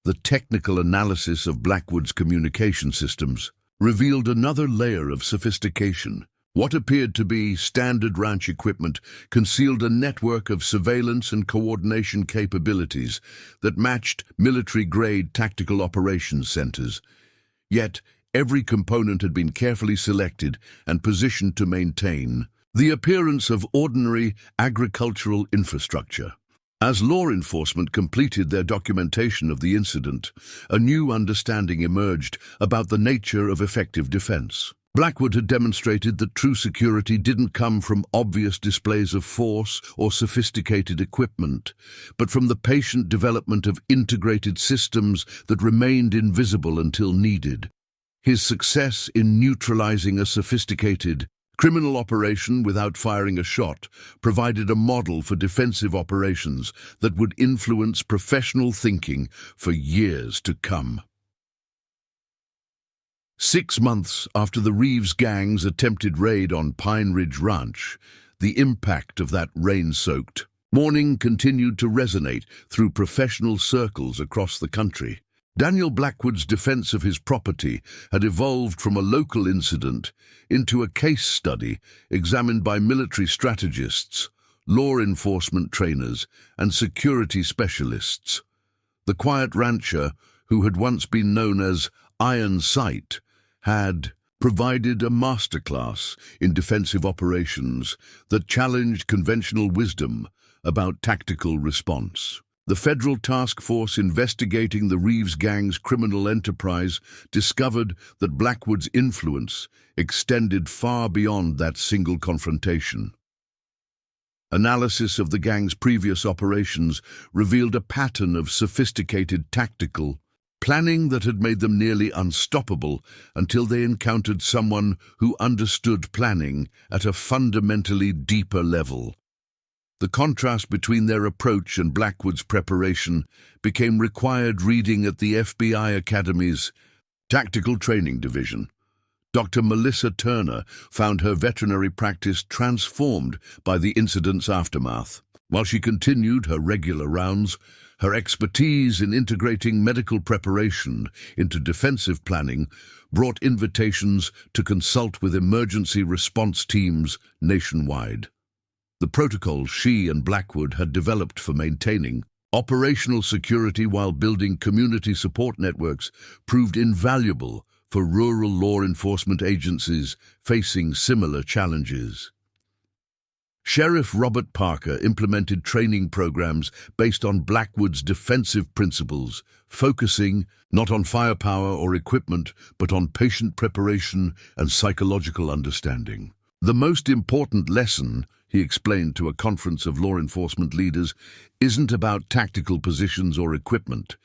The technical analysis of Blackwood's communication systems revealed another layer of sophistication. What appeared to be standard ranch equipment concealed a network of surveillance and coordination capabilities that matched military-grade tactical operations centers. Yet, every component had been carefully selected and positioned to maintain the appearance of ordinary agricultural infrastructure. As law enforcement completed their documentation of the incident, a new understanding emerged about the nature of effective defense. Blackwood had demonstrated that true security didn't come from obvious displays of force or sophisticated equipment, but from the patient development of integrated systems that remained invisible until needed. His success in neutralizing a sophisticated criminal operation without firing a shot provided a model for defensive operations that would influence professional thinking for years to come. 6 months after the Reeves gang's attempted raid on Pine Ridge Ranch, the impact of that rain-soaked morning continued to resonate through professional circles across the country. Daniel Blackwood's defense of his property had evolved from a local incident into a case study examined by military strategists, law enforcement trainers, and security specialists. The quiet rancher, who had once been known as Iron Sight, had provided a masterclass in defensive operations that challenged conventional wisdom about tactical response. The federal task force investigating the Reeves gang's criminal enterprise discovered that Blackwood's influence extended far beyond that single confrontation. Analysis of the gang's previous operations revealed a pattern of sophisticated tactical planning that had made them nearly unstoppable until they encountered someone who understood planning at a fundamentally deeper level. The contrast between their approach and Blackwood's preparation became required reading at the FBI Academy's Tactical Training Division. Dr. Melissa Turner found her veterinary practice transformed by the incident's aftermath. While she continued her regular rounds, her expertise in integrating medical preparation into defensive planning brought invitations to consult with emergency response teams nationwide. The protocols she and Blackwood had developed for maintaining operational security while building community support networks proved invaluable for rural law enforcement agencies facing similar challenges. Sheriff Robert Parker implemented training programs based on Blackwood's defensive principles, focusing not on firepower or equipment, but on patient preparation and psychological understanding. The most important lesson, he explained to a conference of law enforcement leaders, isn't about tactical positions or equipment.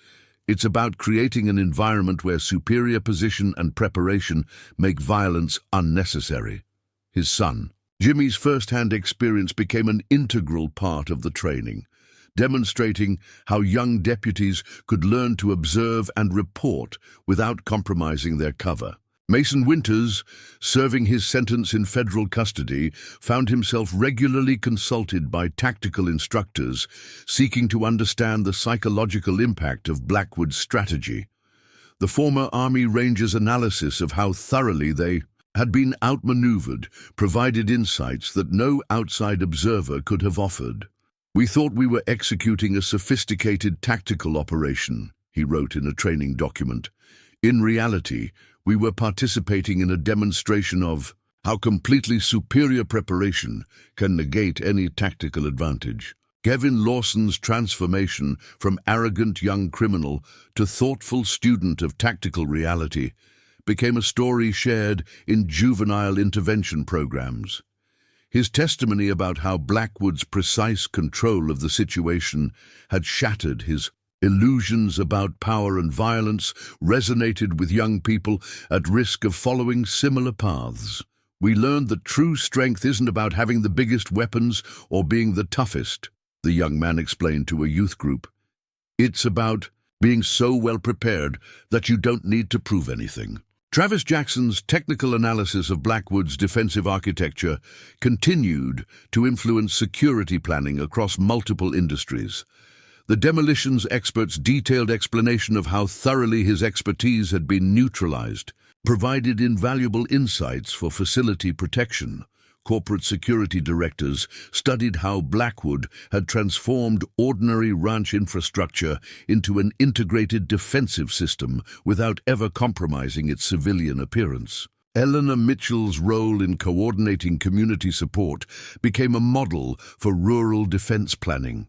It's about creating an environment where superior position and preparation make violence unnecessary. His son, Jimmy's first-hand experience became an integral part of the training, demonstrating how young deputies could learn to observe and report without compromising their cover. Mason Winters, serving his sentence in federal custody, found himself regularly consulted by tactical instructors seeking to understand the psychological impact of Blackwood's strategy. The former Army Ranger's analysis of how thoroughly they had been outmaneuvered provided insights that no outside observer could have offered. "We thought we were executing a sophisticated tactical operation," he wrote in a training document. "In reality, we were participating in a demonstration of how completely superior preparation can negate any tactical advantage." Kevin Lawson's transformation from arrogant young criminal to thoughtful student of tactical reality became a story shared in juvenile intervention programs. His testimony about how Blackwood's precise control of the situation had shattered his illusions about power and violence resonated with young people at risk of following similar paths. "We learned that true strength isn't about having the biggest weapons or being the toughest," the young man explained to a youth group. "It's about being so well prepared that you don't need to prove anything." Travis Jackson's technical analysis of Blackwood's defensive architecture continued to influence security planning across multiple industries. The demolitions expert's detailed explanation of how thoroughly his expertise had been neutralized provided invaluable insights for facility protection. Corporate security directors studied how Blackwood had transformed ordinary ranch infrastructure into an integrated defensive system without ever compromising its civilian appearance. Eleanor Mitchell's role in coordinating community support became a model for rural defense planning.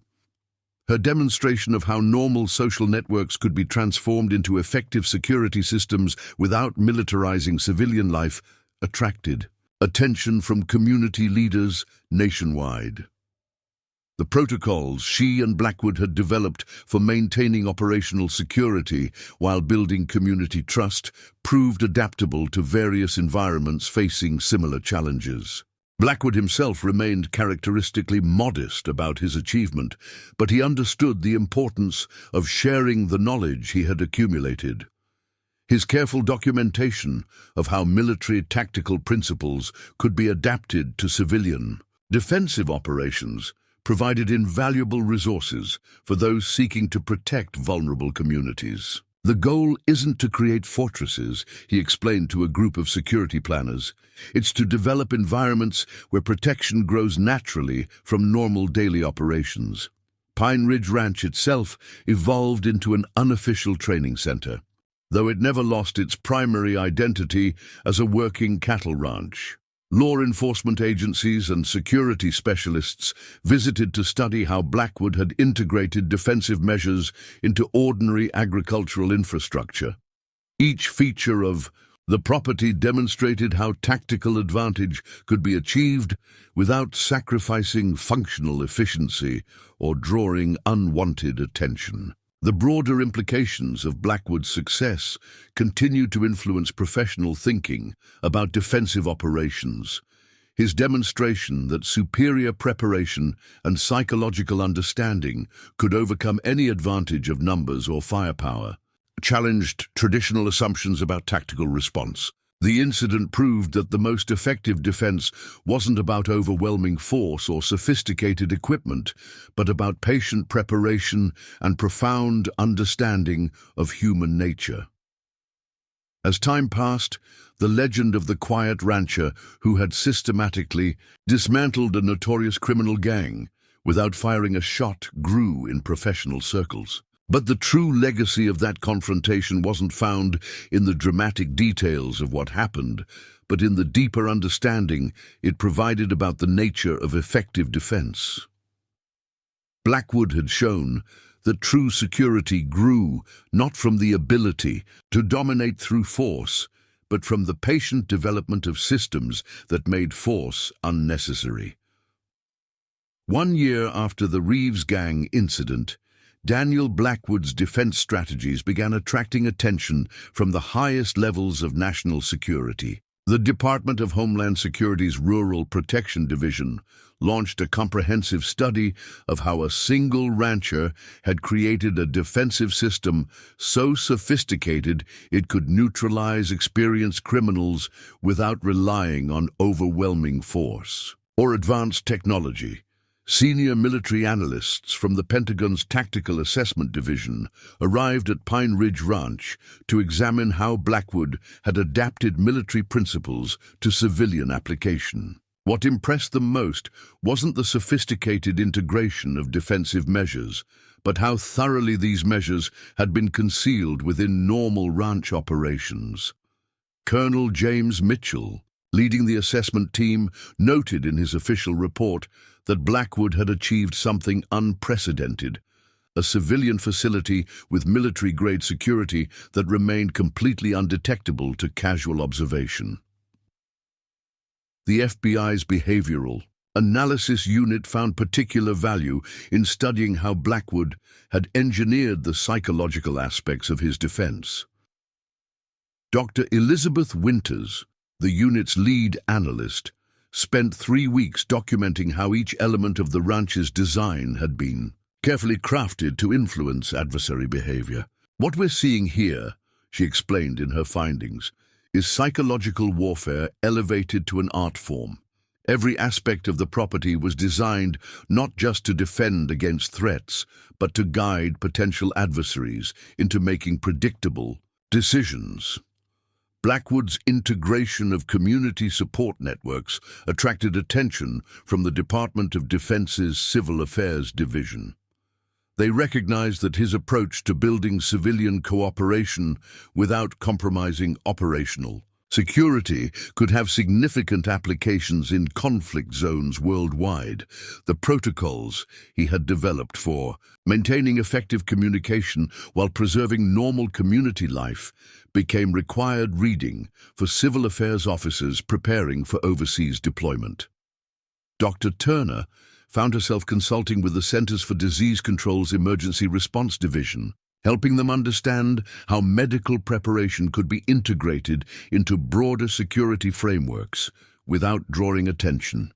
Her demonstration of how normal social networks could be transformed into effective security systems without militarizing civilian life attracted attention from community leaders nationwide. The protocols she and Blackwood had developed for maintaining operational security while building community trust proved adaptable to various environments facing similar challenges. Blackwood himself remained characteristically modest about his achievement, but he understood the importance of sharing the knowledge he had accumulated. His careful documentation of how military tactical principles could be adapted to civilian defensive operations provided invaluable resources for those seeking to protect vulnerable communities. "The goal isn't to create fortresses," he explained to a group of security planners. "It's to develop environments where protection grows naturally from normal daily operations." Pine Ridge Ranch itself evolved into an unofficial training center, though it never lost its primary identity as a working cattle ranch. Law enforcement agencies and security specialists visited to study how Blackwood had integrated defensive measures into ordinary agricultural infrastructure. Each feature of the property demonstrated how tactical advantage could be achieved without sacrificing functional efficiency or drawing unwanted attention. The broader implications of Blackwood's success continued to influence professional thinking about defensive operations. His demonstration that superior preparation and psychological understanding could overcome any advantage of numbers or firepower challenged traditional assumptions about tactical response. The incident proved that the most effective defense wasn't about overwhelming force or sophisticated equipment, but about patient preparation and profound understanding of human nature. As time passed, the legend of the quiet rancher who had systematically dismantled a notorious criminal gang without firing a shot grew in professional circles. But the true legacy of that confrontation wasn't found in the dramatic details of what happened, but in the deeper understanding it provided about the nature of effective defense. Blackwood had shown that true security grew not from the ability to dominate through force, but from the patient development of systems that made force unnecessary. 1 year after the Reeves Gang incident, Daniel Blackwood's defense strategies began attracting attention from the highest levels of national security. The Department of Homeland Security's Rural Protection Division launched a comprehensive study of how a single rancher had created a defensive system so sophisticated it could neutralize experienced criminals without relying on overwhelming force or advanced technology. Senior military analysts from the Pentagon's Tactical Assessment Division arrived at Pine Ridge Ranch to examine how Blackwood had adapted military principles to civilian application. What impressed them most wasn't the sophisticated integration of defensive measures, but how thoroughly these measures had been concealed within normal ranch operations. Colonel James Mitchell, leading the assessment team, noted in his official report that Blackwood had achieved something unprecedented, a civilian facility with military-grade security that remained completely undetectable to casual observation. The FBI's Behavioral Analysis Unit found particular value in studying how Blackwood had engineered the psychological aspects of his defense. Dr. Elizabeth Winters, the unit's lead analyst, spent 3 weeks documenting how each element of the ranch's design had been carefully crafted to influence adversary behavior. What we're seeing here, she explained in her findings, is psychological warfare elevated to an art form. Every aspect of the property was designed not just to defend against threats, but to guide potential adversaries into making predictable decisions. Blackwood's integration of community support networks attracted attention from the Department of Defense's Civil Affairs Division. They recognized that his approach to building civilian cooperation without compromising operational security could have significant applications in conflict zones worldwide. The protocols he had developed for maintaining effective communication while preserving normal community life became required reading for civil affairs officers preparing for overseas deployment. Dr. Turner found herself consulting with the Centers for Disease Control's Emergency Response Division, helping them understand how medical preparation could be integrated into broader security frameworks without drawing attention.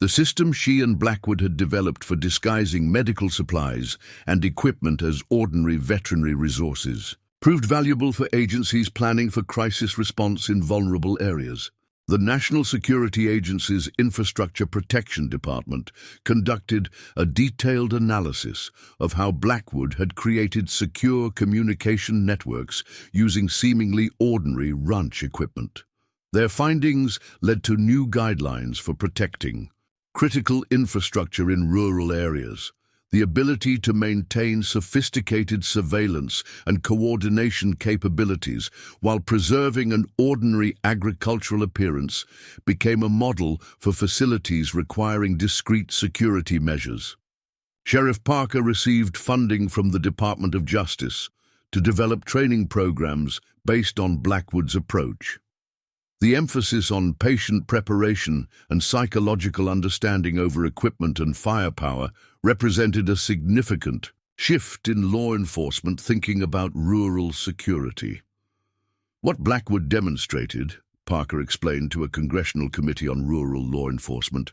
The system she and Blackwood had developed for disguising medical supplies and equipment as ordinary veterinary resources proved valuable for agencies planning for crisis response in vulnerable areas. The National Security Agency's Infrastructure Protection Department conducted a detailed analysis of how Blackwood had created secure communication networks using seemingly ordinary ranch equipment. Their findings led to new guidelines for protecting critical infrastructure in rural areas. The ability to maintain sophisticated surveillance and coordination capabilities while preserving an ordinary agricultural appearance became a model for facilities requiring discreet security measures. Sheriff Parker received funding from the Department of Justice to develop training programs based on Blackwood's approach. The emphasis on patient preparation and psychological understanding over equipment and firepower represented a significant shift in law enforcement thinking about rural security. What Blackwood demonstrated, Parker explained to a congressional committee on rural law enforcement,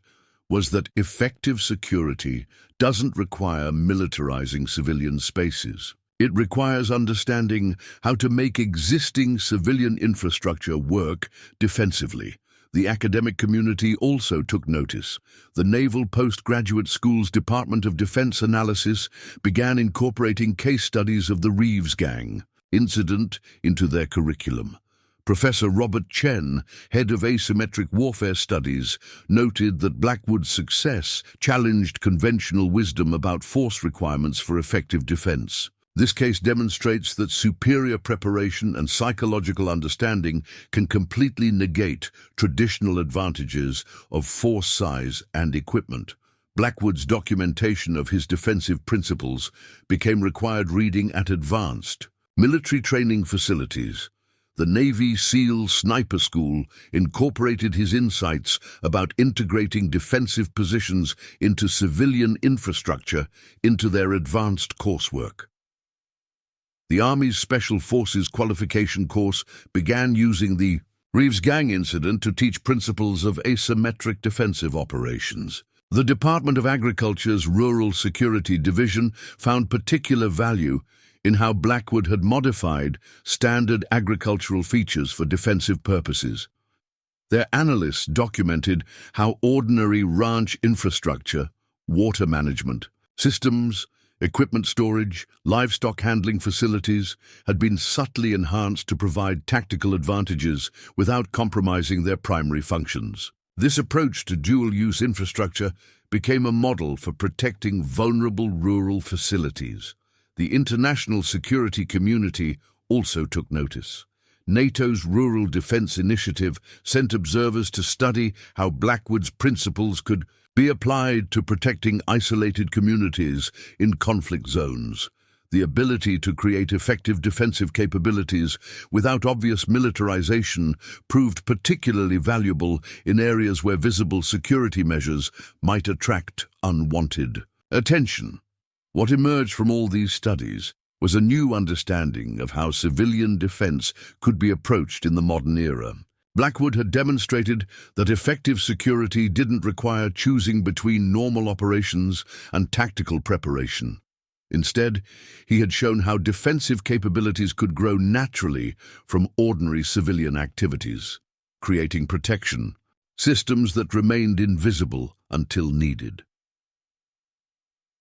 was that effective security doesn't require militarizing civilian spaces. It requires understanding how to make existing civilian infrastructure work defensively. The academic community also took notice. The Naval Postgraduate School's Department of Defense Analysis began incorporating case studies of the Reeves Gang incident into their curriculum. Professor Robert Chen, head of Asymmetric Warfare Studies, noted that Blackwood's success challenged conventional wisdom about force requirements for effective defense. This case demonstrates that superior preparation and psychological understanding can completely negate traditional advantages of force size and equipment. Blackwood's documentation of his defensive principles became required reading at advanced military training facilities. The Navy SEAL Sniper School incorporated his insights about integrating defensive positions into civilian infrastructure into their advanced coursework. The Army's Special Forces qualification course began using the Reeves Gang incident to teach principles of asymmetric defensive operations. The Department of Agriculture's Rural Security Division found particular value in how Blackwood had modified standard agricultural features for defensive purposes. Their analysts documented how ordinary ranch infrastructure, water management, systems, equipment storage, livestock handling facilities had been subtly enhanced to provide tactical advantages without compromising their primary functions. This approach to dual-use infrastructure became a model for protecting vulnerable rural facilities. The international security community also took notice. NATO's Rural Defense Initiative sent observers to study how Blackwood's principles could be applied to protecting isolated communities in conflict zones. The ability to create effective defensive capabilities without obvious militarization proved particularly valuable in areas where visible security measures might attract unwanted attention. What emerged from all these studies was a new understanding of how civilian defense could be approached in the modern era. Blackwood had demonstrated that effective security didn't require choosing between normal operations and tactical preparation. Instead, he had shown how defensive capabilities could grow naturally from ordinary civilian activities, creating protection, systems that remained invisible until needed.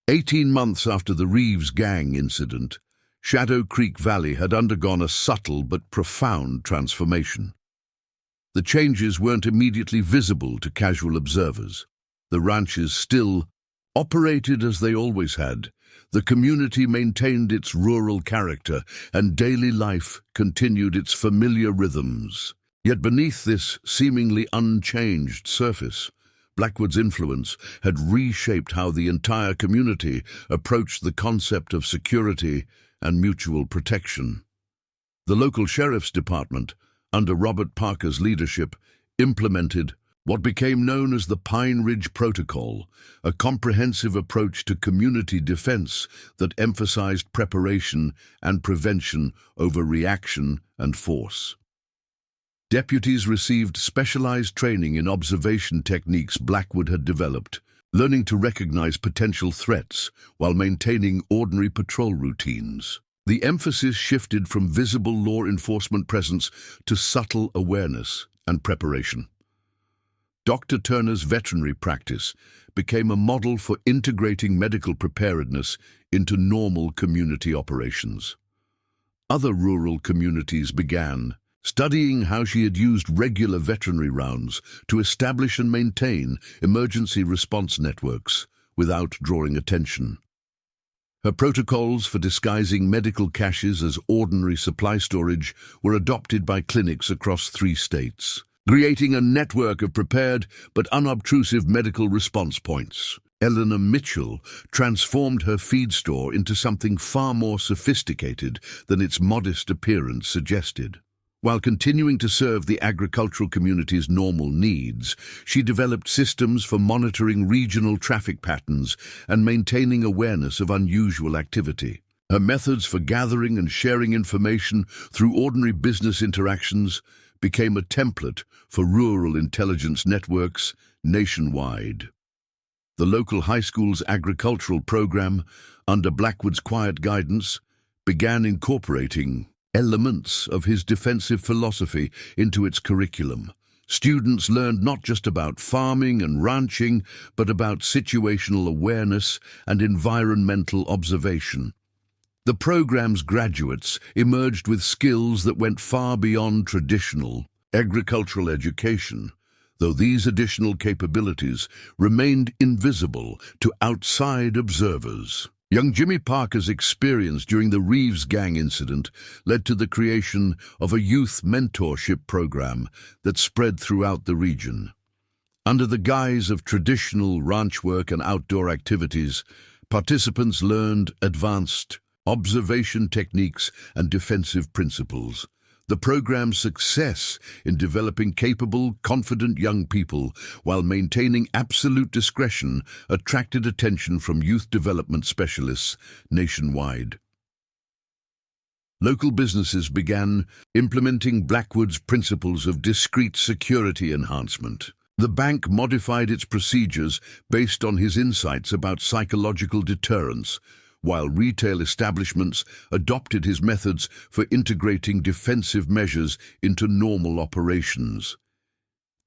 18 months after the Reeves Gang incident, Shadow Creek Valley had undergone a subtle but profound transformation. The changes weren't immediately visible to casual observers. The ranches still operated as they always had. The community maintained its rural character, and daily life continued its familiar rhythms. Yet beneath this seemingly unchanged surface, Blackwood's influence had reshaped how the entire community approached the concept of security and mutual protection. The local sheriff's department, under Robert Parker's leadership, implemented what became known as the Pine Ridge Protocol, a comprehensive approach to community defense that emphasized preparation and prevention over reaction and force. Deputies received specialized training in observation techniques Blackwood had developed, learning to recognize potential threats while maintaining ordinary patrol routines. The emphasis shifted from visible law enforcement presence to subtle awareness and preparation. Dr. Turner's veterinary practice became a model for integrating medical preparedness into normal community operations. Other rural communities began studying how she had used regular veterinary rounds to establish and maintain emergency response networks without drawing attention. Her protocols for disguising medical caches as ordinary supply storage were adopted by clinics across 3 states, creating a network of prepared but unobtrusive medical response points. Eleanor Mitchell transformed her feed store into something far more sophisticated than its modest appearance suggested. While continuing to serve the agricultural community's normal needs, she developed systems for monitoring regional traffic patterns and maintaining awareness of unusual activity. Her methods for gathering and sharing information through ordinary business interactions became a template for rural intelligence networks nationwide. The local high school's agricultural program, under Blackwood's quiet guidance, began incorporating elements of his defensive philosophy into its curriculum. Students learned not just about farming and ranching, but about situational awareness and environmental observation. The program's graduates emerged with skills that went far beyond traditional agricultural education, though these additional capabilities remained invisible to outside observers. Young Jimmy Parker's experience during the Reeves Gang incident led to the creation of a youth mentorship program that spread throughout the region. Under the guise of traditional ranch work and outdoor activities, participants learned advanced observation techniques and defensive principles. The program's success in developing capable, confident young people while maintaining absolute discretion attracted attention from youth development specialists nationwide. Local businesses began implementing Blackwood's principles of discreet security enhancement. The bank modified its procedures based on his insights about psychological deterrence, while retail establishments adopted his methods for integrating defensive measures into normal operations.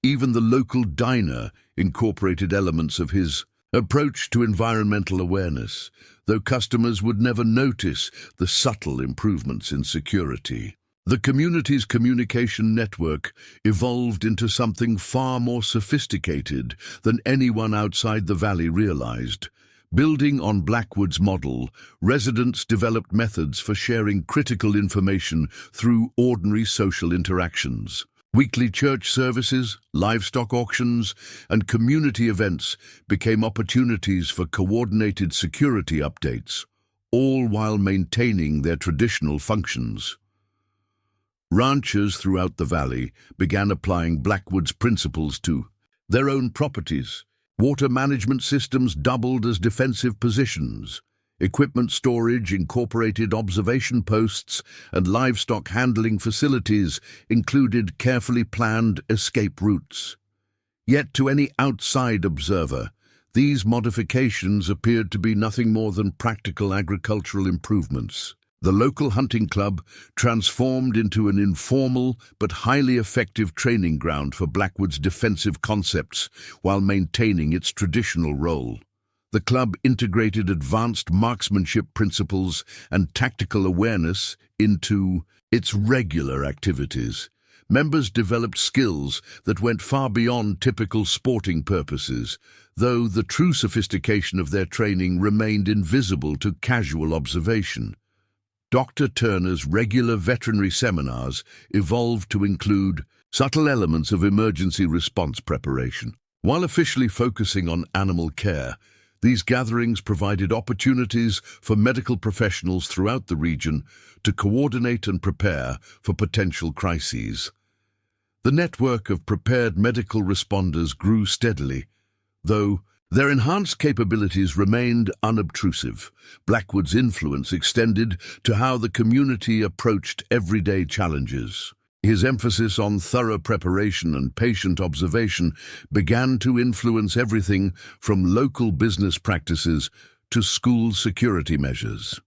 Even the local diner incorporated elements of his approach to environmental awareness, though customers would never notice the subtle improvements in security. The community's communication network evolved into something far more sophisticated than anyone outside the valley realized. Building on Blackwood's model, residents developed methods for sharing critical information through ordinary social interactions. Weekly church services, livestock auctions, and community events became opportunities for coordinated security updates, all while maintaining their traditional functions. Ranchers throughout the valley began applying Blackwood's principles to their own properties. Water management systems doubled as defensive positions. Equipment storage incorporated observation posts, and livestock handling facilities included carefully planned escape routes. Yet to any outside observer, these modifications appeared to be nothing more than practical agricultural improvements. The local hunting club transformed into an informal but highly effective training ground for Blackwood's defensive concepts while maintaining its traditional role. The club integrated advanced marksmanship principles and tactical awareness into its regular activities. Members developed skills that went far beyond typical sporting purposes, though the true sophistication of their training remained invisible to casual observation. Dr. Turner's regular veterinary seminars evolved to include subtle elements of emergency response preparation. While officially focusing on animal care, these gatherings provided opportunities for medical professionals throughout the region to coordinate and prepare for potential crises. The network of prepared medical responders grew steadily, though their enhanced capabilities remained unobtrusive. Blackwood's influence extended to how the community approached everyday challenges. His emphasis on thorough preparation and patient observation began to influence everything from local business practices to school security measures.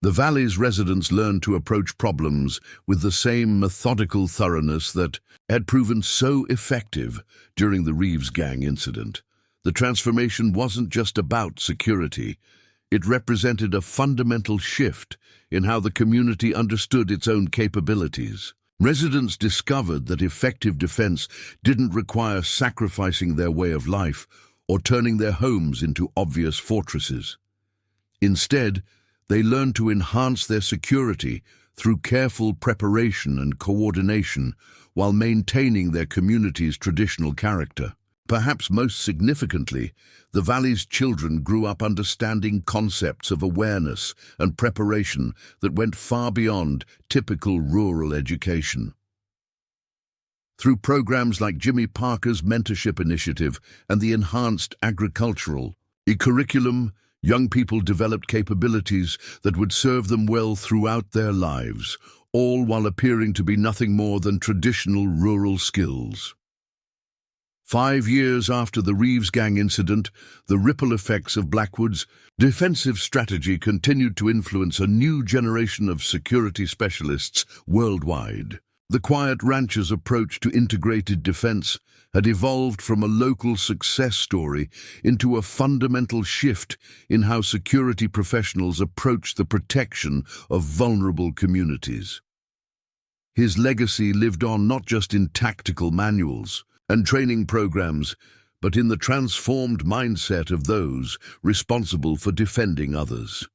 The valley's residents learned to approach problems with the same methodical thoroughness that had proven so effective during the Reeves Gang incident. The transformation wasn't just about security. It represented a fundamental shift in how the community understood its own capabilities. Residents discovered that effective defense didn't require sacrificing their way of life or turning their homes into obvious fortresses. Instead, they learned to enhance their security through careful preparation and coordination while maintaining their community's traditional character. Perhaps most significantly, the valley's children grew up understanding concepts of awareness and preparation that went far beyond typical rural education. Through programs like Jimmy Parker's mentorship initiative and the enhanced agricultural curriculum, young people developed capabilities that would serve them well throughout their lives, all while appearing to be nothing more than traditional rural skills. 5 years after the Reeves Gang incident, the ripple effects of Blackwood's defensive strategy continued to influence a new generation of security specialists worldwide. The quiet rancher's approach to integrated defense had evolved from a local success story into a fundamental shift in how security professionals approach the protection of vulnerable communities. His legacy lived on not just in tactical manuals and training programs, but in the transformed mindset of those responsible for defending others.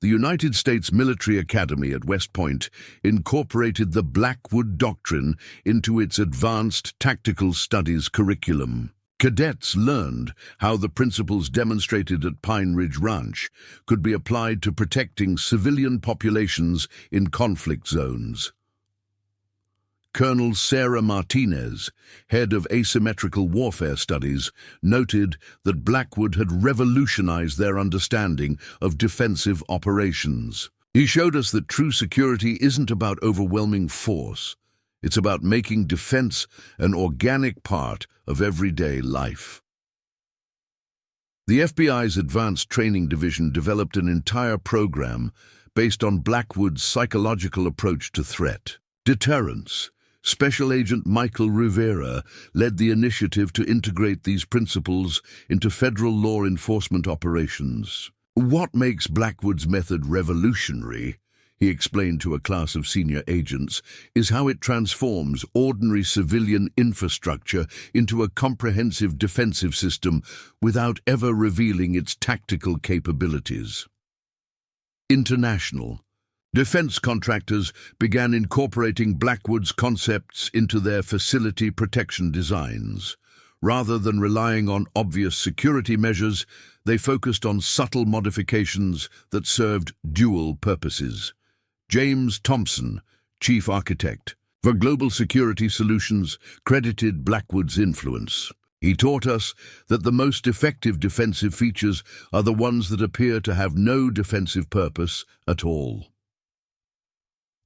The United States Military Academy at West Point incorporated the Blackwood Doctrine into its advanced tactical studies curriculum. Cadets learned how the principles demonstrated at Pine Ridge Ranch could be applied to protecting civilian populations in conflict zones. Colonel Sarah Martinez, head of asymmetrical warfare studies, noted that Blackwood had revolutionized their understanding of defensive operations. He showed us that true security isn't about overwhelming force. It's about making defense an organic part of everyday life. The FBI's Advanced Training Division developed an entire program based on Blackwood's psychological approach to threat. Deterrence. Special Agent Michael Rivera led the initiative to integrate these principles into federal law enforcement operations. What makes Blackwood's method revolutionary, he explained to a class of senior agents, is how it transforms ordinary civilian infrastructure into a comprehensive defensive system without ever revealing its tactical capabilities. International. Defense contractors began incorporating Blackwood's concepts into their facility protection designs. Rather than relying on obvious security measures, they focused on subtle modifications that served dual purposes. James Thompson, chief architect for global security solutions, credited Blackwood's influence. He taught us that the most effective defensive features are the ones that appear to have no defensive purpose at all.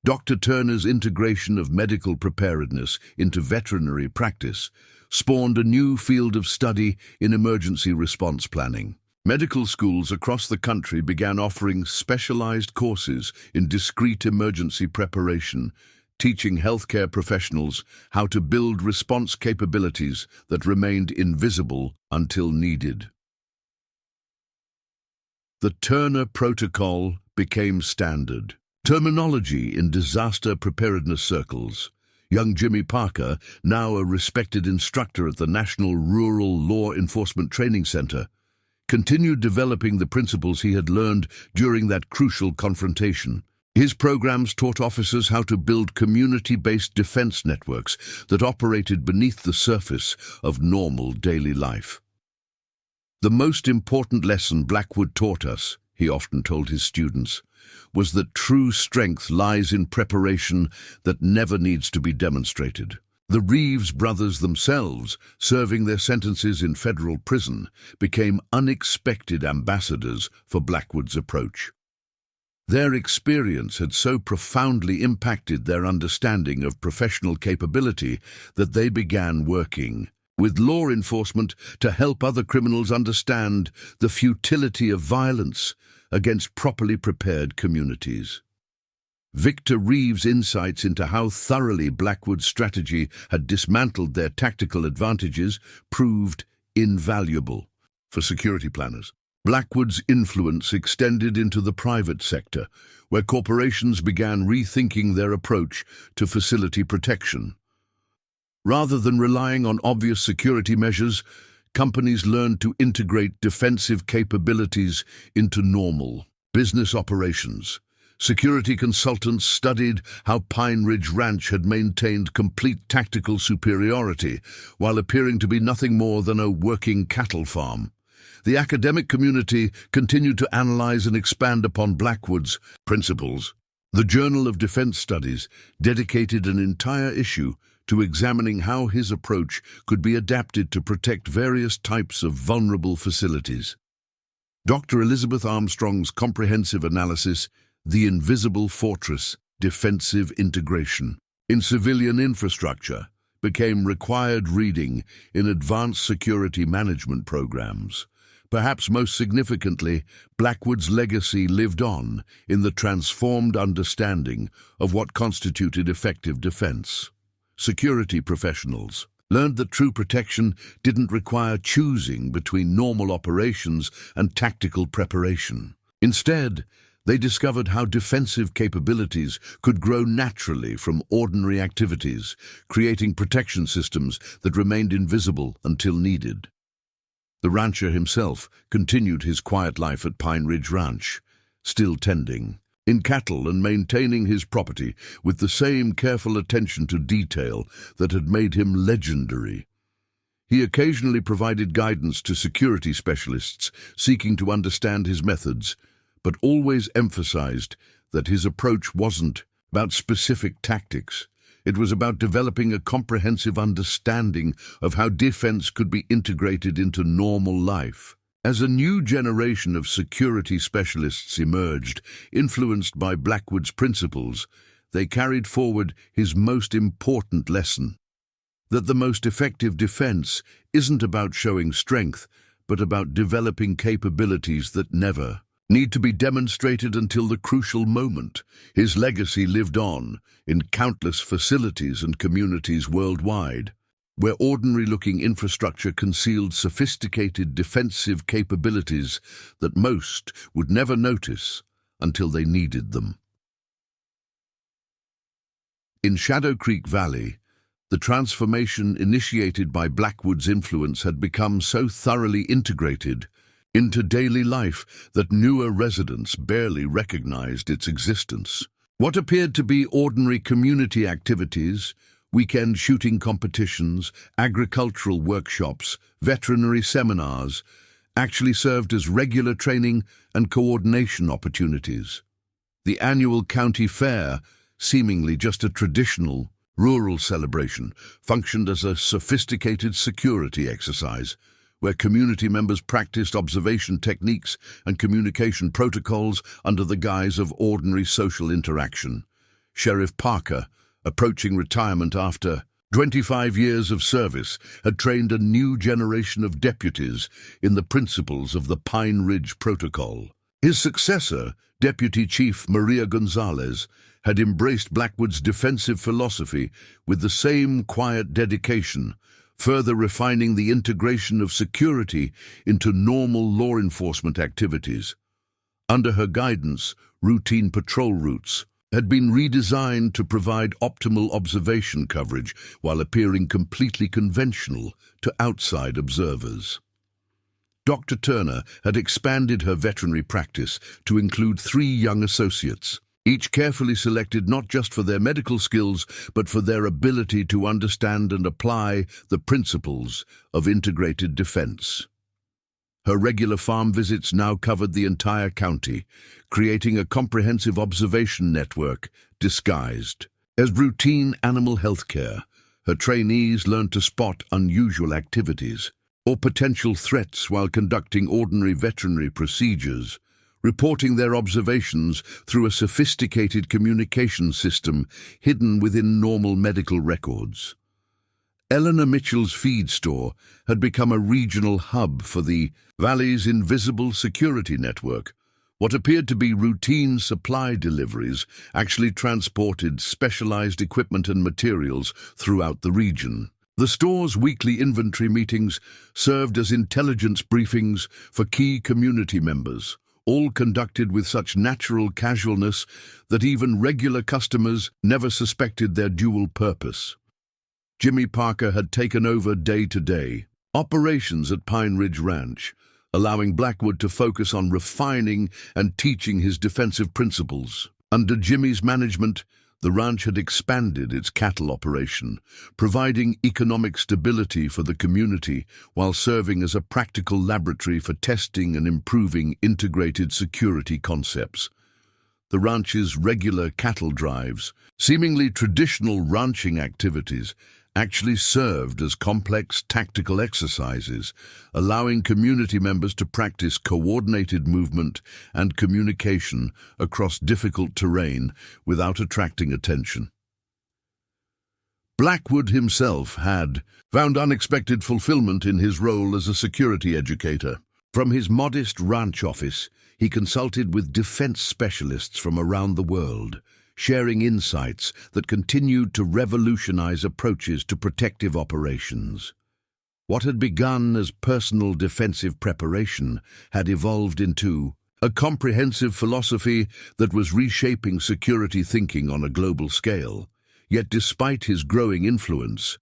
Dr. Turner's integration of medical preparedness into veterinary practice spawned a new field of study in emergency response planning. Medical schools across the country began offering specialized courses in discrete emergency preparation, teaching healthcare professionals how to build response capabilities that remained invisible until needed. The Turner Protocol became standard terminology in disaster preparedness circles. Young Jimmy Parker, now a respected instructor at the National Rural Law Enforcement Training Center, continued developing the principles he had learned during that crucial confrontation. His programs taught officers how to build community-based defense networks that operated beneath the surface of normal daily life. The most important lesson Blackwood taught us, he often told his students, was that true strength lies in preparation that never needs to be demonstrated. The Reeves brothers themselves, serving their sentences in federal prison, became unexpected ambassadors for Blackwood's approach. Their experience had so profoundly impacted their understanding of professional capability that they began working with law enforcement to help other criminals understand the futility of violence against properly prepared communities. Victor Reeves' insights into how thoroughly Blackwood's strategy had dismantled their tactical advantages proved invaluable for security planners. Blackwood's influence extended into the private sector, where corporations began rethinking their approach to facility protection. Rather than relying on obvious security measures, companies learned to integrate defensive capabilities into normal business operations. Security consultants studied how Pine Ridge Ranch had maintained complete tactical superiority while appearing to be nothing more than a working cattle farm. The academic community continued to analyze and expand upon Blackwood's principles. The Journal of Defense Studies dedicated an entire issue to examining how his approach could be adapted to protect various types of vulnerable facilities. Dr. Elizabeth Armstrong's comprehensive analysis, The Invisible Fortress, Defensive Integration in Civilian Infrastructure, became required reading in advanced security management programs. Perhaps most significantly, Blackwood's legacy lived on in the transformed understanding of what constituted effective defense. Security professionals learned that true protection didn't require choosing between normal operations and tactical preparation. Instead, They discovered how defensive capabilities could grow naturally from ordinary activities, creating protection systems that remained invisible until needed. The rancher himself continued his quiet life at Pine Ridge Ranch, still tending in cattle and maintaining his property with the same careful attention to detail that had made him legendary. He occasionally provided guidance to security specialists seeking to understand his methods, but always emphasized that his approach wasn't about specific tactics. It was about developing a comprehensive understanding of how defense could be integrated into normal life. As a new generation of security specialists emerged, influenced by Blackwood's principles, they carried forward his most important lesson: that the most effective defense isn't about showing strength, but about developing capabilities that never need to be demonstrated until the crucial moment. His legacy lived on in countless facilities and communities worldwide, where ordinary-looking infrastructure concealed sophisticated defensive capabilities that most would never notice until they needed them. In Shadow Creek Valley, the transformation initiated by Blackwood's influence had become so thoroughly integrated into daily life that newer residents barely recognized its existence. What appeared to be ordinary community activities, weekend shooting competitions, agricultural workshops, veterinary seminars, actually served as regular training and coordination opportunities. The annual county fair, seemingly just a traditional rural celebration, functioned as a sophisticated security exercise, where community members practiced observation techniques and communication protocols under the guise of ordinary social interaction. Sheriff Parker, approaching retirement after 25 years of service, had trained a new generation of deputies in the principles of the Pine Ridge Protocol. His successor, Deputy Chief Maria Gonzalez, had embraced Blackwood's defensive philosophy with the same quiet dedication, further refining the integration of security into normal law enforcement activities. Under her guidance, routine patrol routes had been redesigned to provide optimal observation coverage while appearing completely conventional to outside observers. Dr. Turner had expanded her veterinary practice to include 3 young associates, each carefully selected not just for their medical skills, but for their ability to understand and apply the principles of integrated defense. Her regular farm visits now covered the entire county, creating a comprehensive observation network disguised as routine animal health care. Her trainees learned to spot unusual activities or potential threats while conducting ordinary veterinary procedures, reporting their observations through a sophisticated communication system hidden within normal medical records. Eleanor Mitchell's feed store had become a regional hub for the Valley's invisible security network. What appeared to be routine supply deliveries actually transported specialized equipment and materials throughout the region. The store's weekly inventory meetings served as intelligence briefings for key community members, all conducted with such natural casualness that even regular customers never suspected their dual purpose. Jimmy Parker had taken over day-to-day operations at Pine Ridge Ranch, allowing Blackwood to focus on refining and teaching his defensive principles. Under Jimmy's management, the ranch had expanded its cattle operation, providing economic stability for the community while serving as a practical laboratory for testing and improving integrated security concepts. The ranch's regular cattle drives, seemingly traditional ranching activities, actually served as complex tactical exercises, allowing community members to practice coordinated movement and communication across difficult terrain without attracting attention. Blackwood himself had found unexpected fulfillment in his role as a security educator. From his modest ranch office, he consulted with defense specialists from around the world, sharing insights that continued to revolutionize approaches to protective operations. What had begun as personal defensive preparation had evolved into a comprehensive philosophy that was reshaping security thinking on a global scale. Yet despite his growing influence,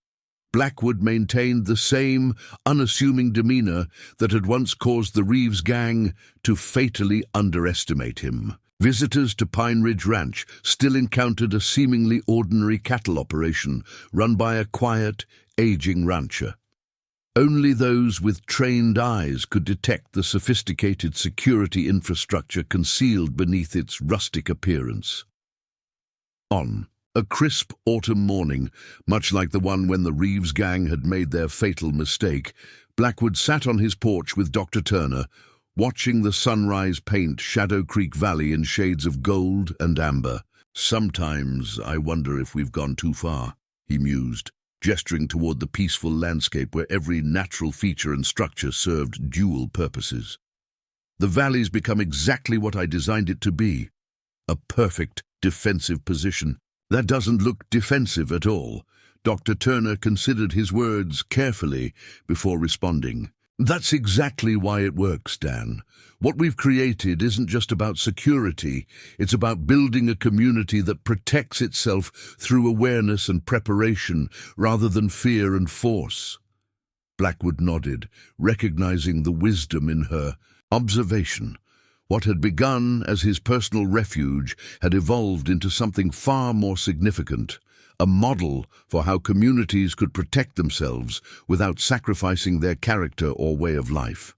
Blackwood maintained the same unassuming demeanor that had once caused the Reeves gang to fatally underestimate him. Visitors to Pine Ridge Ranch still encountered a seemingly ordinary cattle operation run by a quiet, aging rancher. Only those with trained eyes could detect the sophisticated security infrastructure concealed beneath its rustic appearance. On a crisp autumn morning, much like the one when the Reeves gang had made their fatal mistake, Blackwood sat on his porch with Dr. Turner, watching the sunrise paint Shadow Creek Valley in shades of gold and amber. "Sometimes I wonder if we've gone too far," he mused, gesturing toward the peaceful landscape where every natural feature and structure served dual purposes. "The valley's become exactly what I designed it to be, a perfect defensive position." "That doesn't look defensive at all." Dr. Turner considered his words carefully before responding. "That's exactly why it works, Dan. What we've created isn't just about security, it's about building a community that protects itself through awareness and preparation rather than fear and force." Blackwood nodded, recognizing the wisdom in her observation. What had begun as his personal refuge had evolved into something far more significant, a model for how communities could protect themselves without sacrificing their character or way of life.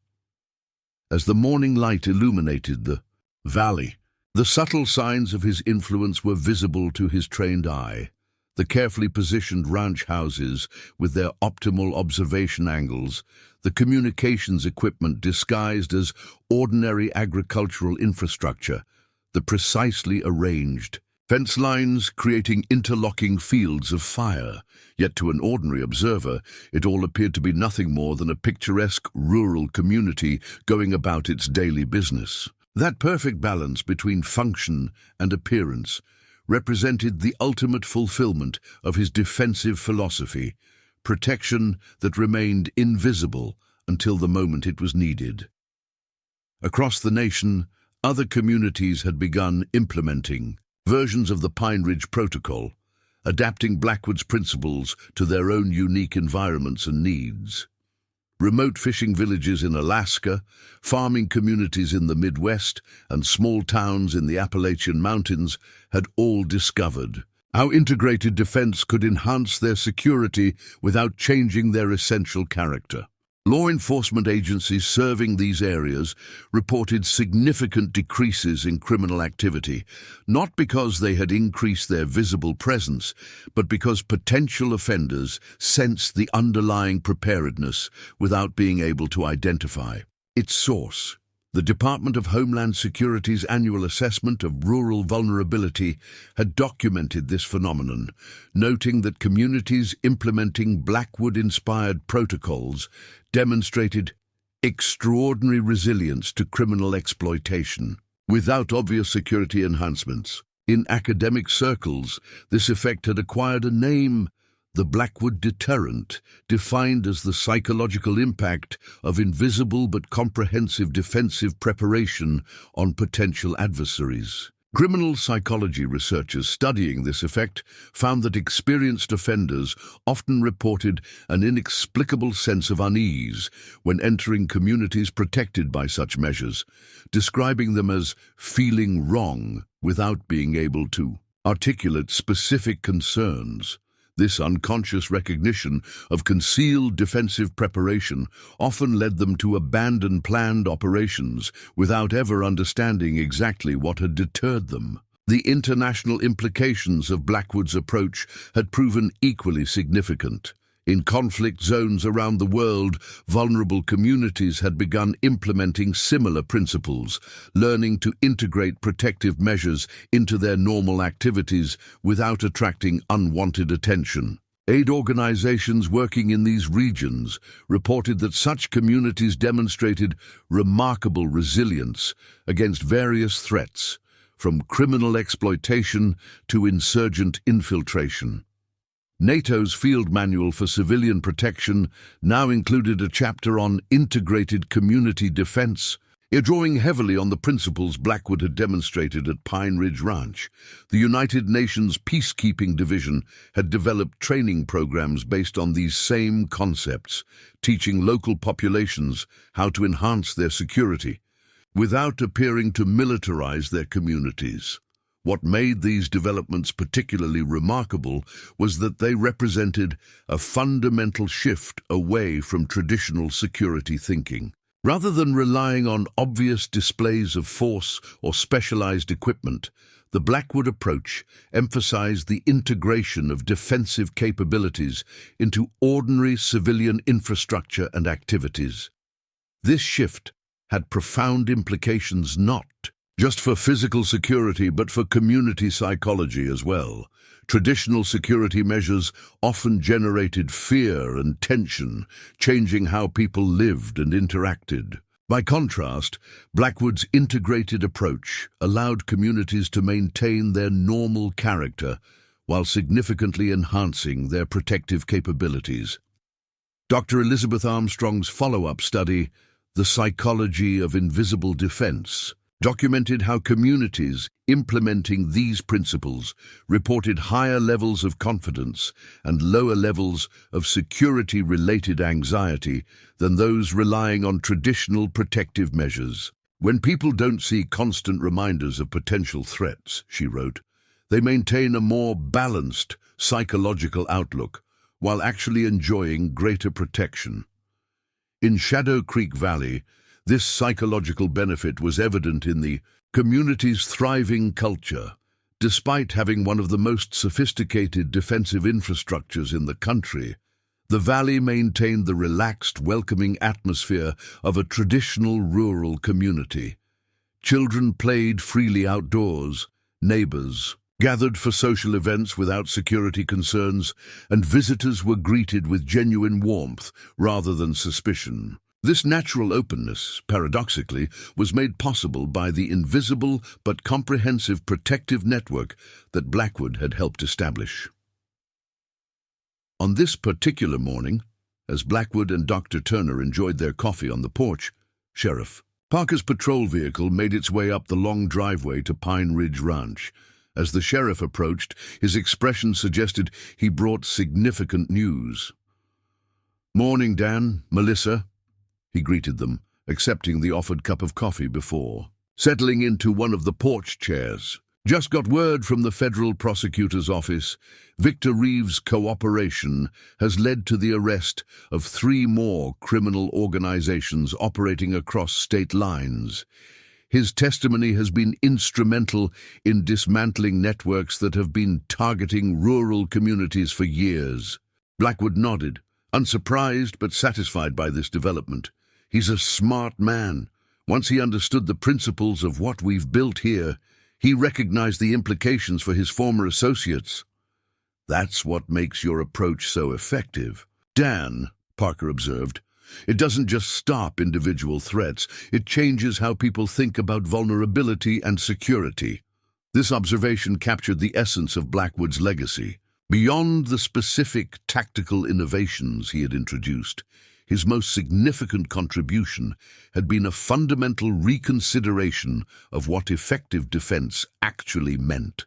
As the morning light illuminated the valley, the subtle signs of his influence were visible to his trained eye. The carefully positioned ranch houses with their optimal observation angles, the communications equipment disguised as ordinary agricultural infrastructure, the precisely arranged fence lines creating interlocking fields of fire. Yet to an ordinary observer, it all appeared to be nothing more than a picturesque rural community going about its daily business. That perfect balance between function and appearance represented the ultimate fulfillment of his defensive philosophy, protection that remained invisible until the moment it was needed. Across the nation, other communities had begun implementing versions of the Pine Ridge Protocol, adapting Blackwood's principles to their own unique environments and needs. Remote fishing villages in Alaska, farming communities in the Midwest, and small towns in the Appalachian Mountains had all discovered how integrated defense could enhance their security without changing their essential character. Law enforcement agencies serving these areas reported significant decreases in criminal activity, not because they had increased their visible presence, but because potential offenders sensed the underlying preparedness without being able to identify its source. The Department of Homeland Security's annual assessment of rural vulnerability had documented this phenomenon, noting that communities implementing Blackwood-inspired protocols demonstrated extraordinary resilience to criminal exploitation, without obvious security enhancements. In academic circles, this effect had acquired a name: the Blackwood deterrent, defined as the psychological impact of invisible but comprehensive defensive preparation on potential adversaries. Criminal psychology researchers studying this effect found that experienced offenders often reported an inexplicable sense of unease when entering communities protected by such measures, describing them as feeling wrong without being able to articulate specific concerns. This unconscious recognition of concealed defensive preparation often led them to abandon planned operations without ever understanding exactly what had deterred them. The international implications of Blackwood's approach had proven equally significant. In conflict zones around the world, vulnerable communities had begun implementing similar principles, learning to integrate protective measures into their normal activities without attracting unwanted attention. Aid organizations working in these regions reported that such communities demonstrated remarkable resilience against various threats, from criminal exploitation to insurgent infiltration. NATO's Field Manual for Civilian Protection now included a chapter on integrated community defense, Drawing heavily on the principles Blackwood had demonstrated at Pine Ridge Ranch, the United Nations Peacekeeping Division had developed training programs based on these same concepts, teaching local populations how to enhance their security, without appearing to militarize their communities. What made these developments particularly remarkable was that they represented a fundamental shift away from traditional security thinking. Rather than relying on obvious displays of force or specialized equipment, the Blackwood approach emphasized the integration of defensive capabilities into ordinary civilian infrastructure and activities. This shift had profound implications not just for physical security but for community psychology as well. Traditional security measures often generated fear and tension, changing how people lived and interacted. By contrast, Blackwood's integrated approach allowed communities to maintain their normal character while significantly enhancing their protective capabilities. Dr. Elizabeth Armstrong's follow-up study, The Psychology of Invisible Defense, documented how communities implementing these principles reported higher levels of confidence and lower levels of security-related anxiety than those relying on traditional protective measures. When people don't see constant reminders of potential threats, she wrote, they maintain a more balanced psychological outlook while actually enjoying greater protection. In Shadow Creek Valley, this psychological benefit was evident in the community's thriving culture. Despite having one of the most sophisticated defensive infrastructures in the country, the valley maintained the relaxed, welcoming atmosphere of a traditional rural community. Children played freely outdoors, neighbors gathered for social events without security concerns, and visitors were greeted with genuine warmth rather than suspicion. This natural openness, paradoxically, was made possible by the invisible but comprehensive protective network that Blackwood had helped establish. On this particular morning, as Blackwood and Dr. Turner enjoyed their coffee on the porch, Sheriff Parker's patrol vehicle made its way up the long driveway to Pine Ridge Ranch. As the sheriff approached, his expression suggested he brought significant news. "Morning, Dan, Melissa," he greeted them, accepting the offered cup of coffee before settling into one of the porch chairs. "Just got word from the federal prosecutor's office. Victor Reeves' cooperation has led to the arrest of 3 more criminal organizations operating across state lines. His testimony has been instrumental in dismantling networks that have been targeting rural communities for years." Blackwood nodded, unsurprised but satisfied by this development. He's a smart man. Once he understood the principles of what we've built here, he recognized the implications for his former associates. "That's what makes your approach so effective, Dan," Parker observed. "It doesn't just stop individual threats, it changes how people think about vulnerability and security." This observation captured the essence of Blackwood's legacy. Beyond the specific tactical innovations he had introduced, his most significant contribution had been a fundamental reconsideration of what effective defense actually meant.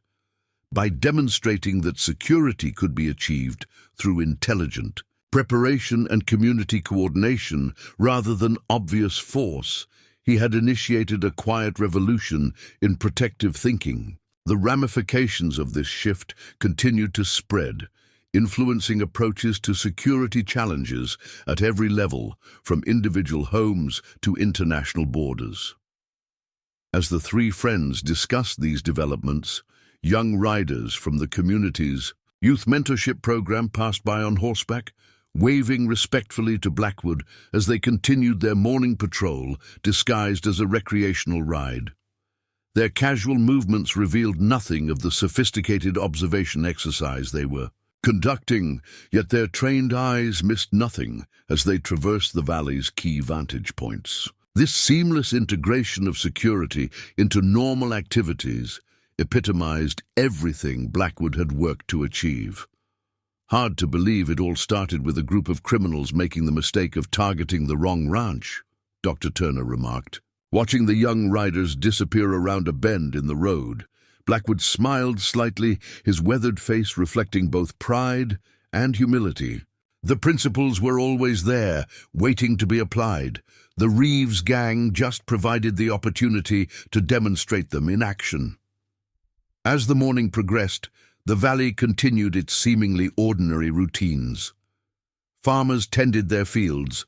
By demonstrating that security could be achieved through intelligent preparation and community coordination rather than obvious force, he had initiated a quiet revolution in protective thinking. The ramifications of this shift continued to spread, influencing approaches to security challenges at every level, from individual homes to international borders. As the 3 friends discussed these developments, young riders from the community's youth mentorship program passed by on horseback, waving respectfully to Blackwood as they continued their morning patrol disguised as a recreational ride. Their casual movements revealed nothing of the sophisticated observation exercise they were conducting, yet their trained eyes missed nothing as they traversed the valley's key vantage points. This seamless integration of security into normal activities epitomized everything Blackwood had worked to achieve. Hard to believe it all started with a group of criminals making the mistake of targeting the wrong ranch, Dr. Turner remarked. Watching the young riders disappear around a bend in the road, Blackwood smiled slightly, his weathered face reflecting both pride and humility. The principles were always there, waiting to be applied. The Reeves gang just provided the opportunity to demonstrate them in action. As the morning progressed, the valley continued its seemingly ordinary routines. Farmers tended their fields,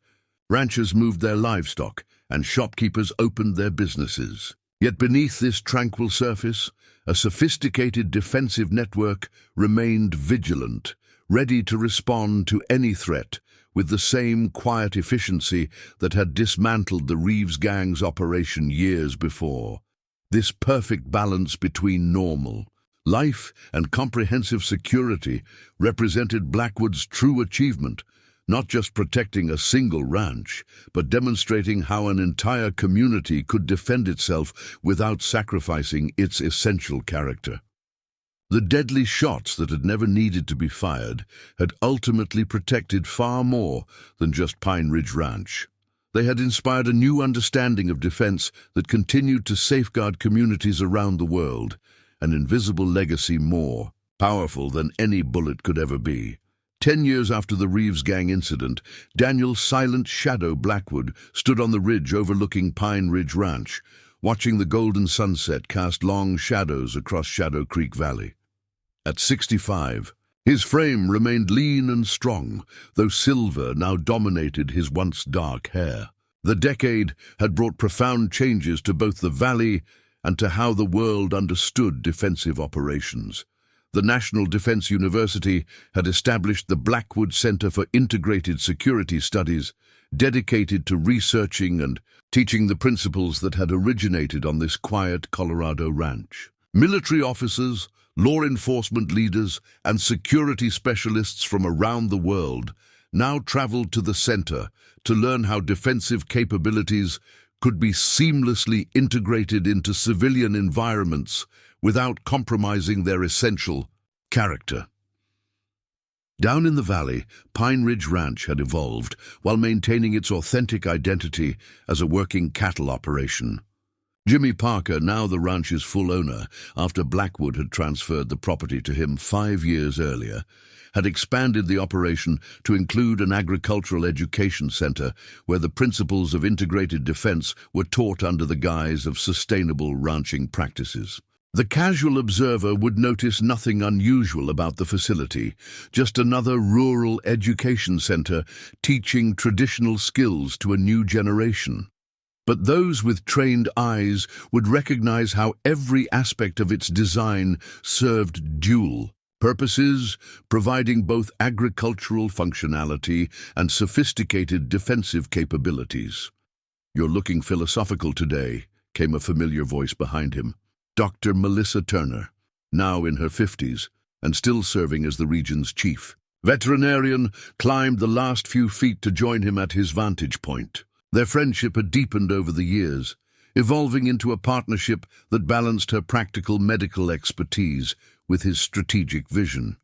ranchers moved their livestock, and shopkeepers opened their businesses. Yet beneath this tranquil surface, a sophisticated defensive network remained vigilant, ready to respond to any threat with the same quiet efficiency that had dismantled the Reeves gang's operation years before. This perfect balance between normal life and comprehensive security represented Blackwood's true achievement, not just protecting a single ranch, but demonstrating how an entire community could defend itself without sacrificing its essential character. The deadly shots that had never needed to be fired had ultimately protected far more than just Pine Ridge Ranch. They had inspired a new understanding of defense that continued to safeguard communities around the world, an invisible legacy more powerful than any bullet could ever be. 10 years after the Reeves gang incident, Daniel "Silent Shadow" Blackwood stood on the ridge overlooking Pine Ridge Ranch, watching the golden sunset cast long shadows across Shadow Creek Valley. At 65, his frame remained lean and strong, though silver now dominated his once dark hair. The decade had brought profound changes to both the valley and to how the world understood defensive operations. The National Defense University had established the Blackwood Center for Integrated Security Studies, dedicated to researching and teaching the principles that had originated on this quiet Colorado ranch. Military officers, law enforcement leaders, and security specialists from around the world now traveled to the center to learn how defensive capabilities could be seamlessly integrated into civilian environments without compromising their essential character. Down in the valley, Pine Ridge Ranch had evolved while maintaining its authentic identity as a working cattle operation. Jimmy Parker, now the ranch's full owner after Blackwood had transferred the property to him 5 years earlier, had expanded the operation to include an agricultural education center where the principles of integrated defense were taught under the guise of sustainable ranching practices. The casual observer would notice nothing unusual about the facility, just another rural education center teaching traditional skills to a new generation. But those with trained eyes would recognize how every aspect of its design served dual purposes, providing both agricultural functionality and sophisticated defensive capabilities. "You're looking philosophical today," came a familiar voice behind him. Dr. Melissa Turner, now in her 50s and still serving as the region's chief veterinarian, climbed the last few feet to join him at his vantage point. Their friendship had deepened over the years, evolving into a partnership that balanced her practical medical expertise with his strategic vision.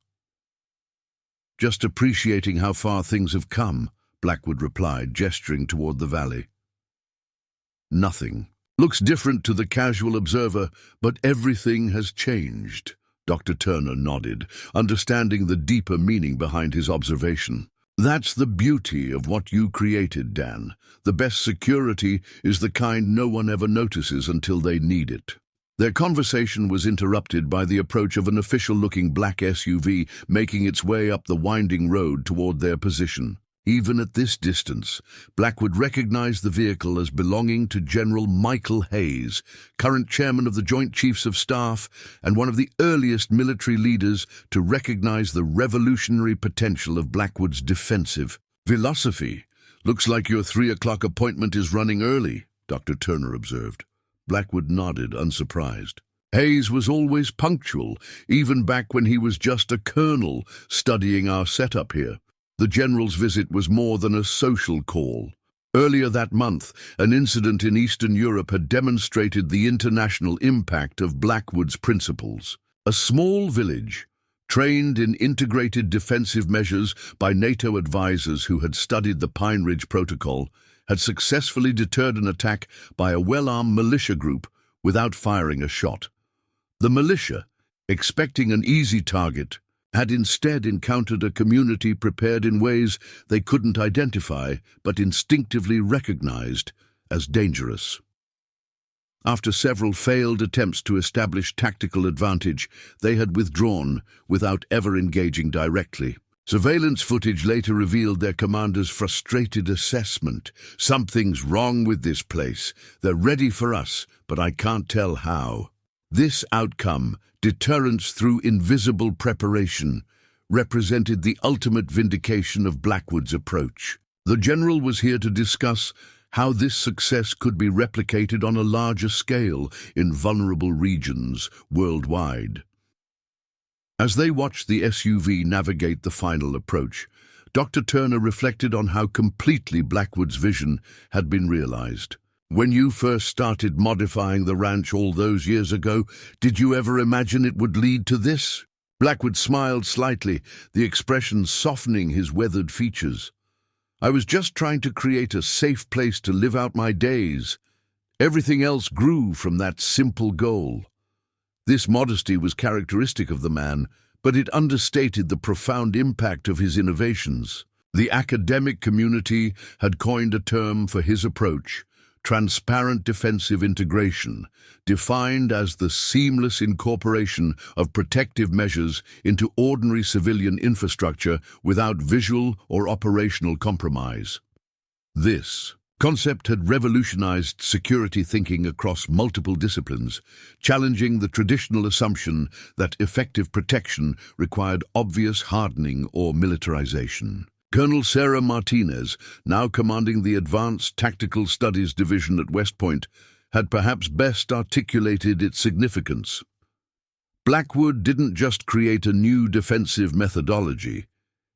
"Just appreciating how far things have come," Blackwood replied, gesturing toward the valley. "Nothing looks different to the casual observer, but everything has changed." Dr. Turner nodded, understanding the deeper meaning behind his observation. "That's the beauty of what you created, Dan. The best security is the kind no one ever notices until they need it." Their conversation was interrupted by the approach of an official-looking black SUV making its way up the winding road toward their position. Even at this distance, Blackwood recognized the vehicle as belonging to General Michael Hayes, current chairman of the Joint Chiefs of Staff and one of the earliest military leaders to recognize the revolutionary potential of Blackwood's defensive philosophy. "Looks like your 3 o'clock appointment is running early," Dr. Turner observed. Blackwood nodded, unsurprised. Hayes was always punctual, even back when he was just a colonel studying our setup here. The general's visit was more than a social call. Earlier that month, an incident in Eastern Europe had demonstrated the international impact of Blackwood's principles. A small village, trained in integrated defensive measures by NATO advisors who had studied the Pine Ridge Protocol, had successfully deterred an attack by a well-armed militia group without firing a shot. The militia, expecting an easy target, had instead encountered a community prepared in ways they couldn't identify but instinctively recognized as dangerous. After several failed attempts to establish tactical advantage, they had withdrawn without ever engaging directly. Surveillance footage later revealed their commander's frustrated assessment. "Something's wrong with this place. They're ready for us, but I can't tell how." This outcome, deterrence through invisible preparation, represented the ultimate vindication of Blackwood's approach. The general was here to discuss how this success could be replicated on a larger scale in vulnerable regions worldwide. As they watched the SUV navigate the final approach, Dr. Turner reflected on how completely Blackwood's vision had been realized. "When you first started modifying the ranch all those years ago, did you ever imagine it would lead to this?" Blackwood smiled slightly, the expression softening his weathered features. "I was just trying to create a safe place to live out my days. Everything else grew from that simple goal." This modesty was characteristic of the man, but it understated the profound impact of his innovations. The academic community had coined a term for his approach: transparent defensive integration, defined as the seamless incorporation of protective measures into ordinary civilian infrastructure without visual or operational compromise. This concept had revolutionized security thinking across multiple disciplines, challenging the traditional assumption that effective protection required obvious hardening or militarization. Colonel Sarah Martinez, now commanding the Advanced Tactical Studies Division at West Point, had perhaps best articulated its significance. Blackwood didn't just create a new defensive methodology.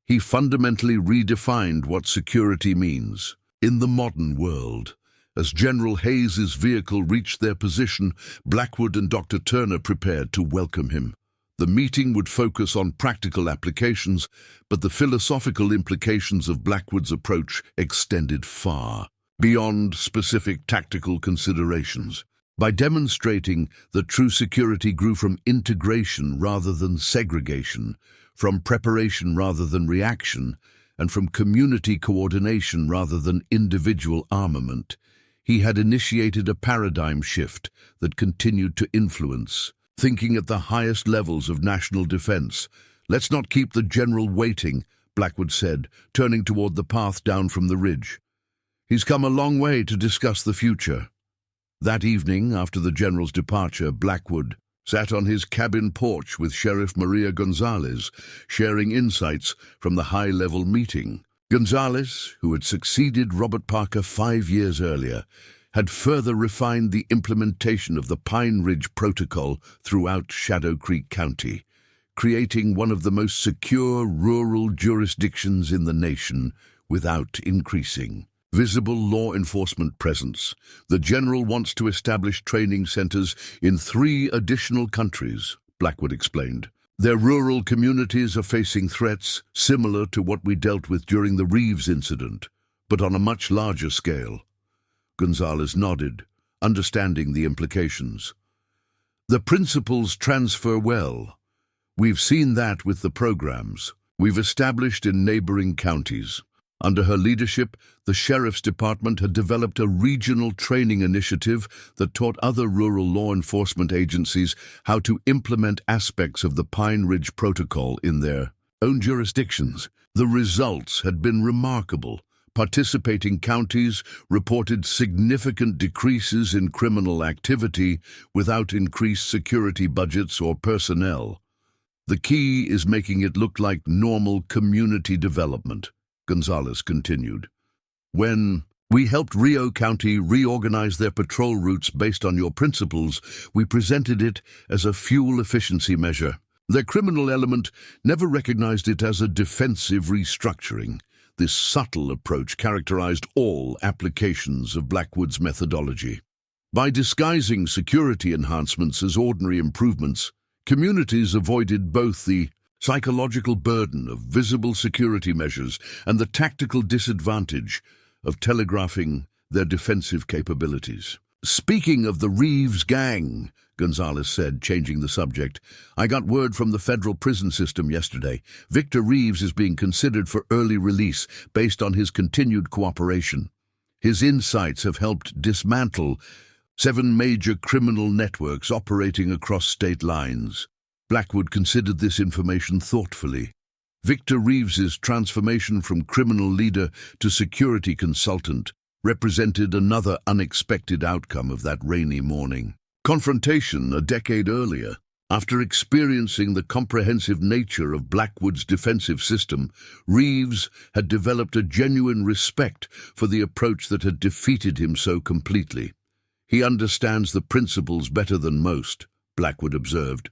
He fundamentally redefined what security means. In the modern world, as General Hayes's vehicle reached their position, Blackwood and Dr. Turner prepared to welcome him. The meeting would focus on practical applications, but the philosophical implications of Blackwood's approach extended far beyond specific tactical considerations. By demonstrating that true security grew from integration rather than segregation, from preparation rather than reaction, and from community coordination rather than individual armament, he had initiated a paradigm shift that continued to influence thinking at the highest levels of national defense. "Let's not keep the general waiting," Blackwood said, turning toward the path down from the ridge. "He's come a long way to discuss the future." That evening, after the general's departure, Blackwood sat on his cabin porch with Sheriff Maria Gonzalez, sharing insights from the high-level meeting. Gonzalez, who had succeeded Robert Parker 5 years earlier, had further refined the implementation of the Pine Ridge Protocol throughout Shadow Creek County, creating one of the most secure rural jurisdictions in the nation without increasing visible law enforcement presence. The general wants to establish training centers in 3 additional countries, Blackwood explained. Their rural communities are facing threats similar to what we dealt with during the Reeves incident, but on a much larger scale. Gonzalez nodded, understanding the implications. "The principles transfer well. We've seen that with the programs we've established in neighboring counties." Under her leadership, the Sheriff's Department had developed a regional training initiative that taught other rural law enforcement agencies how to implement aspects of the Pine Ridge Protocol in their own jurisdictions. The results had been remarkable. Participating counties reported significant decreases in criminal activity without increased security budgets or personnel. "The key is making it look like normal community development," Gonzalez continued. "When we helped Rio County reorganize their patrol routes based on your principles, we presented it as a fuel efficiency measure. Their criminal element never recognized it as a defensive restructuring. This subtle approach characterized all applications of Blackwood's methodology. By disguising security enhancements as ordinary improvements, communities avoided both the psychological burden of visible security measures and the tactical disadvantage of telegraphing their defensive capabilities. "Speaking of the Reeves gang," Gonzalez said, changing the subject, "I got word from the federal prison system yesterday. Victor Reeves is being considered for early release based on his continued cooperation. His insights have helped dismantle 7 major criminal networks operating across state lines." Blackwood considered this information thoughtfully. Victor Reeves's transformation from criminal leader to security consultant represented another unexpected outcome of that rainy morning. Confrontation a decade earlier. After experiencing the comprehensive nature of Blackwood's defensive system, Reeves had developed a genuine respect for the approach that had defeated him so completely. "He understands the principles better than most," Blackwood observed.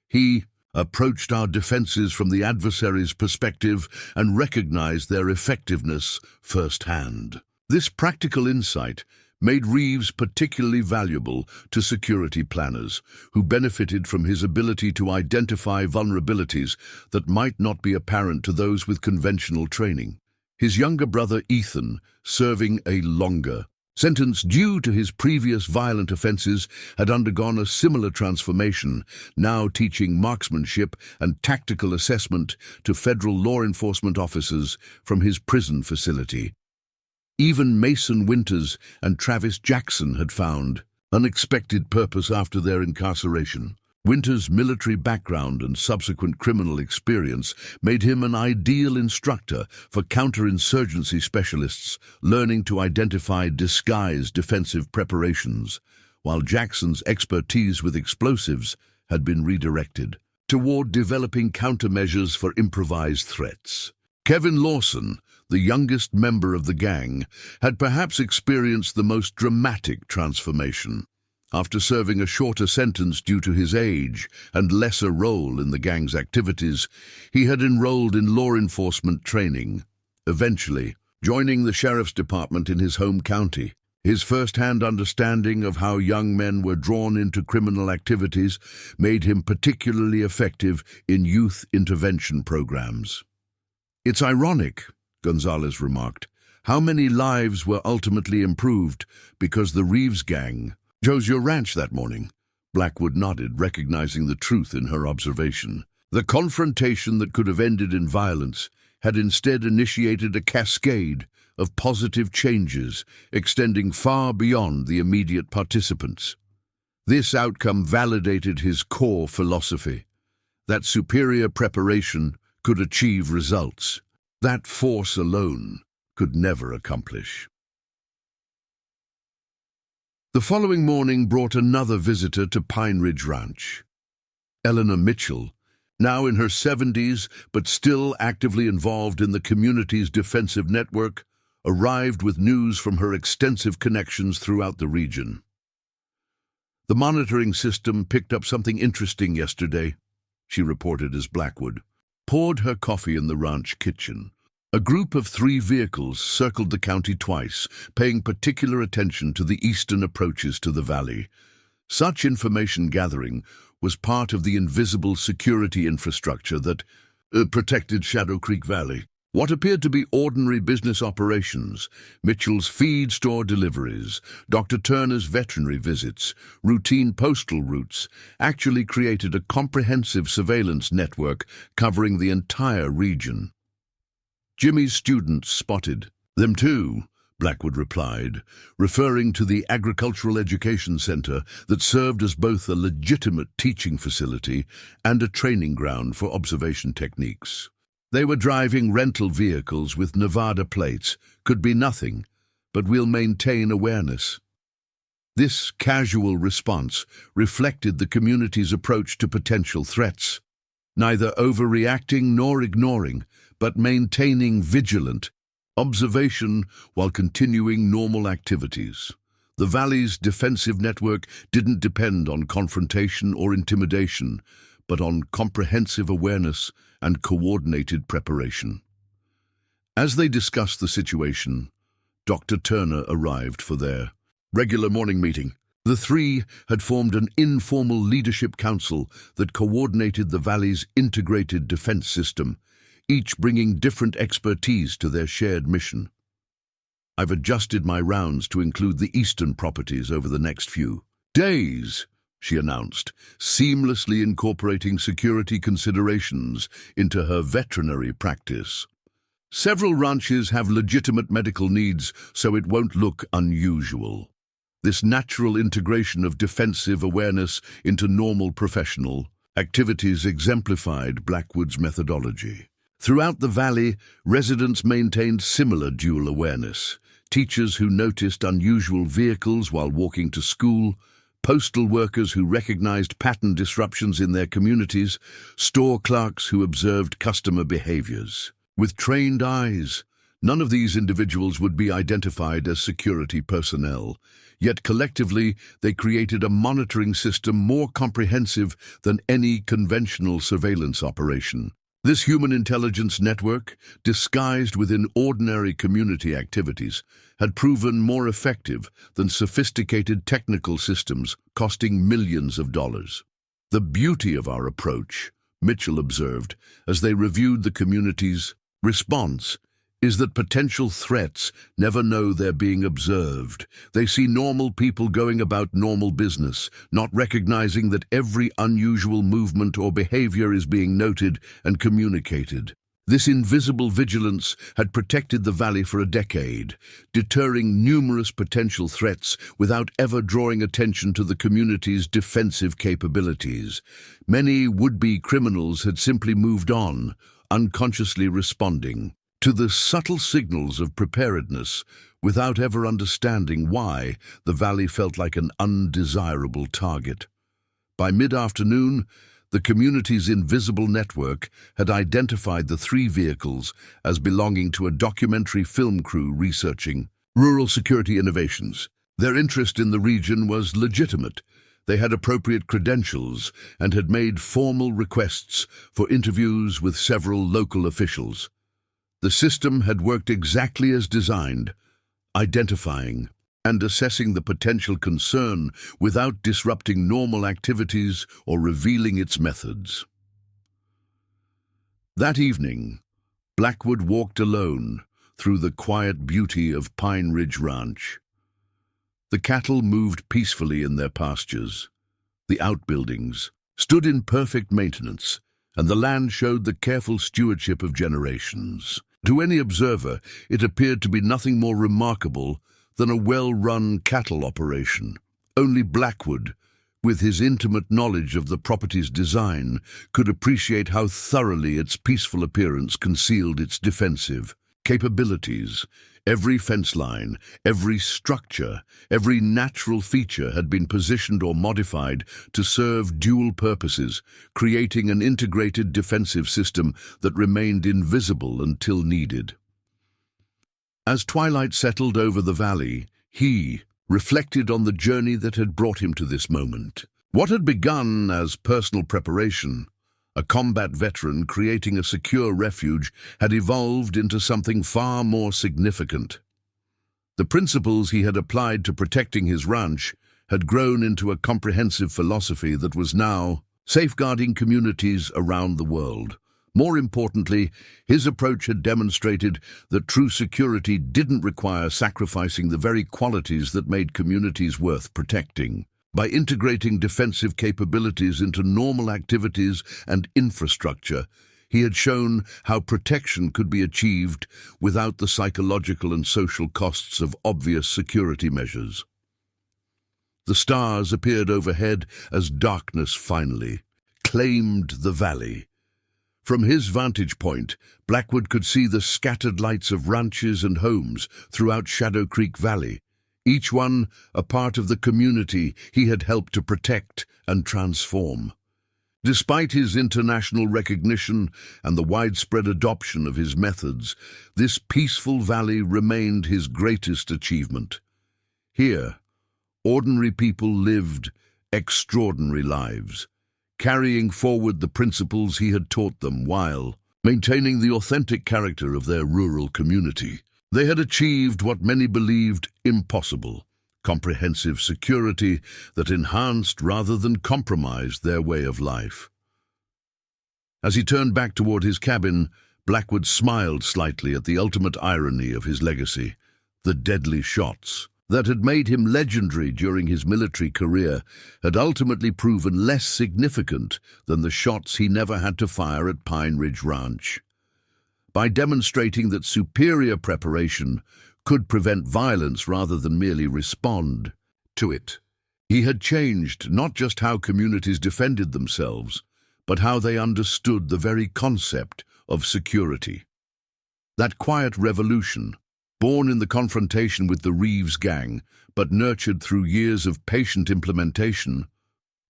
"He approached our defenses from the adversary's perspective and recognized their effectiveness firsthand." This practical insight made Reeves particularly valuable to security planners, who benefited from his ability to identify vulnerabilities that might not be apparent to those with conventional training. His younger brother Ethan, serving a longer sentence due to his previous violent offenses, had undergone a similar transformation, now teaching marksmanship and tactical assessment to federal law enforcement officers from his prison facility. Even Mason Winters and Travis Jackson had found unexpected purpose after their incarceration. Winters' military background and subsequent criminal experience made him an ideal instructor for counterinsurgency specialists, learning to identify disguised defensive preparations, while Jackson's expertise with explosives had been redirected toward developing countermeasures for improvised threats. Kevin Lawson, the youngest member of the gang, had perhaps experienced the most dramatic transformation. After serving a shorter sentence due to his age and lesser role in the gang's activities, he had enrolled in law enforcement training, eventually joining the sheriff's department in his home county. His first-hand understanding of how young men were drawn into criminal activities made him particularly effective in youth intervention programs. "It's ironic," Gonzalez remarked, "how many lives were ultimately improved because the Reeves gang chose your ranch that morning." Blackwood nodded, recognizing the truth in her observation. The confrontation that could have ended in violence had instead initiated a cascade of positive changes, extending far beyond the immediate participants. This outcome validated his core philosophy, that superior preparation could achieve results that force alone could never accomplish. The following morning brought another visitor to Pine Ridge Ranch. Eleanor Mitchell, now in her 70s but still actively involved in the community's defensive network, arrived with news from her extensive connections throughout the region. "The monitoring system picked up something interesting yesterday," she reported as Blackwood poured her coffee in the ranch kitchen. A group of 3 vehicles circled the county twice, paying particular attention to the eastern approaches to the valley. Such information gathering was part of the invisible security infrastructure that protected Shadow Creek Valley. What appeared to be ordinary business operations, Mitchell's feed store deliveries, Dr. Turner's veterinary visits, routine postal routes, actually created a comprehensive surveillance network covering the entire region. Jimmy's students spotted them too, Blackwood replied, referring to the Agricultural Education Center that served as both a legitimate teaching facility and a training ground for observation techniques. They were driving rental vehicles with Nevada plates. Could be nothing, but we'll maintain awareness. This casual response reflected the community's approach to potential threats, neither overreacting nor ignoring, but maintaining vigilant observation while continuing normal activities. The valley's defensive network didn't depend on confrontation or intimidation, but on comprehensive awareness and coordinated preparation. As they discussed the situation, Dr. Turner arrived for their regular morning meeting. The 3 had formed an informal leadership council that coordinated the valley's integrated defense system, each bringing different expertise to their shared mission. I've adjusted my rounds to include the eastern properties over the next few days, she announced, seamlessly incorporating security considerations into her veterinary practice. Several ranches have legitimate medical needs, so it won't look unusual. This natural integration of defensive awareness into normal professional activities exemplified Blackwood's methodology. Throughout the valley, residents maintained similar dual awareness. Teachers who noticed unusual vehicles while walking to school, postal workers who recognized pattern disruptions in their communities, store clerks who observed customer behaviors. With trained eyes, none of these individuals would be identified as security personnel, yet collectively they created a monitoring system more comprehensive than any conventional surveillance operation. This human intelligence network, disguised within ordinary community activities, had proven more effective than sophisticated technical systems costing millions of dollars. The beauty of our approach, Mitchell observed, as they reviewed the community's response, is that potential threats never know they're being observed. They see normal people going about normal business, not recognizing that every unusual movement or behavior is being noted and communicated. This invisible vigilance had protected the valley for a decade, deterring numerous potential threats without ever drawing attention to the community's defensive capabilities. Many would-be criminals had simply moved on, unconsciously responding to the subtle signals of preparedness without ever understanding why the valley felt like an undesirable target. By mid-afternoon, the community's invisible network had identified the 3 vehicles as belonging to a documentary film crew researching rural security innovations. Their interest in the region was legitimate. They had appropriate credentials and had made formal requests for interviews with several local officials. The system had worked exactly as designed, identifying and assessing the potential concern without disrupting normal activities or revealing its methods. That evening, Blackwood walked alone through the quiet beauty of Pine Ridge Ranch. The cattle moved peacefully in their pastures. The outbuildings stood in perfect maintenance, and the land showed the careful stewardship of generations. To any observer, it appeared to be nothing more remarkable than a well-run cattle operation. Only Blackwood, with his intimate knowledge of the property's design, could appreciate how thoroughly its peaceful appearance concealed its defensive capabilities. Every fence line, every structure, every natural feature had been positioned or modified to serve dual purposes, creating an integrated defensive system that remained invisible until needed. As twilight settled over the valley, he reflected on the journey that had brought him to this moment. What had begun as personal preparation, a combat veteran creating a secure refuge, had evolved into something far more significant. The principles he had applied to protecting his ranch had grown into a comprehensive philosophy that was now safeguarding communities around the world. More importantly, his approach had demonstrated that true security didn't require sacrificing the very qualities that made communities worth protecting. By integrating defensive capabilities into normal activities and infrastructure, he had shown how protection could be achieved without the psychological and social costs of obvious security measures. The stars appeared overhead as darkness finally claimed the valley. From his vantage point, Blackwood could see the scattered lights of ranches and homes throughout Shadow Creek Valley, each one a part of the community he had helped to protect and transform. Despite his international recognition and the widespread adoption of his methods, this peaceful valley remained his greatest achievement. Here, ordinary people lived extraordinary lives, carrying forward the principles he had taught them while maintaining the authentic character of their rural community. They had achieved what many believed impossible: comprehensive security that enhanced rather than compromised their way of life. As he turned back toward his cabin, Blackwood smiled slightly at the ultimate irony of his legacy. The deadly shots that had made him legendary during his military career had ultimately proven less significant than the shots he never had to fire at Pine Ridge Ranch. By demonstrating that superior preparation could prevent violence rather than merely respond to it, he had changed not just how communities defended themselves, but how they understood the very concept of security. That quiet revolution, born in the confrontation with the Reeves gang, but nurtured through years of patient implementation,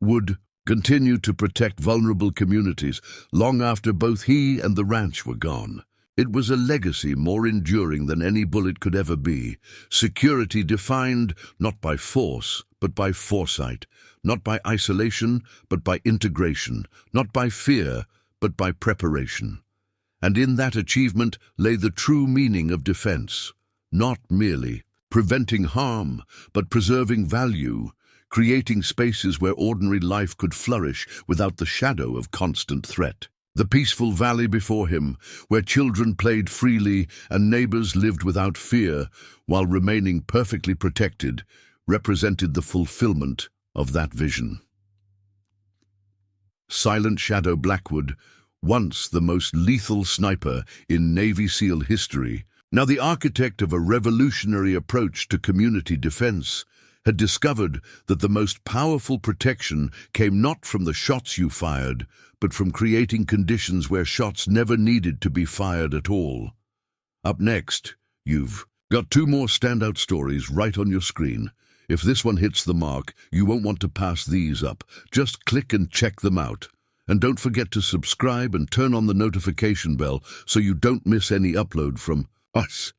would continue to protect vulnerable communities long after both he and the ranch were gone. It was a legacy more enduring than any bullet could ever be. Security defined not by force, but by foresight, not by isolation, but by integration, not by fear, but by preparation. And in that achievement lay the true meaning of defense, not merely preventing harm, but preserving value, creating spaces where ordinary life could flourish without the shadow of constant threat. The peaceful valley before him, where children played freely and neighbors lived without fear while remaining perfectly protected, represented the fulfillment of that vision. Silent Shadow Blackwood, once the most lethal sniper in Navy SEAL history, now the architect of a revolutionary approach to community defense, had discovered that the most powerful protection came not from the shots you fired, but from creating conditions where shots never needed to be fired at all. Up next, you've got two more standout stories right on your screen. If this one hits the mark, you won't want to pass these up. Just click and check them out. And don't forget to subscribe and turn on the notification bell so you don't miss any upload from us.